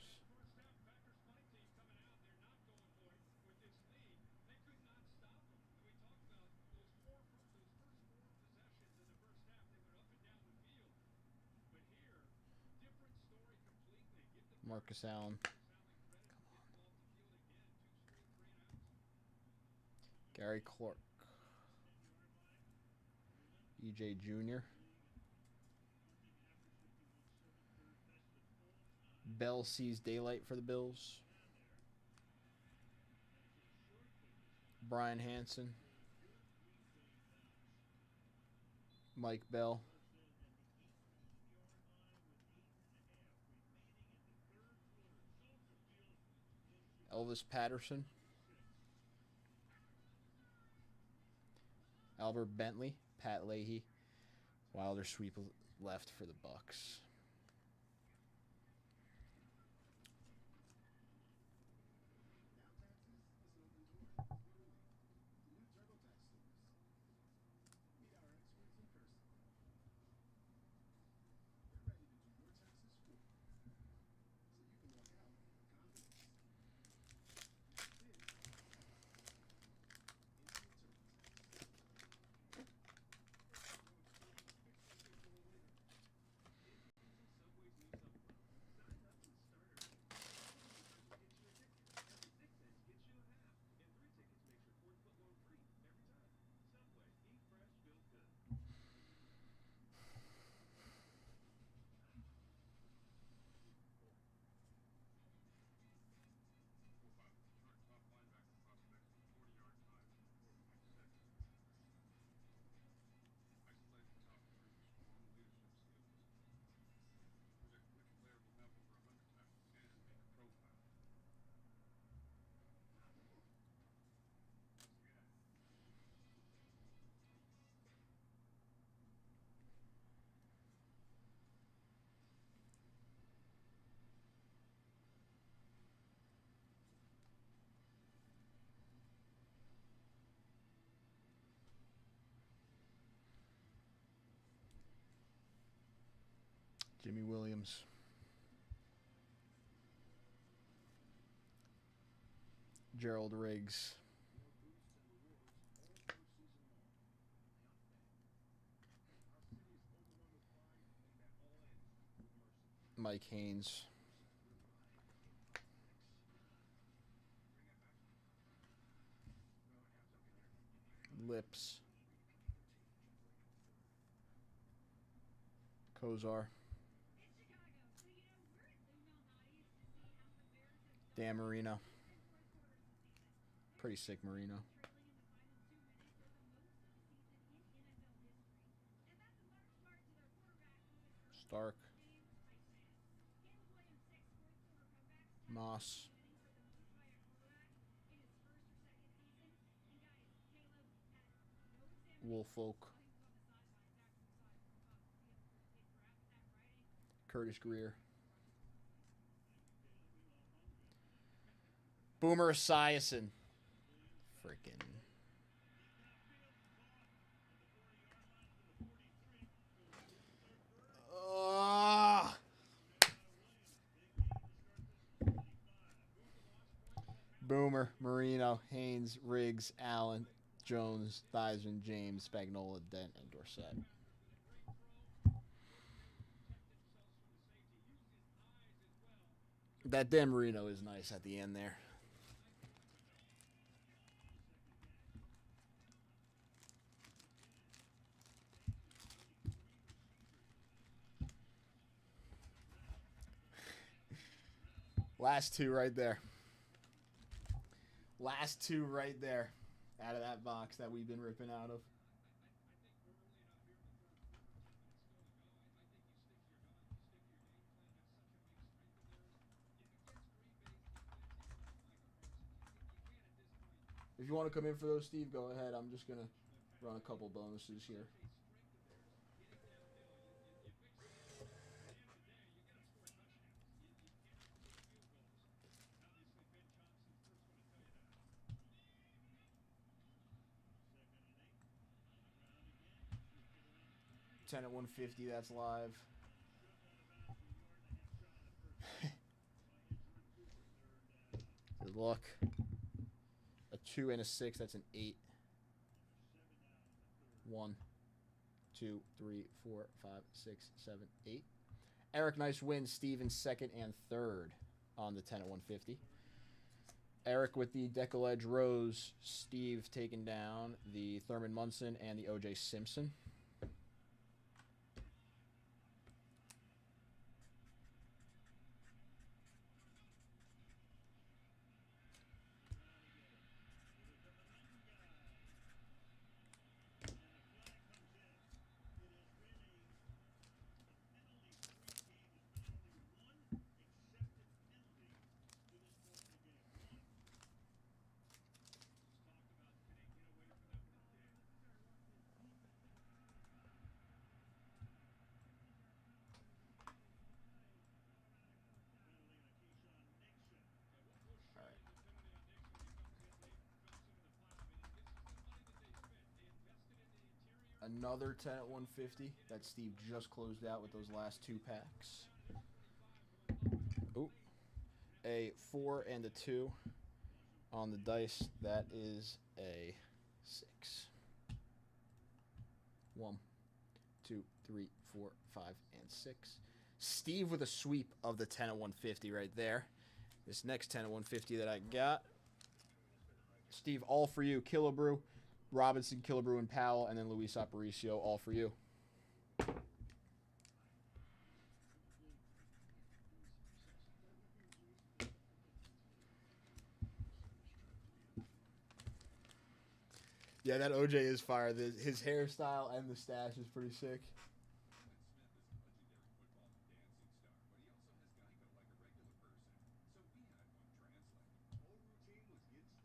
Marcus Allen. Gary Clark. EJ Jr. Bell sees daylight for the Bills. Brian Hansen. Mike Bell. Elvis Patterson. Albert Bentley. Pat Leahy. Wilder sweep left for the Bucks. Jimmy Williams. Gerald Riggs. Mike Haynes. Lips. Kozar. Dan Marino. Pretty sick Marino. Stark. Moss. Woolfolk. Curtis Greer. Boomer Esiason. Freaking. Boomer, Marino, Haynes, Riggs, Allen, Jones, Theismann, James, Spagnola, Dent, and Dorsett. That Dan Marino is nice at the end there. Last two right there. Last two right there out of that box that we've been ripping out of. If you want to come in for those, Steve, go ahead. I'm just going to run a couple bonuses here. $10 at 150, that's live. Good luck. A 2 and a 6, that's an 8. 1, 2, 3, 4, 5, 6, 7, 8. Eric, nice win. Steve in second and third on the 10 at 150. Eric with the Decollage Rose. Steve taking down the Thurman Munson and the O.J. Simpson. Another 10 at 150 that Steve just closed out with those last two packs. Ooh. A 4 and a 2 on the dice. That is a 6. 1, 2, 3, 4, 5, and 6. Steve with a sweep of the 10 at 150 right there. This next 10 at 150 that I got. Steve, all for you. Killebrew, Robinson, Killebrew, and Powell, and then Luis Aparicio, all for you. Yeah, that OJ is fire. His hairstyle and the stash is pretty sick.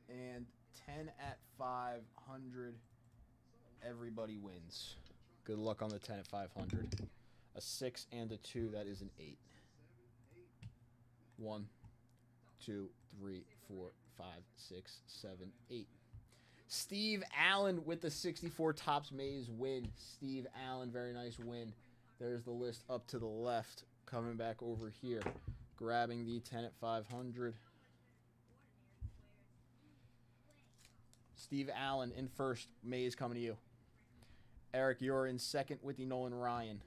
And 10 at 500. Everybody wins. Good luck on the 10 at 500. A 6 and a 2. That is an 8. 1, 2, 3, 4, 5, 6, 7, 8. Steve Allen with the 64 Topps Maze win. Steve Allen, very nice win. There's the list up to the left. Coming back over here. Grabbing the 10 at 500. Steve Allen in first. Maze coming to you. Eric, you're in second with the Nolan Ryan.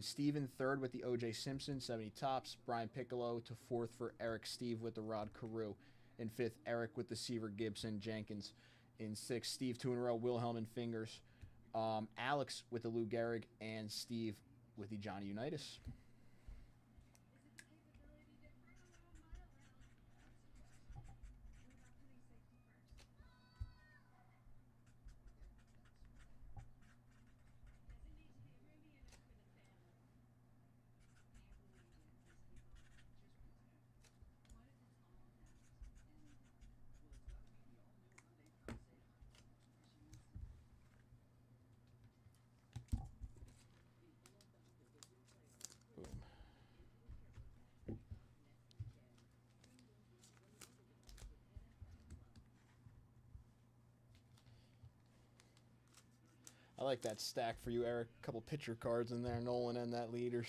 Steve in third with the O.J. Simpson, 70 Topps. Brian Piccolo to fourth for Eric. Steve with the Rod Carew. In fifth, Eric with the Seaver Gibson. Jenkins in sixth. Steve 2 in a row. Wilhelm and Fingers. Alex with the Lou Gehrig. And Steve with the Johnny Unitas. I like that stack for you, Eric. A couple pitcher cards in there, Nolan and that leaders.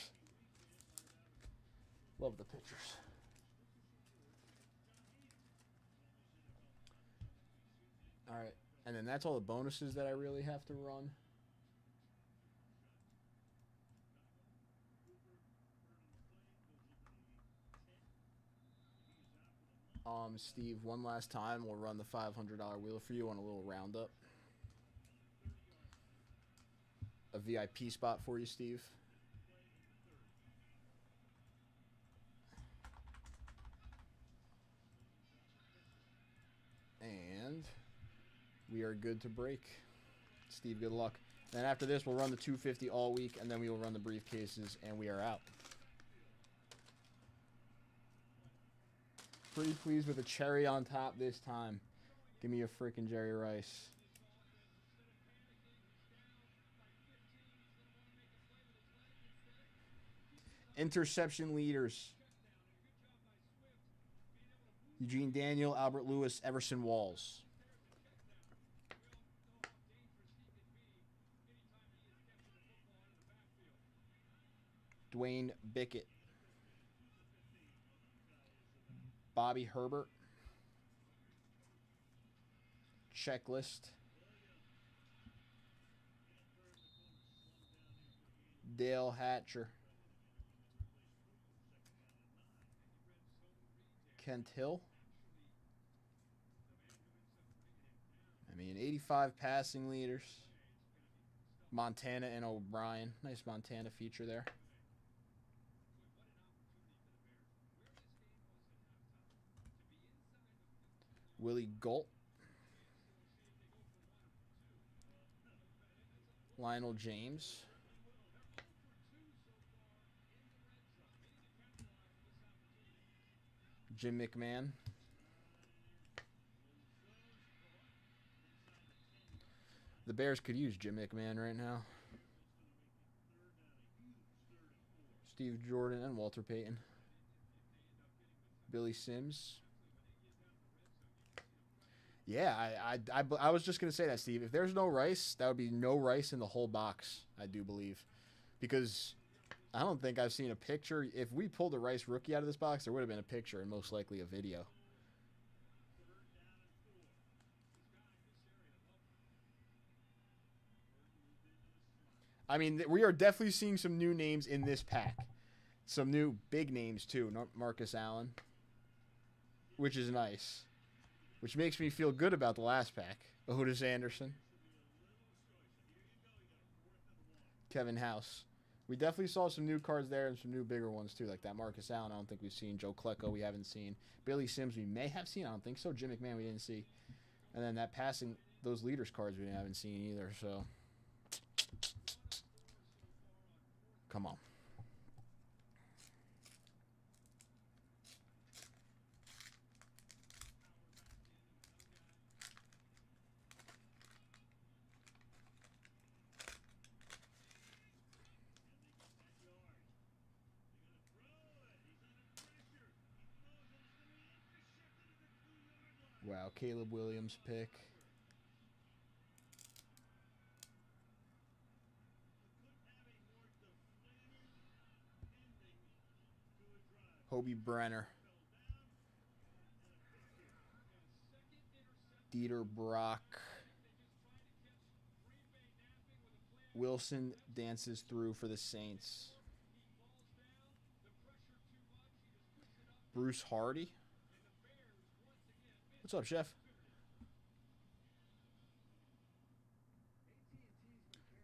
Love the pitchers. All right, and then that's all the bonuses that I really have to run. Steve, one last time, we'll run the $500 wheel for you on a little roundup. A VIP spot for you, Steve. And we are good to break. Steve, good luck. Then after this, we'll run the 250 all week, and then we will run the briefcases, and we are out. Pretty pleased with a cherry on top this time. Give me a freaking Jerry Rice. Interception leaders. Eugene Daniel, Albert Lewis, Everson Walls. Dwayne Bickett. Bobby Herbert. Checklist. Dale Hatcher. Kent Hill. I mean, 85 passing leaders. Montana and O'Brien. Nice Montana feature there. Willie Galt. Lionel James. Jim McMahon. The Bears could use Jim McMahon right now. Steve Jordan and Walter Payton. Billy Sims. Yeah, I was just going to say that, Steve. If there's no Rice, that would be no Rice in the whole box, I do believe. Because I don't think I've seen a picture. If we pulled a Rice rookie out of this box, there would have been a picture and most likely a video. I mean, we are definitely seeing some new names in this pack. Some new big names, too. Marcus Allen, which is nice. Which makes me feel good about the last pack. Otis Anderson. Kevin House. We definitely saw some new cards there and some new bigger ones, too. Like that Marcus Allen, I don't think we've seen. Joe Klecko, we haven't seen. Billy Sims, we may have seen. I don't think so. Jim McMahon, we didn't see. And then that passing, those leaders cards we haven't seen either, so. Come on. Wow, Caleb Williams pick. Hobie Brenner. Dieter Brock. Wilson dances through for the Saints. Bruce Hardy. What's up, Chef?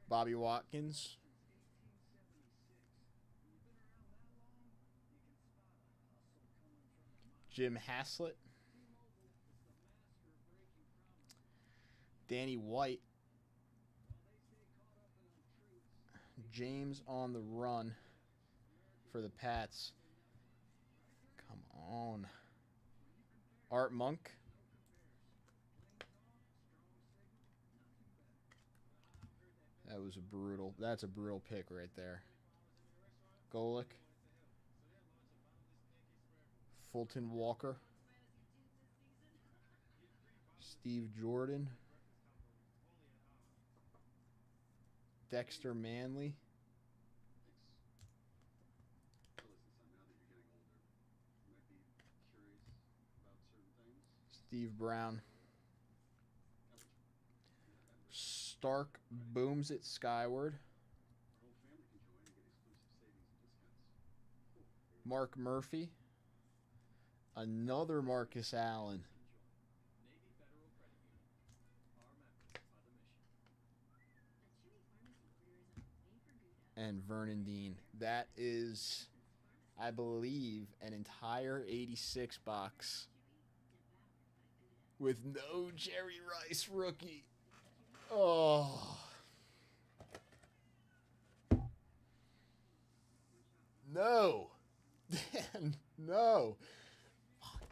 Bobby Watkins. Jim Haslett. Danny White. James on the run for the Pats. Come on. Art Monk. That's a brutal pick right there. Golick. Fulton Walker. Steve Jordan. Dexter Manley. Steve Brown. Stark booms it skyward. Mark Murphy. Another Marcus Allen. And Vernon Dean. That is, I believe, an entire 86 box with no Jerry Rice rookie. Oh. No. No. Fuck.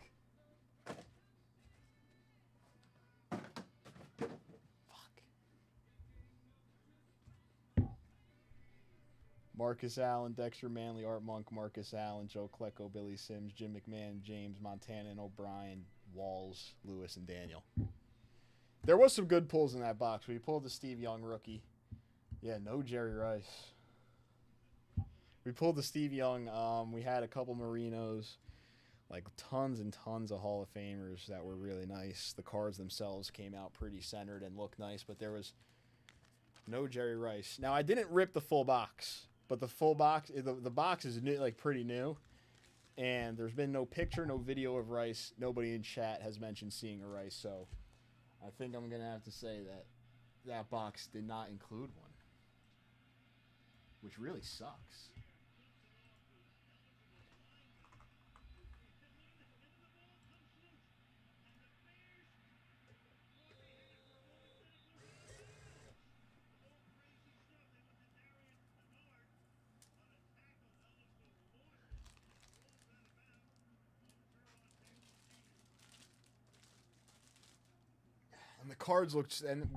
Marcus Allen, Dexter Manley, Art Monk, Marcus Allen, Joe Klecko, Billy Sims, Jim McMahon, James Montana, and O'Brien, Walls, Lewis, and Daniel. There was some good pulls in that box. We pulled the Steve Young rookie. Yeah, no Jerry Rice. We pulled the Steve Young. We had a couple Marinos, like tons and tons of Hall of Famers that were really nice. The cards themselves came out pretty centered and looked nice, but there was no Jerry Rice. Now, I didn't rip the full box, but the full box, the box is new, like pretty new, and there's been no picture, no video of Rice. Nobody in chat has mentioned seeing a Rice, so I think I'm going to have to say that that box did not include one, which really sucks. And the cards looked, and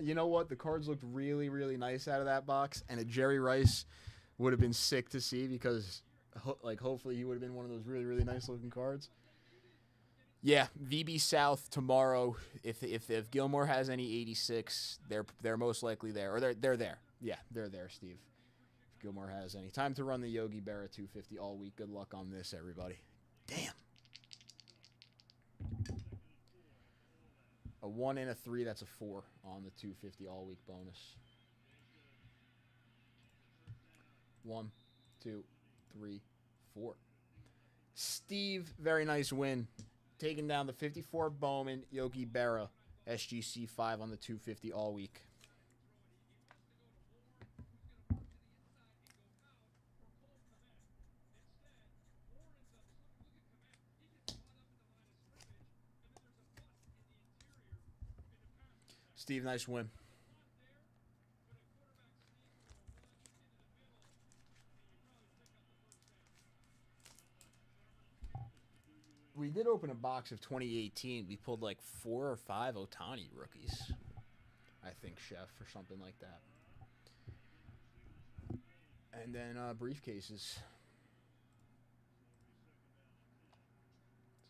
you know what? The cards looked really, really nice out of that box. And a Jerry Rice would have been sick to see because, hopefully he would have been one of those really, really nice looking cards. Yeah, VB South tomorrow. If Gilmore has any 86, they're most likely there, or they're there. Yeah, they're there, Steve. If Gilmore has any, time to run the Yogi Berra 250 all week. Good luck on this, everybody. Damn. A 1 and a 3, that's a 4 on the 250 all-week bonus. 1, 2, 3, 4. Steve, very nice win. Taking down the 54 Bowman Yogi Berra SGC 5 on the 250 all week. Steve, nice win. We did open a box of 2018. We pulled like 4 or 5 Ohtani rookies. I think, Chef, or something like that. And then briefcases. Let's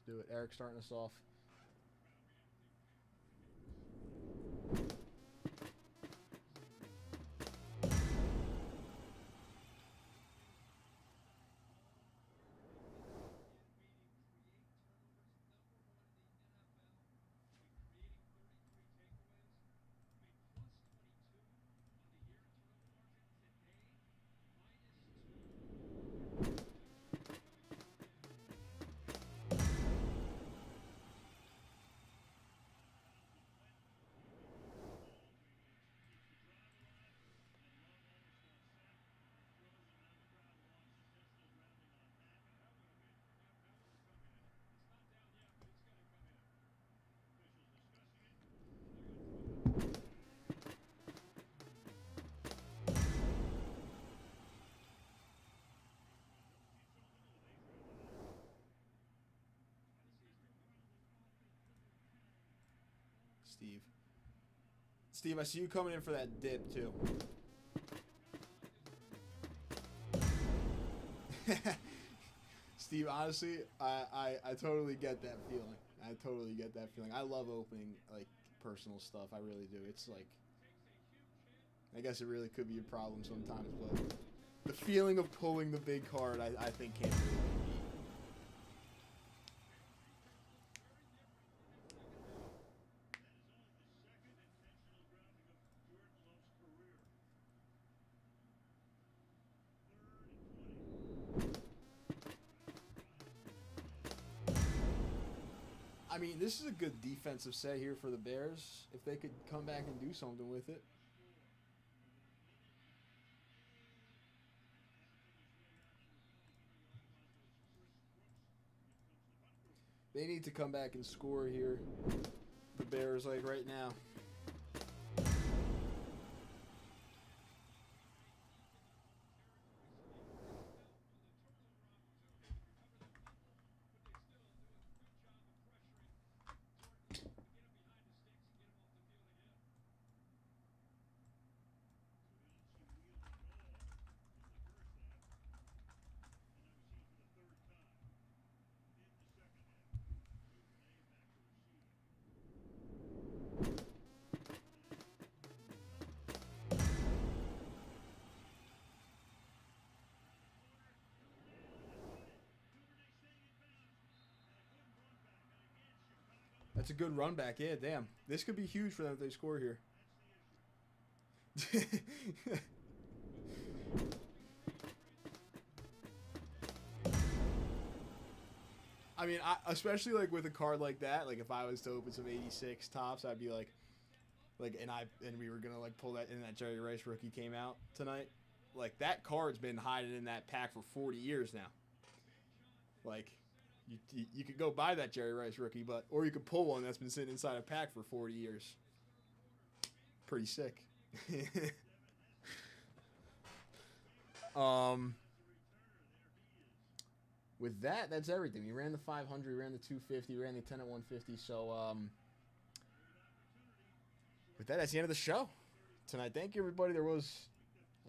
do it. Eric starting us off. Steve. Steve, I see you coming in for that dip, too. Steve, honestly, I totally get that feeling. I totally get that feeling. I love opening, like, personal stuff. I really do. It's like, I guess it really could be a problem sometimes, but the feeling of pulling the big card, I think, can't really be beat. I mean, this is a good defensive set here for the Bears. If they could come back and do something with it. They need to come back and score here. The Bears, like, right now. That's a good run back. Yeah, damn. This could be huge for them if they score here. I mean, especially like with a card like that, like if I was to open some 86 tops, I'd be like we were gonna like pull that in that Jerry Rice rookie came out tonight. Like that card's been hiding in that pack for 40 years now. Like you could go buy that Jerry Rice rookie, or you could pull one that's been sitting inside a pack for 40 years. Pretty sick. With that, that's everything. We ran the 500, we ran the 250, we ran the 10 at 150. So, with that, that's the end of the show tonight. Thank you, everybody. There was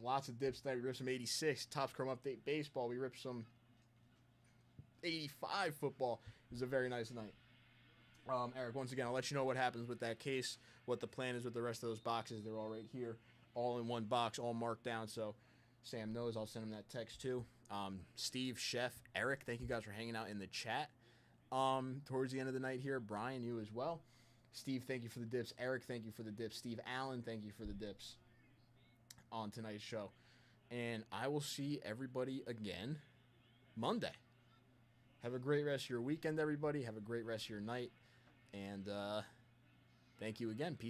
lots of dips tonight. We ripped some 86 Topps Chrome Update baseball. We ripped some 85 football. It was a very nice night. Eric, once again, I'll let you know what happens with that case, what the plan is with the rest of those boxes. They're all right here, all in one box, all marked down. So Sam knows. I'll send him that text too. Steve, Chef, Eric, thank you guys for hanging out in the chat towards the end of the night here. Brian, you as well. Steve, thank you for the dips. Eric, thank you for the dips. Steve Allen, thank you for the dips on tonight's show. And I will see everybody again Monday. Have a great rest of your weekend, everybody. Have a great rest of your night. And thank you again. Peace.